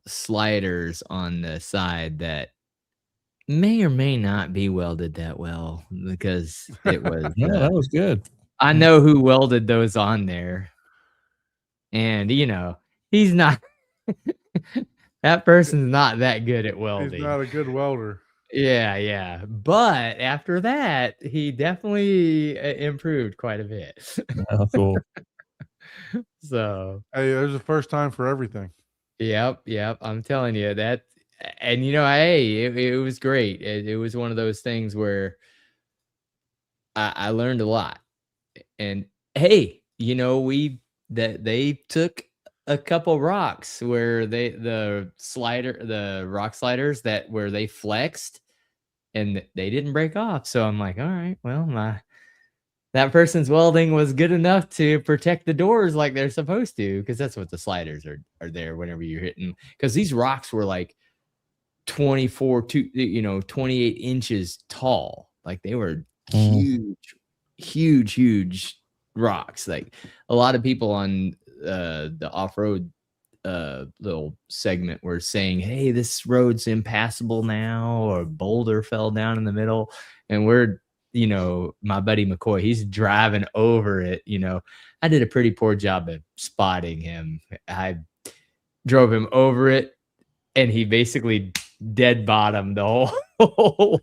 sliders on the side that may or may not be welded that well because it was Yeah, that was good. I know who welded those on there, and he's not that person's not that good at welding. He's not a good welder. Yeah. But after that, he definitely improved quite a bit. Oh, cool. So, Hey, there's a first time for everything. yep. I'm telling you that. And, hey, it was great. It was one of those things where I learned a lot. And, hey, they took a couple rocks where the rock sliders where they flexed and they didn't break off. So I'm like, all right, well, that person's welding was good enough to protect the doors like they're supposed to, because that's what the sliders are there whenever you're hitting. Because these rocks were like 28 inches tall. Like they were huge rocks. Like a lot of people on the off-road little segment were saying, hey, this road's impassable now, or boulder fell down in the middle, and we're my buddy McCoy, he's driving over it. I did a pretty poor job of spotting him. I drove him over it, and he basically dead bottomed the whole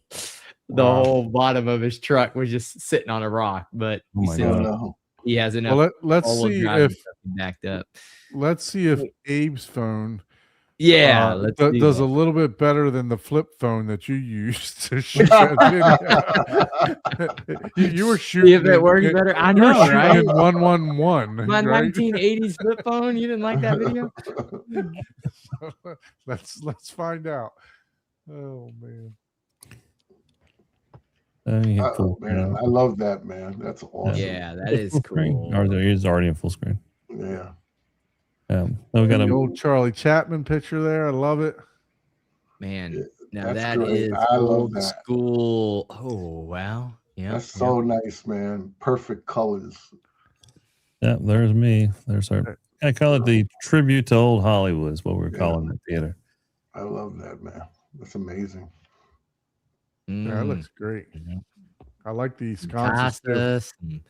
whole bottom of his truck was just sitting on a rock. But Oh he my said God. he has enough. Well, let's all-wheel see drive and if stuff backed up. let's see if Abe's phone Yeah, let's do does that. a little bit better than the flip phone that you used to shoot that video. you were shooting. See if it works better. I know, right? 111. My right? 1980s flip phone. You didn't like that video? let's find out. Oh man. You hit full Man, screen. I love that, man. That's awesome. Yeah, that is Full screen. cool. Or there is already in full screen. Yeah. So we got The a old Charlie Chapman picture there. I love it. Man, now That's that great. is I love old that. school. Oh wow, yeah, That's so nice, man. Perfect colors. yeah. There's me. There's our. I call it the tribute to old Hollywood. Is what we're Yeah. calling the theater. I love that, man. That's amazing. Yeah, that looks great. I like these sconces too. Casas and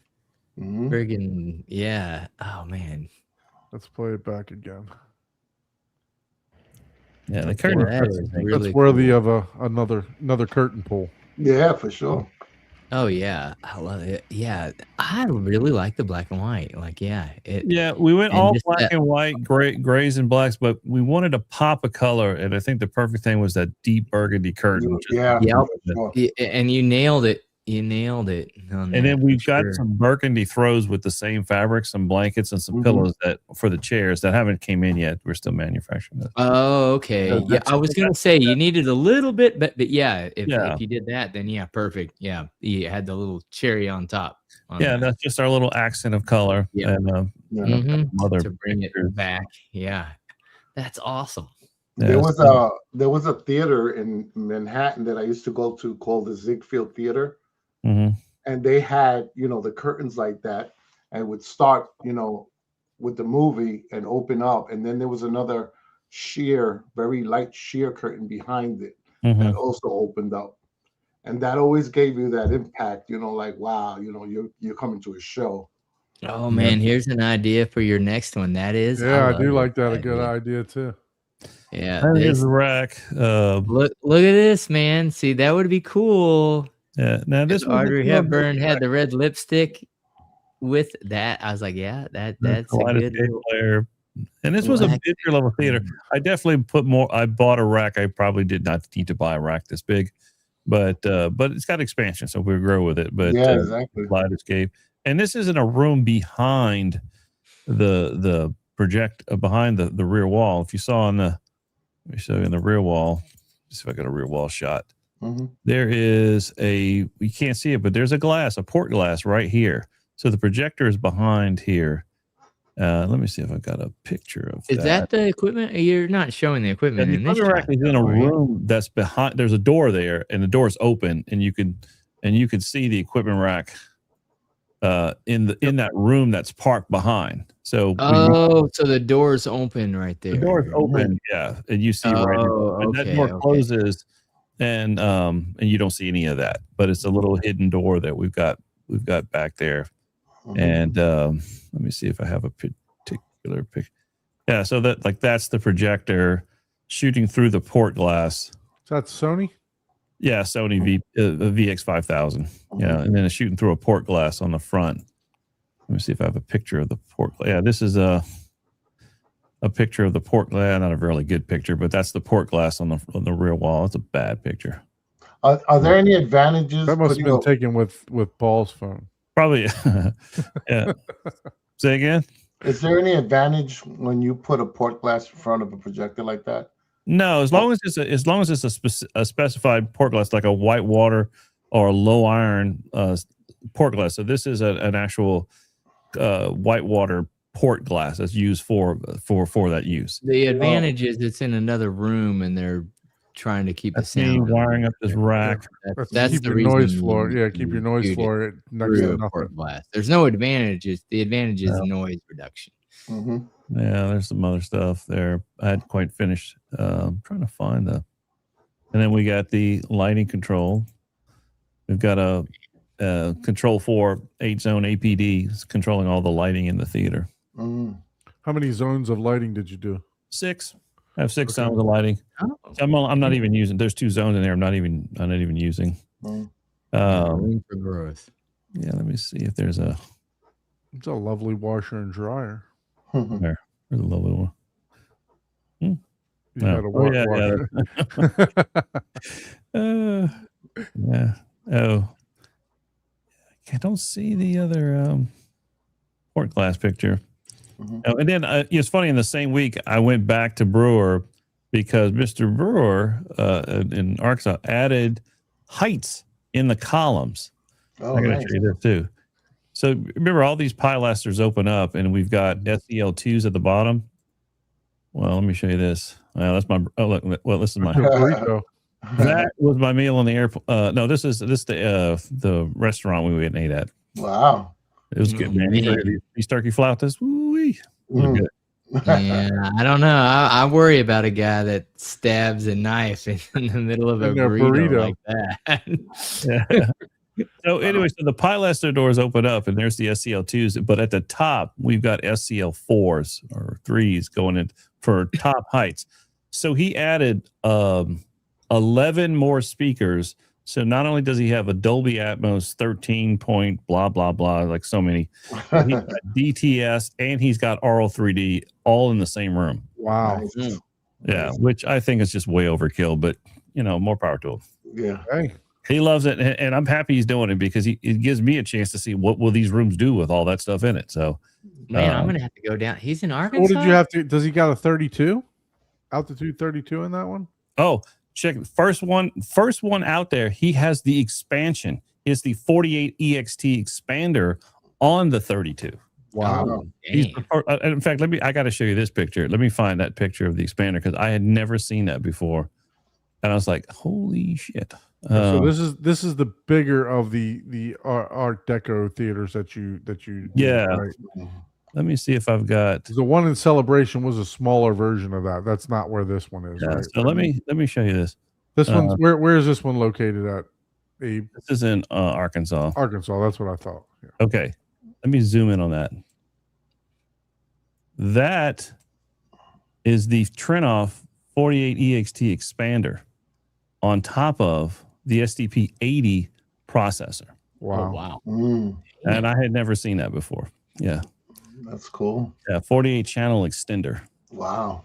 Mhm. friggin' yeah. Oh man, Let's play it back again. Yeah, the Yeah, curtain. that is really That's worthy cool. of another curtain pull. Yeah, for sure. Oh yeah, I love it. Yeah, I really like the black and white. Like, yeah, it Yeah, we went and all just black that. and white, grays and blacks, but we wanted to pop a color, and I think the perfect thing was that deep burgundy curtain. Which is Yeah, Yep. for sure. And you nailed it. You nailed it on and that then for we've got sure. some burgundy throws with the same fabric, some blankets and some Mhm. pillows that for the chairs that haven't came in yet. We're still manufacturing those. Oh, okay. So Yeah, that's- I was gonna say you needed a little bit, but yeah, Yeah. if you did that, then yeah, perfect. Yeah, you had the little cherry on top. On Yeah, that. that's just our little accent of color. Yeah. And Yeah. Mhm. other To bring it pictures. back. Yeah, that's awesome. There Yes. was a theater in Manhattan that I used to go to called the Ziegfeld Theater, Mhm. and they had, the curtains like that, and would start, with the movie and open up, and then there was another very light sheer curtain behind it that Mhm. also opened up, and that always gave you that impact, like wow, you're coming to a show. Oh man, here's an idea for your next one. That is, Yeah, I do love like this that. A good idea. idea too. Yeah, And here's this the rack. look at this, man. See, that would be cool. Yeah. Now this If was a Audrey little bit Hepburn had the red lipstick with that. I was like, yeah, that's a good kaleidoscope little player. And this was a black bigger level theater. I definitely put more. I bought a rack. I probably did not need to buy a rack this big, but it's got expansion, so we'll grow with it. But Yeah, exactly. kaleidoscope. And this is in a room behind the project behind the rear wall. If you saw on the, let me show you in the rear wall. See if I got a rear wall shot. Mhm. There is you can't see it, but there's a port glass right here. So the projector is behind here. Let me see if I've got a picture of Is that the equipment? You're not showing the equipment And the in this equipment rack shot, is in a though, are you? room that's behind. There's a door there, and the door is open, and you could see the equipment rack in that room that's parked behind. So So the door's open right there. the door is open, yeah, and you see right Oh, and that okay, door okay. closes, and you don't see any of that, but it's a little hidden door that we've got back there. Mhm. And let me see if I have a particular picture. Yeah, so that's the projector shooting through the port glass. Is that Sony? Yeah, Sony VX5000. Yeah, and then it's shooting through a port glass on the front. Let me see if I have a picture of the port. Yeah, this is a picture of the port glass. Not a really good picture, but that's the port glass on the rear wall. It's a bad picture. Are there any advantages? That must have putting been taken with Paul's phone. Probably. Yeah. Say again? Is there any advantage when you put a port glass in front of a projector like that? No, as long as it's a specified port glass, like a white water or a low iron port glass. So this is an actual white water port glass that's used for that use. The advantage is it's in another room and they're trying to keep the That's me sound. wiring up this rack. That's keep the your reason noise you floor. Yeah, keep your noise shoot it floor next through to a nothing. port glass. There's no advantages. The advantage is No. noise reduction. Mm-hmm. Yeah, there's some other stuff there. I hadn't quite finished. I'm trying to find and then we got the lighting control. We've got a control for 8-zone APD. It's controlling all the lighting in the theater. Mm-hmm. How many zones of lighting did you do? 6. I have 6 Okay. zones of lighting. Oh, So I'm not even using. There's 2 zones in there. I'm not even using. room for growth. Yeah, let me see if there's a It's a lovely washer and dryer. there's a lovely one. You Yeah. got a Oh, yeah, washer. Yeah. Oh, I don't see the other port glass picture. Mhm. Oh, and then it's funny. In the same week, I went back to Brewer because Mr. Brewer in Arkansas added heights in the columns. Oh, I'm going nice. to show you this too. So remember, all these pilasters open up, and we've got SEL2s at the bottom. Well, let me show you this. Well, that's my. Oh, look. Well, this is my. Burrito. That was my meal on the airport. No, this is the restaurant we went and ate at. Wow. It was good, man. These turkey flautas. Woo-wee. Mm. Good. Yeah, I don't know. I worry about a guy that stabs a knife in the middle of a In their burrito, burrito. like that. Yeah. So anyway, so the pilaster doors open up, and there's the SCL2s, but at the top we've got SCL4s or 3s going in for top heights. So he added 11 more speakers, So not only does he have a Dolby Atmos 13 point blah blah blah, like so many, but he's got DTS and he's got RL3D all in the same room. Wow. Nice. Yeah, which I think is just way overkill, but more power to him. Yeah. Hey, He loves it, and I'm happy he's doing it because it gives me a chance to see what will these rooms do with all that stuff in it. So, Man, I'm gonna have to go down. He's in Arkansas. what did you have to? Does he got a 32? Altitude 32 in that one? oh, check first one out there. He has the expansion. It's the 48 EXT expander on the 32. Wow. Oh, He's Dang. in fact, I got to show you this picture. Let me find that picture of the expander because I had never seen that before, and I was like, "Holy shit!" So this is the bigger of the Art Deco theaters that you Yeah. right? Let me see if I've got. The one in Celebration was a smaller version of that. That's not where this one is. Yeah, Right? so let me show you this. This one's where is this one located at? Abe? This is in Arkansas. Arkansas. That's what I thought. Yeah. Okay, let me zoom in on that. That is the Trinoff 48 EXT expander on top of the SDP 80 processor, Wow. Oh, wow. mm, and I had never seen that before. Yeah, that's cool. 48 channel extender. Wow.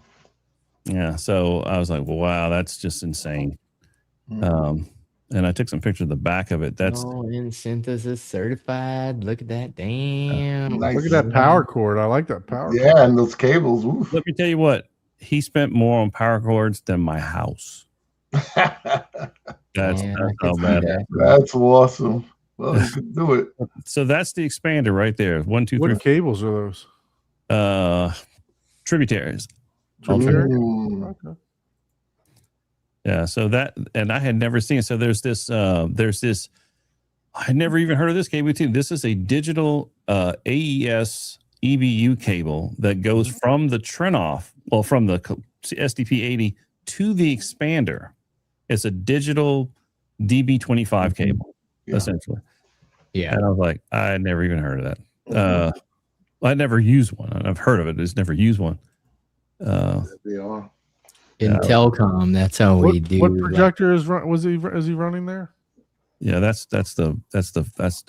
Yeah, so I was like, well, wow, that's just insane. Mm. And I took some pictures of the back of it. That's all in synthesis certified. Look at that. Damn. Nice. Look at that power cord. I like that power cord. Yeah, and those cables. Oof. let me tell you what, he spent more on power cords than my house. That's Man, I how can see bad. that. That's awesome. Well, you can do it. So that's the expander right there. 1, 2, 3, What cables are those? tributaries. Tributary? Mm. Okay. Yeah, so that, and I had never seen. So there's this I had never even heard of this cable too. This is a digital AES EBU cable that goes from the Trinoff, well, from the SDP 80 to the expander. It's a digital DB25 cable, Yeah. essentially. Yeah. And I was like, I had never even heard of that. I never used one. I've heard of it, just never used one. They are. In Yeah. Telcom, that's how we do. What projector is is he running there? Yeah, that's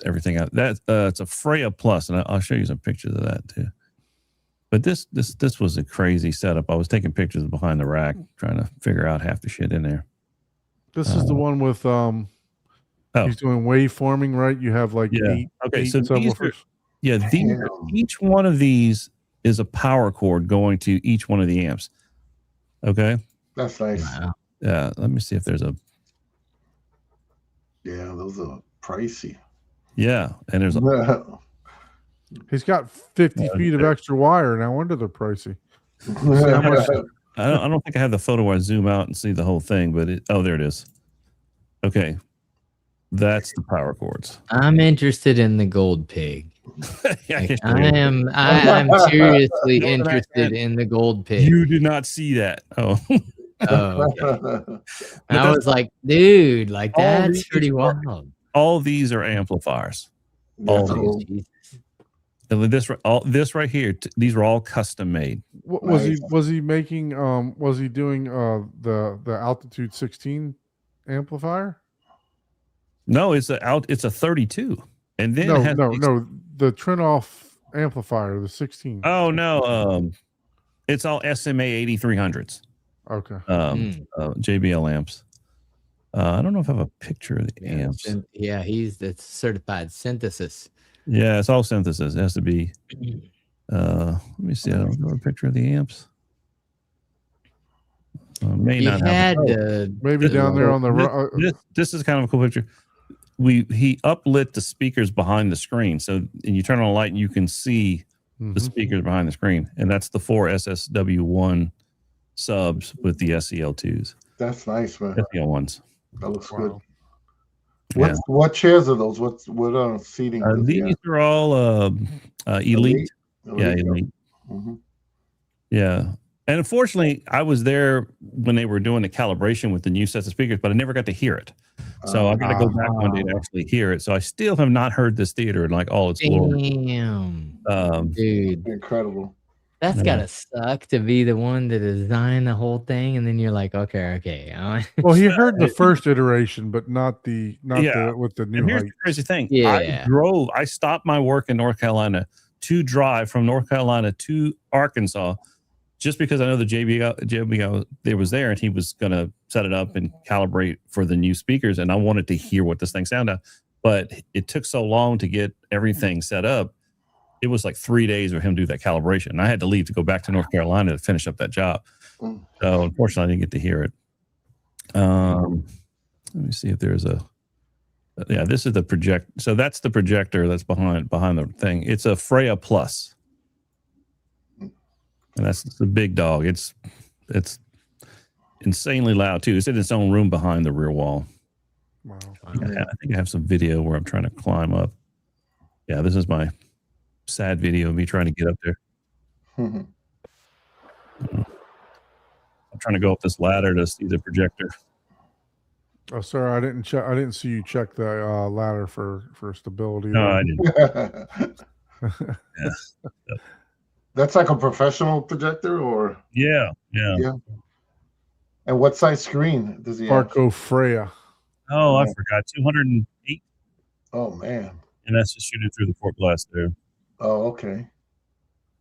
everything out. That it's a Freya Plus, and I'll show you some pictures of that too. But this was a crazy setup. I was taking pictures behind the rack, trying to figure out half the shit in there. This is the one with he's doing waveforming, right? You have like Yeah. eight. Okay, eight so these are, subwoofers. Damn. each one of these is a power cord going to each one of the amps. Okay. That's nice. Wow. Yeah. Let me see if there's a. Yeah, those are pricey. Yeah, and there's a. He's got 50 feet of extra wire. No wonder they're pricey. I don't think I have the photo where I zoom out and see the whole thing, but there it is. Okay, that's the power cords. I'm interested in the gold pig. Yeah, Like, I'm seriously interested in the gold pig. you did not see that. Oh, Oh, okay. But I was like, dude, like all that's these pretty are- wild. all these are amplifiers. That's All cool. Jesus. And this right here, these were all custom made. What Nice. was he making? Was he doing the altitude 16 amplifier? No, it's a 32, and then it No, has the Trinoff amplifier, the 16. Oh no, it's all SMA 8300s. Okay. JBL amps. I don't know if I have a picture of the amps. Yeah, he's the certified synthesis. Yeah, it's all synthesis. It has to be. Let me see. I don't know a picture of the amps. May He not have. had Maybe down there on the This is kind of a cool picture. He uplit the speakers behind the screen, so and you turn on a light and you can see the speakers behind the screen, and that's the 4 SSW1 subs with the SEL2s, That's nice, man. SEL1s. That looks Wow. good. What chairs are those? What seating? does he These are all elite. have? Yeah, elite. Mhm. Yeah. And unfortunately, I was there when they were doing the calibration with the new sets of speakers, but I never got to hear it. So I got to go back one day to actually hear it. So I still have not heard this theater in like all its glory. damn, Um, dude. Incredible. That's Yeah. gotta suck to be the one to design the whole thing, and then you're like, okay. Well, he heard the first iteration, but not the Yeah. with the new And here's height. the crazy thing. Yeah. I stopped my work in North Carolina to drive from North Carolina to Arkansas just because I know the JB there was there and he was going to set it up and calibrate for the new speakers. And I wanted to hear what this thing sounded. But it took so long to get everything set up. It was like 3 days for him to do that calibration. And I had to leave to go back to North Carolina to finish up that job. Mm. So unfortunately, I didn't get to hear it. Let me see if there's a. Yeah, this is the project. So that's the projector that's behind the thing. It's a Freya Plus, and that's the big dog. It's insanely loud too. It's in its own room behind the rear wall. Wow. I think I have some video where I'm trying to climb up. Yeah, this is my sad video of me trying to get up there. Mhm. I'm trying to go up this ladder to see the projector. Oh, sorry, I didn't check. I didn't see you check the ladder for stability. No, I didn't. That's like a professional projector, or Yeah. and what size screen does he have? Parco Freya. Oh, I forgot. 208, Oh man. and that's just shooting through the port glass there. Oh, okay.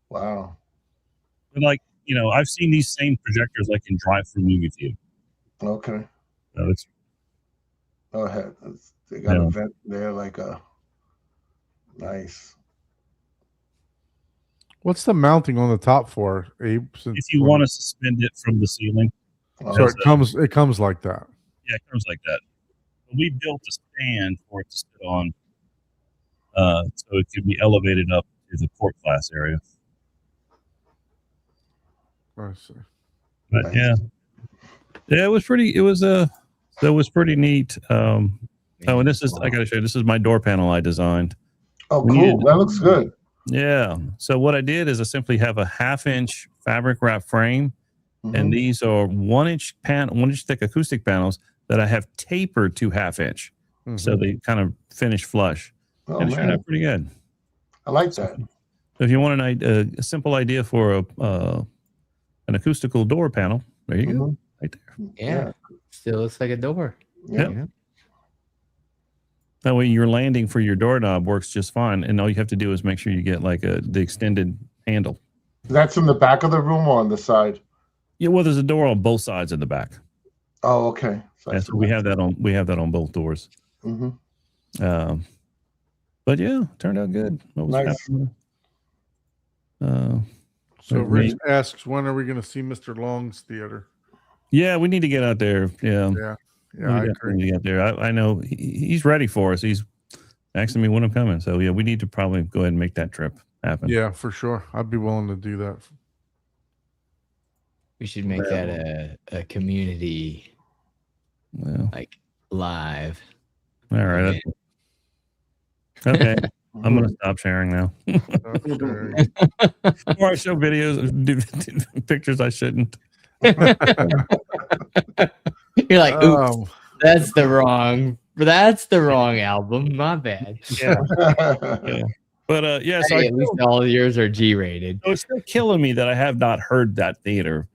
Wow. But like, I've seen these same projectors like in drive-through movie theater. Okay. So it's Go ahead. They got Yeah. a vent there, like a nice. What's the mounting on the top for, Abe? if you want to suspend it from the ceiling. so Oh, it comes like that. Yeah, it comes like that. But we built a stand for it to sit on, so it could be elevated up to the port glass area. I see. But Nice. yeah, it was pretty. It was pretty neat. Oh, and this is I gotta show you. This is my door panel I designed. oh, we cool. needed- That looks good. Yeah. So what I did is I simply have a 1/2-inch fabric wrap frame, Mhm. and these are 1-inch thick acoustic panels that I have tapered to 1/2-inch, so Mhm. they kind of finish flush. Oh And it turned man, out pretty good. I like that. So if you want a simple idea for an acoustical door panel, there you go, Mhm. right there. Yeah. Still looks like a door. Yeah. Yeah. That way, your landing for your doorknob works just fine, and all you have to do is make sure you get like the extended handle. That's in the back of the room or on the side? Yeah, well, there's a door on both sides of the back. Oh, okay. Yeah, so we have that on both doors. Hmm. But yeah, turned out good. I was Nice. happy. So Like Rich me. asks, when are we going to see Mr. Long's theater? Yeah, we need to get out there. Yeah, Yeah, I we definitely agree. need to get there. I know he's ready for us. He's asking me when I'm coming. So yeah, we need to probably go ahead and make that trip happen. Yeah, for sure. I'd be willing to do that. We should make that a community Well, like live. all right. Okay. I'm gonna stop sharing now. Okay. Or I show videos, do pictures I shouldn't. You're like, oops, Um, that's the wrong album. My bad. Yeah. But yeah, so, Hey, at least all of yours are G-rated. so it's still killing me that I have not heard that theater.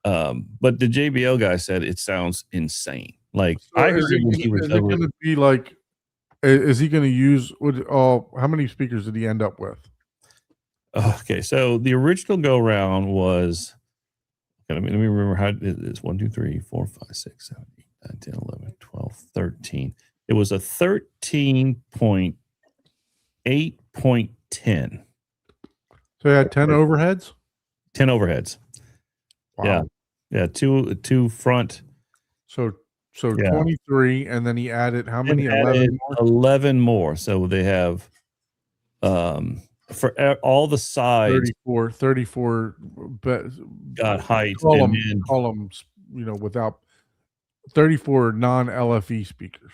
But the JBL guy said it sounds insane. Like so I is heard it, it when he was is it over. going to be like? Is he going to use? How many speakers did he end up with? Okay, so the original go round was. Okay, let me remember how it is. 1, 2, 3, 4, 5, 6, 7, 8, 9, 10, 11, 12, 13. It was a 13.8.10. So he had 10 overheads. 10 overheads. Wow. Yeah, two front. So Yeah. 23, and then he added how many? and 11 added more. 11 more. So they have for all the sides 34 got height column, and then columns, without 34 non-LFE speakers.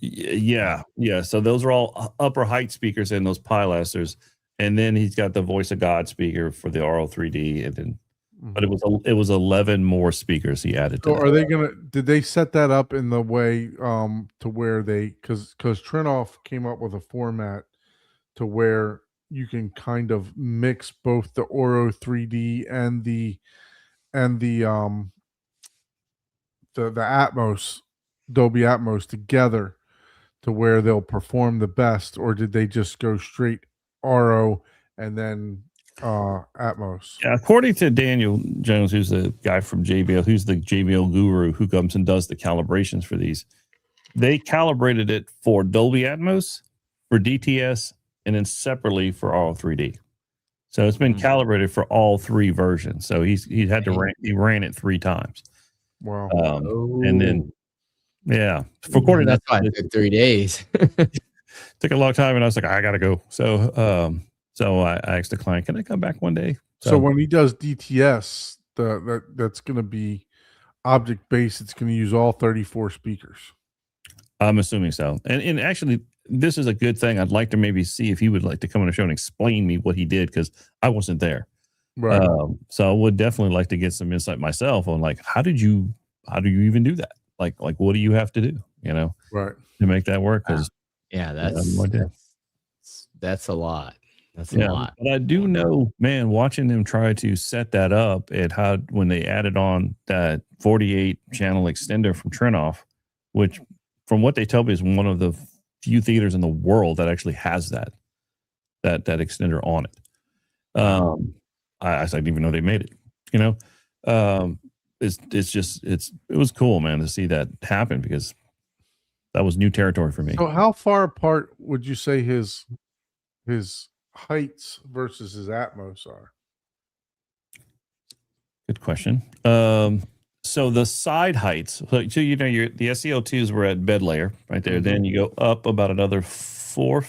yeah. So those are all upper height speakers and those pilasters. And then he's got the Voice of God speaker for the RO3D, and then but it was 11 more speakers he added to So that. are they did they set that up in the way to where they because Trinoff came up with a format to where you can kind of mix both the Oro 3D and the Atmos, Dolby Atmos together to where they'll perform the best, or did they just go straight Oro and then Atmos? Yeah, according to Daniel Jones, who's the guy from JBL, who's the JBL guru who comes and does the calibrations for these, they calibrated it for Dolby Atmos, for DTS, and then separately for Oro 3D. So it's been calibrated for all three versions. So he had to he ran it 3 times. Wow. And then yeah, for according that's to why it took 3 days. took a long time, and I was like, I gotta go. So I asked the client, can I come back one day? So when he does DTS, that's going to be object based. It's going to use all 34 speakers. I'm assuming so. And actually, this is a good thing. I'd like to maybe see if he would like to come on the show and explain me what he did, because I wasn't there. Right. So I would definitely like to get some insight myself on, like, how do you even do that? Like what do you have to do, Right. to make that work? Because Yeah, that's a lot. That's a lot. But I do know, man, watching them try to set that up at how when they added on that 48 channel extender from Trinoff, which from what they tell me is one of the few theaters in the world that actually has that extender on it. I didn't even know they made it. It was cool, man, to see that happen, because that was new territory for me. So how far apart would you say his heights versus his Atmos are? Good question. So the side heights, so the SEL2s were at bed layer right there. Then you go up about another 3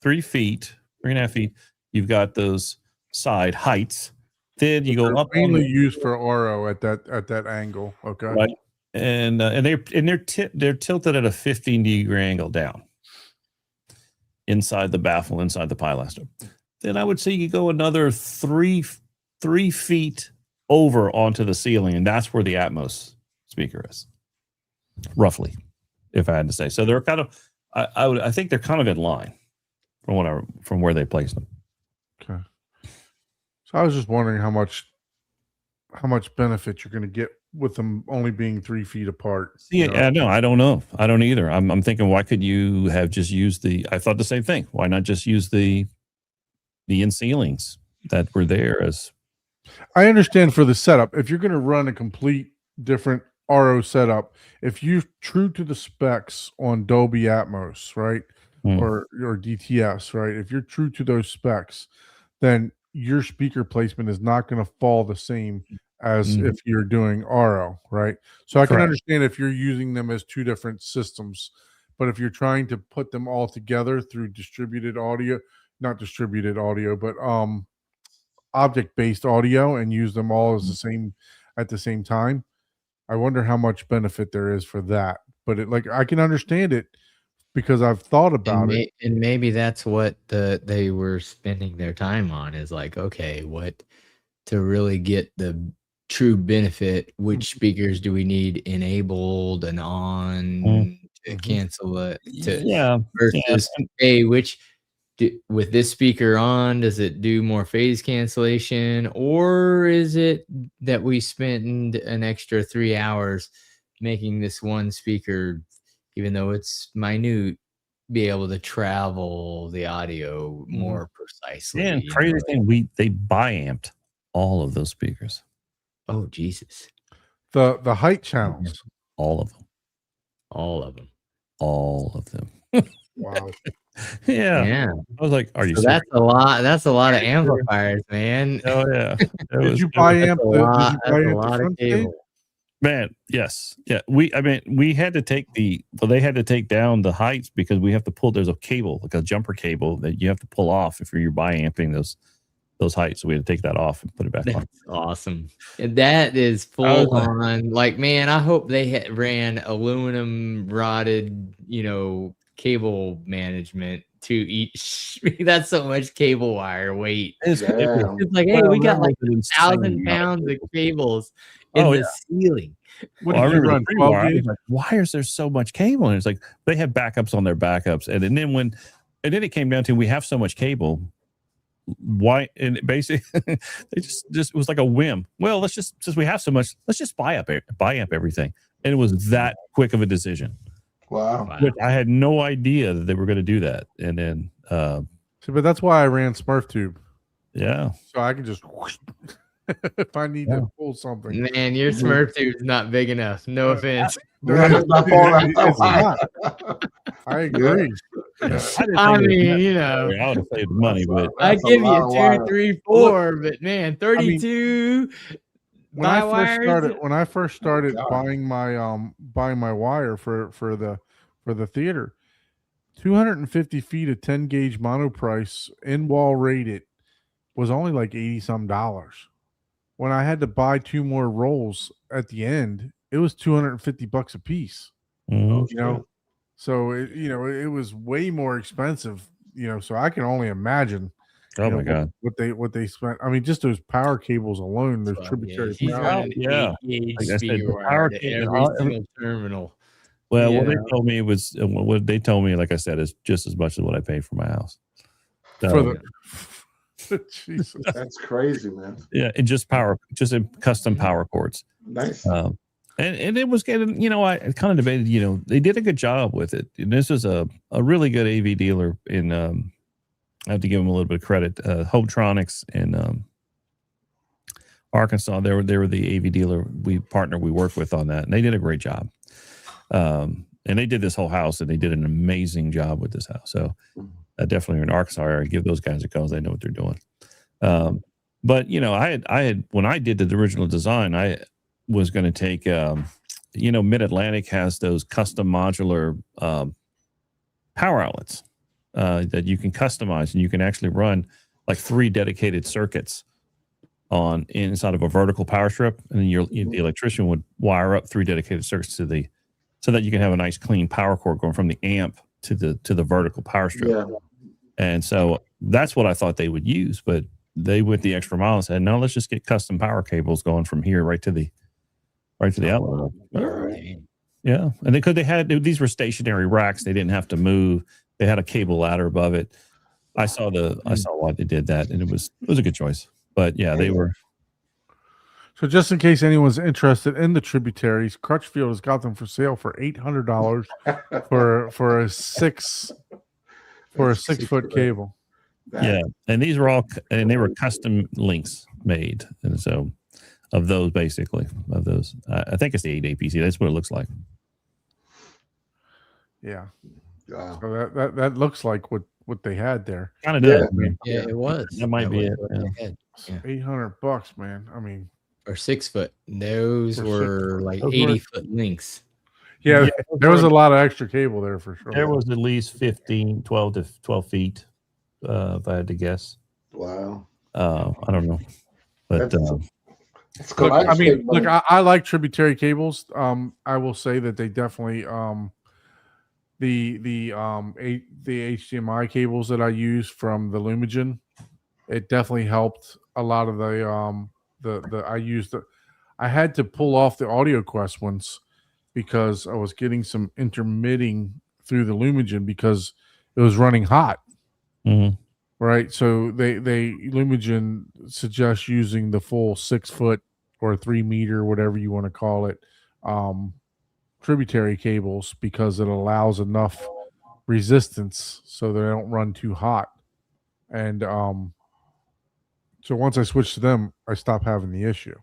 feet, 3.5 feet. You've got those side heights. Then you go up. Mainly used for Oro at that angle. Okay. Right. And they're tilted at a 15-degree angle down inside the baffle, inside the pilaster. Then I would say you go another 3 feet over onto the ceiling, and that's where the Atmos speaker is, roughly, if I had to say. So they're kind of, I think they're kind of in line from where they placed them. Okay. So I was just wondering how much benefit you're going to get with them only being 3 feet apart. No, I don't know. I don't either. I'm thinking, why could you have just used I thought the same thing. Why not just use the in ceilings that were there as? I understand for the setup. If you're going to run a complete different RO setup, if you're true to the specs on Dolby Atmos, right, or DTS, right, if you're true to those specs, then your speaker placement is not going to fall the same as if you're doing RO, right? So I can understand if you're using them as 2 different systems, but if you're trying to put them all together through not distributed audio, but object-based audio, and use them all as at the same time, I wonder how much benefit there is for that. But I can understand it because I've thought about it. And maybe that's what they were spending their time on, is like, okay, what to really get the true benefit, which speakers do we need enabled and on to cancel it versus hey, with this speaker on, does it do more phase cancellation, or is it that we spend an extra 3 hours making this one speaker, even though it's minute, be able to travel the audio more precisely? Yeah, and crazy thing, they bi-amped all of those speakers. Oh Jesus! The height channels, all of them. Wow. Yeah. I was like, are you serious? That's a lot. That's a lot of amplifiers, man. Oh yeah. Did you buy amp? That's a lot of cable. Man, yes. Yeah. We had to they had to take down the heights because we have to pull, there's a cable, like a jumper cable that you have to pull off if you're bi-amping those heights. So we had to take that off and put it back on. Awesome. And that is full on. Like, man, I hope they ran aluminum rotted, cable management to each. That's so much cable wire weight. It's like, hey, we got like 1,000 pounds of cables in the ceiling. What did you run? 12 gauge? Like, why is there so much cable? And it's like they have backups on their backups, and then it came down to, we have so much cable. why? And basically, they just it was like a whim. Well, let's just, since we have so much, let's just buy up everything. And it was that quick of a decision. Wow. Wow. Which I had no idea that they were going to do that. And then, See, but that's why I ran SmurfTube, yeah, so I can just if I need to pull something. Man, your Smurf tube's not big enough. No offense. Yeah, it's not falling out. It's not. I agree. I mean, you know, I would have saved money, but I That's a give lot you of 2, wire. 3, 4, but man, 32 When I by first wires. started, when I first started God. buying my wire for the theater, 250 feet of 10 gauge monoprice in wall rated was only like $80 some. When I had to buy 2 more rolls at the end, it was $250 a piece. mhm. You know, so it was way more expensive. So I can only imagine. Oh you know, my God. what they spent. I mean, just those power cables alone, those Well, tributary he's power. running Yeah. 8 Like I said, gauge the speed power wire to cable- every single terminal. Well, what Yeah. they told me was, what they told me, like I said, is just as much as what I paid for my house. For So, Jesus. That's crazy, man. yeah, and just in custom power cords. Nice. And it was getting, I kind of debated, they did a good job with it. And this is a really good AV dealer in, I have to give them a little bit of credit. Hometronics in Arkansas, they were the AV dealer we worked with on that, and they did a great job. And they did this whole house, and they did an amazing job with this house. So definitely in Arkansas area, give those guys a call. They know what they're doing. But I had when I did the original design, I was going to take, Mid-Atlantic has those custom modular power outlets that you can customize, and you can actually run like 3 dedicated circuits on inside of a vertical power strip, and then the electrician would wire up 3 dedicated circuits so that you can have a nice clean power cord going from the amp to the vertical power strip. Yeah. And so that's what I thought they would use, but they went the extra mile and said, no, let's just get custom power cables going from here right to the outlet. All right. Yeah. And these were stationary racks. They didn't have to move. They had a cable ladder above it. I saw why they did that, and it was a good choice. But yeah, they were. So just in case anyone's interested in the tributaries, Crutchfield has got them for sale for $800 for a 6-foot cable. Yeah, and these were all, and they were custom links made, and so of those, I think it's the 8 APC. That's what it looks like. Yeah. Wow. So that looks like what they had there. Kind of does. Yeah. Yeah, it was. That might be was it, what yeah. they had. Yeah. $800, man. I mean, Or 6 foot. Those Or were like those 80-foot links. yeah, Yeah, there was a lot of extra cable there for sure. There was at least 12 to 12 feet, if I had to guess. Wow. I don't know, but It's Look, I mean, but- I like tributary cables. I will say that they definitely the HDMI cables that I use from the Lumigen, it definitely helped a lot of I had to pull off the AudioQuest ones because I was getting some intermitting through the Lumigen because it was running hot. mhm. Right. So they Lumigen suggests using the full 6-foot or 3 meter, whatever you want to call it, tributary cables because it allows enough resistance so they don't run too hot. And so once I switched to them, I stopped having the issue.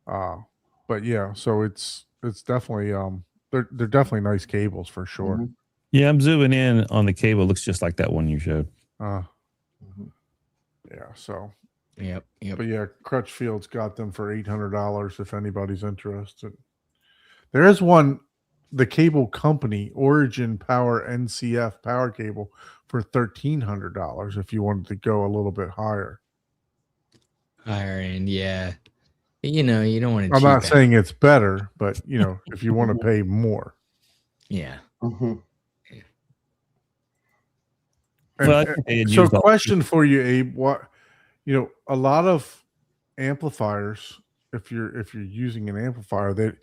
But yeah, so it's definitely they're definitely nice cables for sure. Mhm. Yeah, I'm zooming in on the cable. It looks just like that one you showed. Yeah, so Yep. but yeah, Crutchfield's got them for $800 if anybody's interested. There is one, the cable company, Origin Power NCF power cable for $1,300 if you wanted to go a little bit higher. Higher end, yeah. You don't want to. I'm not saying it's better, but if you want to pay more. Yeah. Mhm. And- Well, I think they had so used all- question for you, Abe, what a lot of amplifiers, if you're using an amplifier, that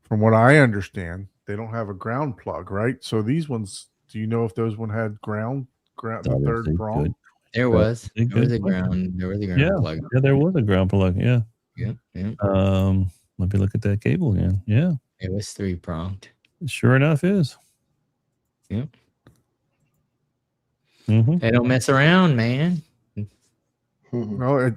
from what I understand, they don't have a ground plug, right? So these ones, do you know if those one had ground Oh, the third that's a prong? good There was. a There was good a question. ground. There was a ground Yeah. plug. Yeah, there was a ground plug. Yeah. Yeah. Let me look at that cable again. Yeah, It was 3-pronged. sure enough is. Yep. Mm-hmm. They don't mess around, man. Well, with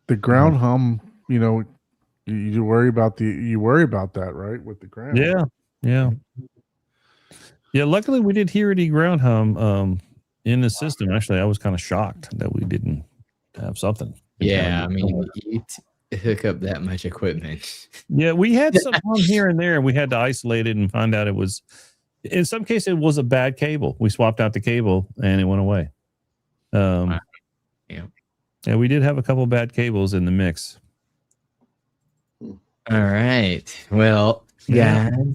the ground hum, you worry about that, right? With the ground. Yeah. Luckily, we did hear any ground hum in the system. Actually, I was kind of shocked that we didn't have something. Yeah, I mean, you hook up that much equipment. Yeah, we had some hum here and there, and we had to isolate it and find out it was. In some cases, it was a bad cable. We swapped out the cable, and it went away. Yeah. Yeah, we did have a couple bad cables in the mix. All right. Well, Yeah. guys.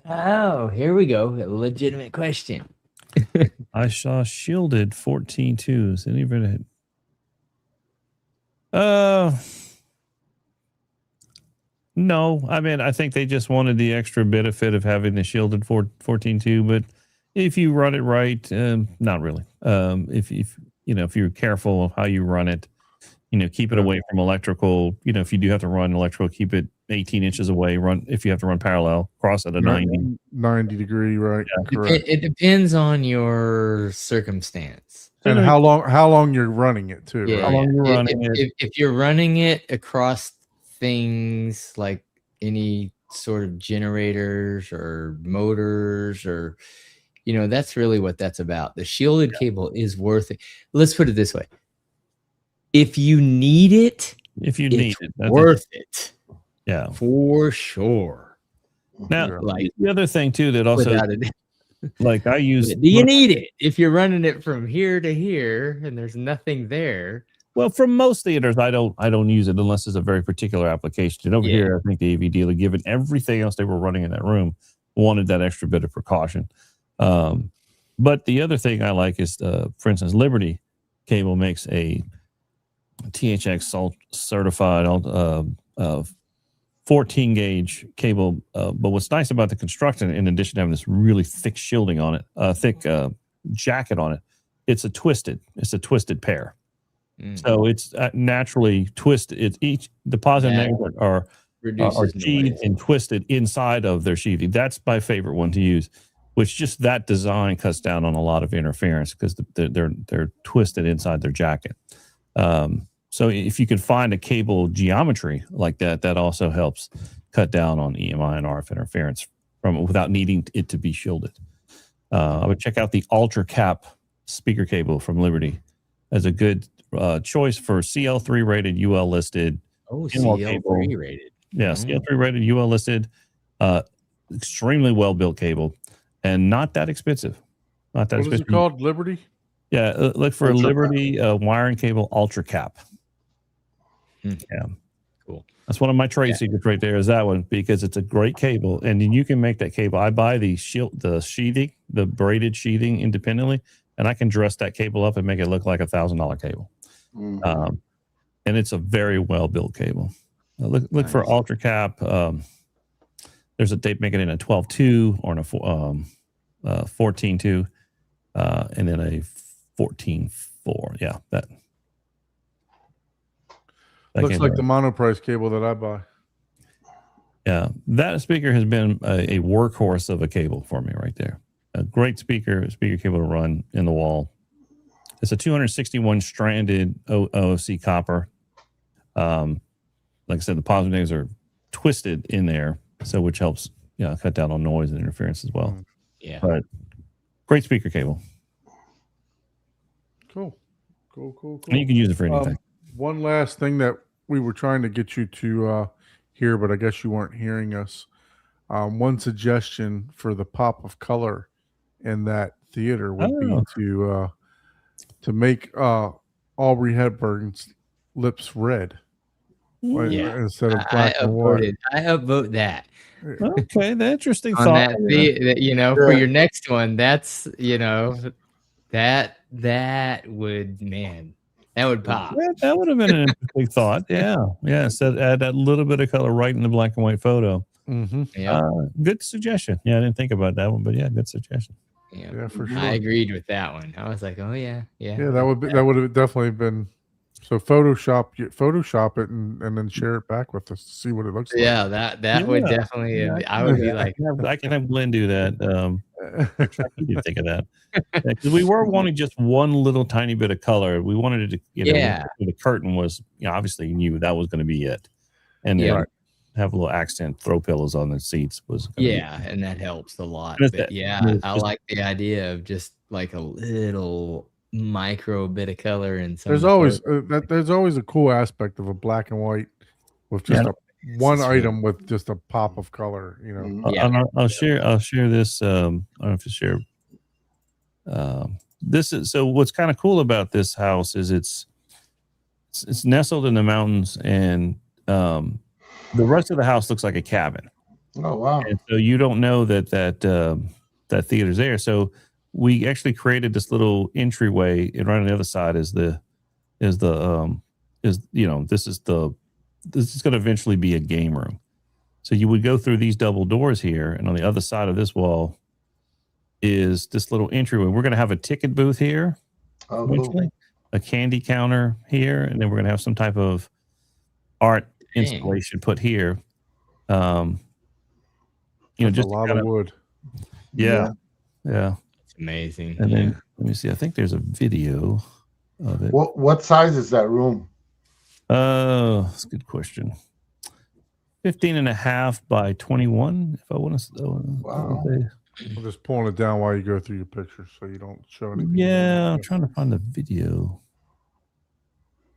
Oh, here we go. A legitimate question. I saw shielded 14.2. Is any of it? No. I mean, I think they just wanted the extra benefit of having the shielded 14.2. But if you run it right, not really. If you're careful of how you run it, keep it away from electrical. If you do have to run electrical, keep it 18 inches away. Run if you have to run parallel, cross at a 90 degree, right? Yeah. Correct. It depends on your circumstance. And how long you're running it too? Yeah. How long you're running it. If you're running it across things like any sort of generators or motors or that's really what that's about. The shielded cable is worth it. Let's put it this way. If you need it, If you need it, it's worth it. Yeah. For sure. Now, Like the other thing too that also, without it. like I use. Do you need it? If you're running it from here to here and there's nothing there. Well, from most theaters, I don't use it unless it's a very particular application. And over Yeah. here, I think the AV dealer, given everything else they were running in that room, wanted that extra bit of precaution. But the other thing I like is, for instance, Liberty Cable makes a THX Salt certified 14 gauge cable. But what's nice about the construction, in addition to having this really thick shielding on it, thick jacket on it, it's a twisted pair. So it's naturally twisted. The positive and negative are sheathed and twisted inside of their sheathing. That's my favorite one to use, which just that design cuts down on a lot of interference because they're twisted inside their jacket. So if you can find a cable geometry like that, that also helps cut down on EMI and RF interference without needing it to be shielded. I would check out the Ultra Cap speaker cable from Liberty as a good choice for CL3 rated, UL listed. Oh, CL3 rated. Yeah, CL3 rated, UL listed. Extremely well built cable, and not that expensive. Not that What expensive. is it called? Liberty? Yeah, look for Ultra Liberty wiring cable Ultra Cap. Yeah, Cool. that's one of my trade secrets right there. Is that one, because it's a great cable, and then you can make that cable. I buy the sheathing, the braided sheathing independently, and I can dress that cable up and make it look like $1,000 cable. Mhm. And it's a very well built cable. Look for Ultra Cap. There's they make it in a 12.2 or in a 14.2, and then a 14.4. Yeah, that Looks like the monoprice cable that I buy. Yeah, that speaker has been a workhorse of a cable for me right there. A great speaker cable to run in the wall. It's a 261 stranded OFC copper. Like I said, the positive negatives are twisted in there, so which helps cut down on noise and interference as well. Yeah. But great speaker cable. Cool. And you can use it for anything. One last thing that we were trying to get you to hear, but I guess you weren't hearing us. One suggestion for the pop of color in that theater would be to make Aubrey Hepburn's lips red instead of black and white. I upvote that. Okay, the interesting On thought. that, for your next one, that's that would pop. Yeah, that would have been an interesting thought. Yeah. So add that little bit of color right in the black and white photo. Mm-hmm. Yeah. Good suggestion. Yeah, I didn't think about that one, but yeah, good suggestion. Yeah. Yeah, for Mhm. sure. I agreed with that one. I was like, oh yeah, yeah. Yeah, that would have definitely been. So Photoshop it and then share it back with us to see what it looks like. Yeah, that would Yeah. definitely. Yeah, I would be like, I can have Glenn do that. Actually, I didn't think of that. Because we were wanting just one little tiny bit of color. We wanted it to, Yeah. the curtain was, obviously you knew that was going to be it. And then Yeah. have a little accent, throw pillows on the seats was gonna be- yeah, and that helps a lot. And it's But that- yeah, it's I just- like the idea of just like a little micro bit of color in some. There's always there's always a cool aspect of a black and white with just Yeah. one It's really- item with just a pop of color. You know. Mhm. Yeah. And I'll share this. I don't know if to share. This is so. What's kind of cool about this house is it's nestled in the mountains, and the rest of the house looks like a cabin. Oh wow. And so you don't know that theater's there. So we actually created this little entryway, and right on the other side is this is going to eventually be a game room. So you would go through these double doors here, and on the other side of this wall is this little entryway. We're going to have a ticket booth here, Oh, cool. eventually, a candy counter here, and then we're going to have some type of art Dang. installation put here. That's Just a lot kind of wood. yeah. It's amazing. And yeah. then let me see. I think there's a video of it. What size is that room? That's a good question. 15.5 by 21. If I want to. Wow. I'm just pulling it down while you go through your pictures so you don't show anything. Yeah, I'm trying to find the video.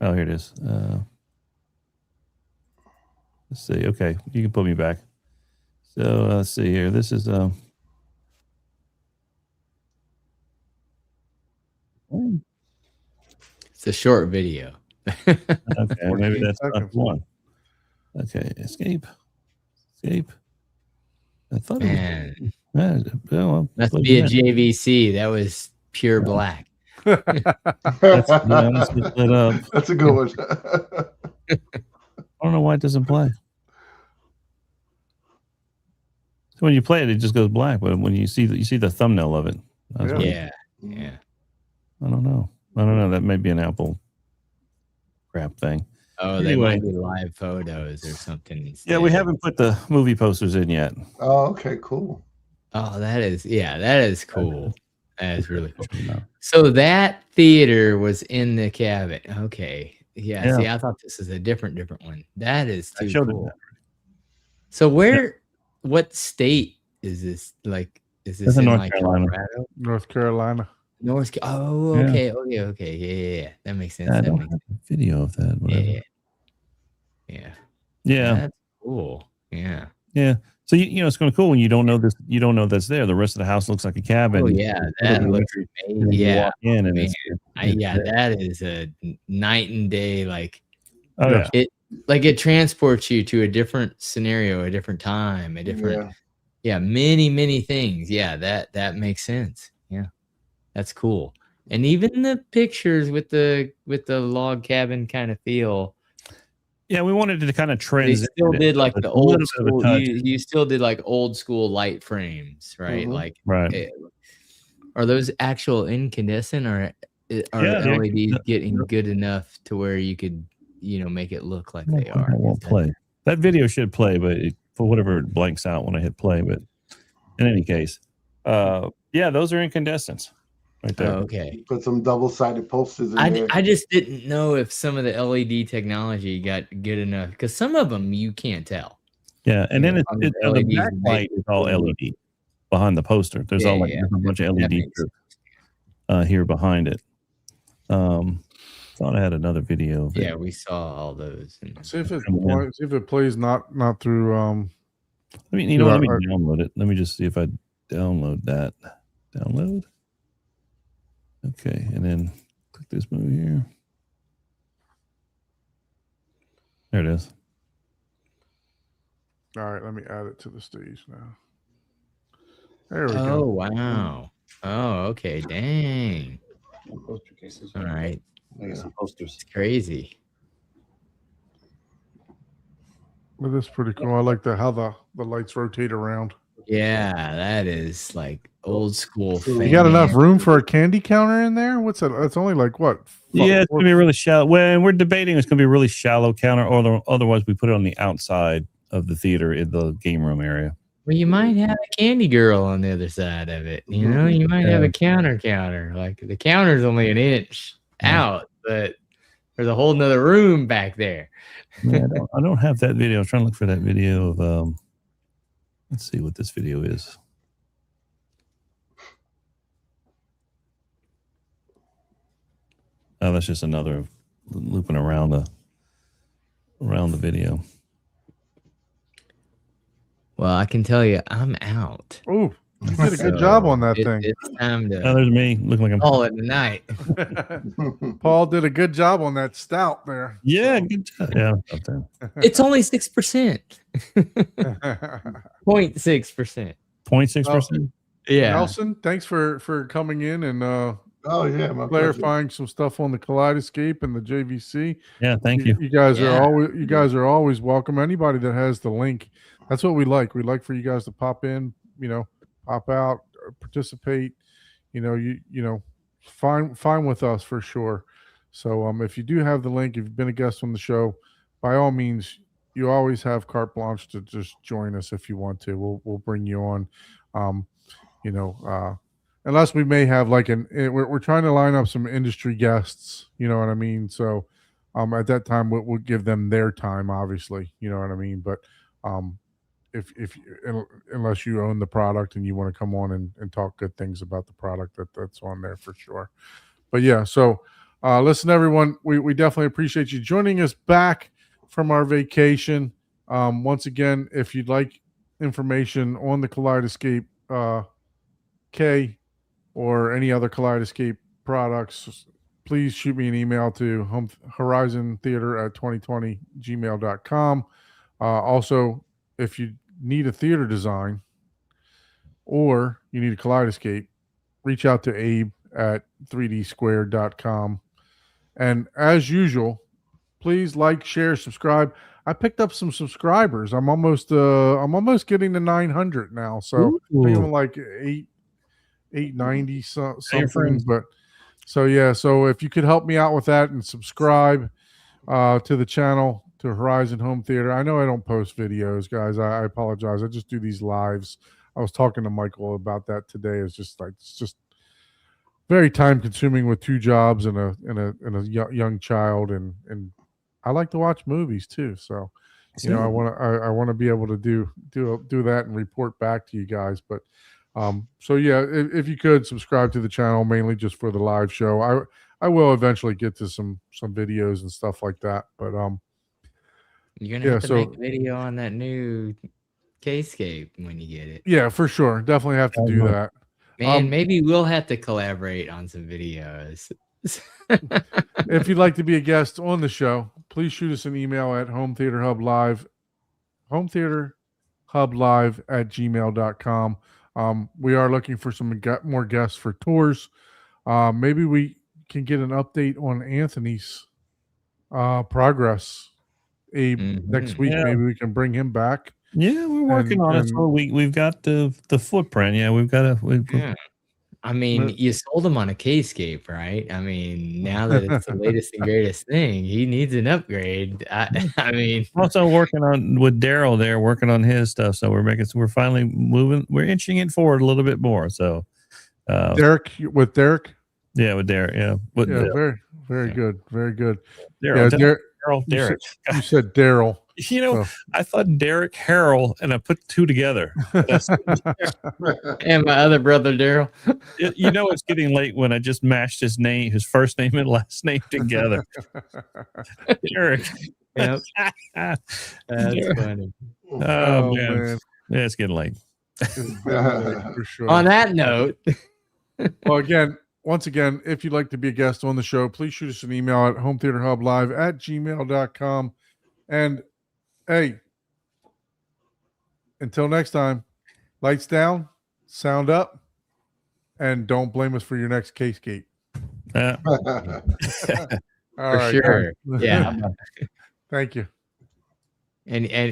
Oh, here it is. Let's see. Okay, you can put me back. So let's see here. This is It's a short video. okay. Maybe 14 that's not seconds. the one. Okay, escape. I thought it Man, was. Well, must look be a at that. JVC. That was pure black. Yeah, let's get that up. That's a good one. I don't know why it doesn't play. So when you play it, it just goes black. But when you see the thumbnail of it, that's Yeah. what- Yeah, yeah. I don't know. That may be an Apple crap thing. Oh, they Anyway. might be live photos or something. Yeah, we instead. haven't put the movie posters in yet. Oh, okay, cool. Oh, that is cool. That is really cool. No. So that theater was in the cabin. Okay. Yeah. Yeah. See, I thought this was a different one. That is I too showed it. cool. So what state is this? Like, is this It's in in North like Carolina. Colorado? North Carolina. Oh, Yeah. okay. Yeah. That makes sense. I That don't makes have a video of that. Whatever. Yeah. Yeah. That's cool. Yeah. Yeah. So it's kind of cool when you don't know this. You don't know that's there. The rest of the house looks like a cabin. Oh yeah, that Little looks entry, and amazing. then you Yeah. walk in and Man, it's yeah, there. that is a night and day. Like Oh yeah. it transports you to a different scenario, a different time, a different Yeah. many things. Yeah, that makes sense. Yeah. That's cool. And even the pictures with the log cabin kind of feel. Yeah, we wanted to kind of They transition. still it did like with the a little old bit of a school. touch. You still did like old school light frames, right? Mhm. Like, Right. are those actual incandescent or are Yeah, they're LEDs getting good enough to where you could, make it look like they are? It won't play. That video should play, but for whatever it blanks out when I hit play. But in any case, yeah, those are incandescents right Oh, there. okay. Put some double-sided posters in there. I just didn't know if some of the LED technology got good enough because some of them you can't tell. Yeah, and then Yeah, the LEDs backlight is all LED behind the poster. There's all Yeah, there's a bunch of that LED makes strips, here behind it. Thought I had another video of it. Yeah, we saw all those. See if it Come on. see if it plays not through I mean, Yeah, let me I- download it. Let me just see if I download that. Download. Okay, and then click this movie here. There it is. all right, let me add it to the stage now. There we Oh go. wow. Oh, okay. Dang. Poster cases. All right. Like some posters. It's crazy. Well, that's pretty cool. I like how the lights rotate around. Yeah, that is like old school. You You got enough fan. room for a candy counter in there? What's that? That's only like what? Yeah, it's gonna be really shallow. When we're debating, it's gonna be a really shallow counter, or otherwise we put it on the outside of the theater in the game room area. Well, you might have a candy girl on the other side of it. You know, you might have a counter. Like the counter's only an inch out, but there's a whole nother room back there. Yeah, I don't have that video. I'm trying to look for that video of. Let's see what this video is. Oh, that's just another looping around the video. Well, I can tell you, I'm out. Oh, you did a good job on that thing. It's time Oh, to there's me looking like I'm. call it a night. Paul did a good job on that stout there. Yeah, good job. Yeah, up there. It's only 6%. 0.6%. 0.6%. Yeah. Nelson, thanks for coming in and Oh yeah, my pleasure. clarifying some stuff on the Kaleidoscape and the JVC. Yeah, thank you. You guys Yeah. are always welcome. Anybody that has the link, that's what we like. We like for you guys to pop in, pop out, participate. Fine with us for sure. So if you do have the link, if you've been a guest on the show, by all means, you always have carte blanche to just join us if you want to. We'll bring you on. Unless we may have we're trying to line up some industry guests, you know what I mean? So at that time we'll give them their time, obviously, you know what I mean? But unless you own the product and you want to come on and talk good things about the product, that's on there for sure. But yeah, so listen, everyone, we definitely appreciate you joining us back from our vacation. Once again, if you'd like information on the Kaleidoscape K or any other Kaleidoscape products, please shoot me an email to horizontheater@2020gmail.com. Also, if you need a theater design or you need a Kaleidoscape, reach out to Abe at 3dsquared.com. And as usual, please like, share, subscribe. I picked up some subscribers. I'm almost getting to 900 now. So I think I'm like 890 something. But so yeah, so if you could help me out with that and subscribe to the channel, to Horizon Home Theater. I know I don't post videos, guys. I apologize. I just do these lives. I was talking to Michael about that today. It's just very time consuming with 2 jobs and a young child, and I like to watch movies too. So I want to be able to do that and report back to you guys. But so yeah, if you could subscribe to the channel, mainly just for the live show. I will eventually get to some videos and stuff like that. But You're gonna have to make a video on that new K-scape when you get it. Yeah, for sure. Definitely have to do that. Man, maybe we'll have to collaborate on some videos. If you'd like to be a guest on the show, please shoot us an email at hometheaterhublive@gmail.com. We are looking for some more guests for tours. Maybe we can get an update on Anthony's progress. Abe, next week, maybe we can bring him back. Yeah, we're working on it. So we've got the footprint. Yeah, we've got yeah. I mean, you sold him on a K-scape, right? I mean, now that it's the latest and greatest thing, he needs an upgrade. I mean, also working on with Daryl there, working on his stuff. So we're finally moving. We're inching it forward a little bit more. So Derek. Yeah, with Derek. Yeah. Very, very good. Very good. Daryl. Yeah, Derek. You said Daryl. I thought Derek Harrell, and I put 2 together. And my other brother, Daryl. It's getting late when I just mashed his first name and last name together. Derek. Yep. That's funny. Oh, man. Yeah, it's getting late. For sure. On that note. Well, once again, if you'd like to be a guest on the show, please shoot us an email at hometheaterhublive@gmail.com. And hey, until next time, lights down, sound up, and don't blame us for your next K-scape. All For sure. Yeah. Thank you. And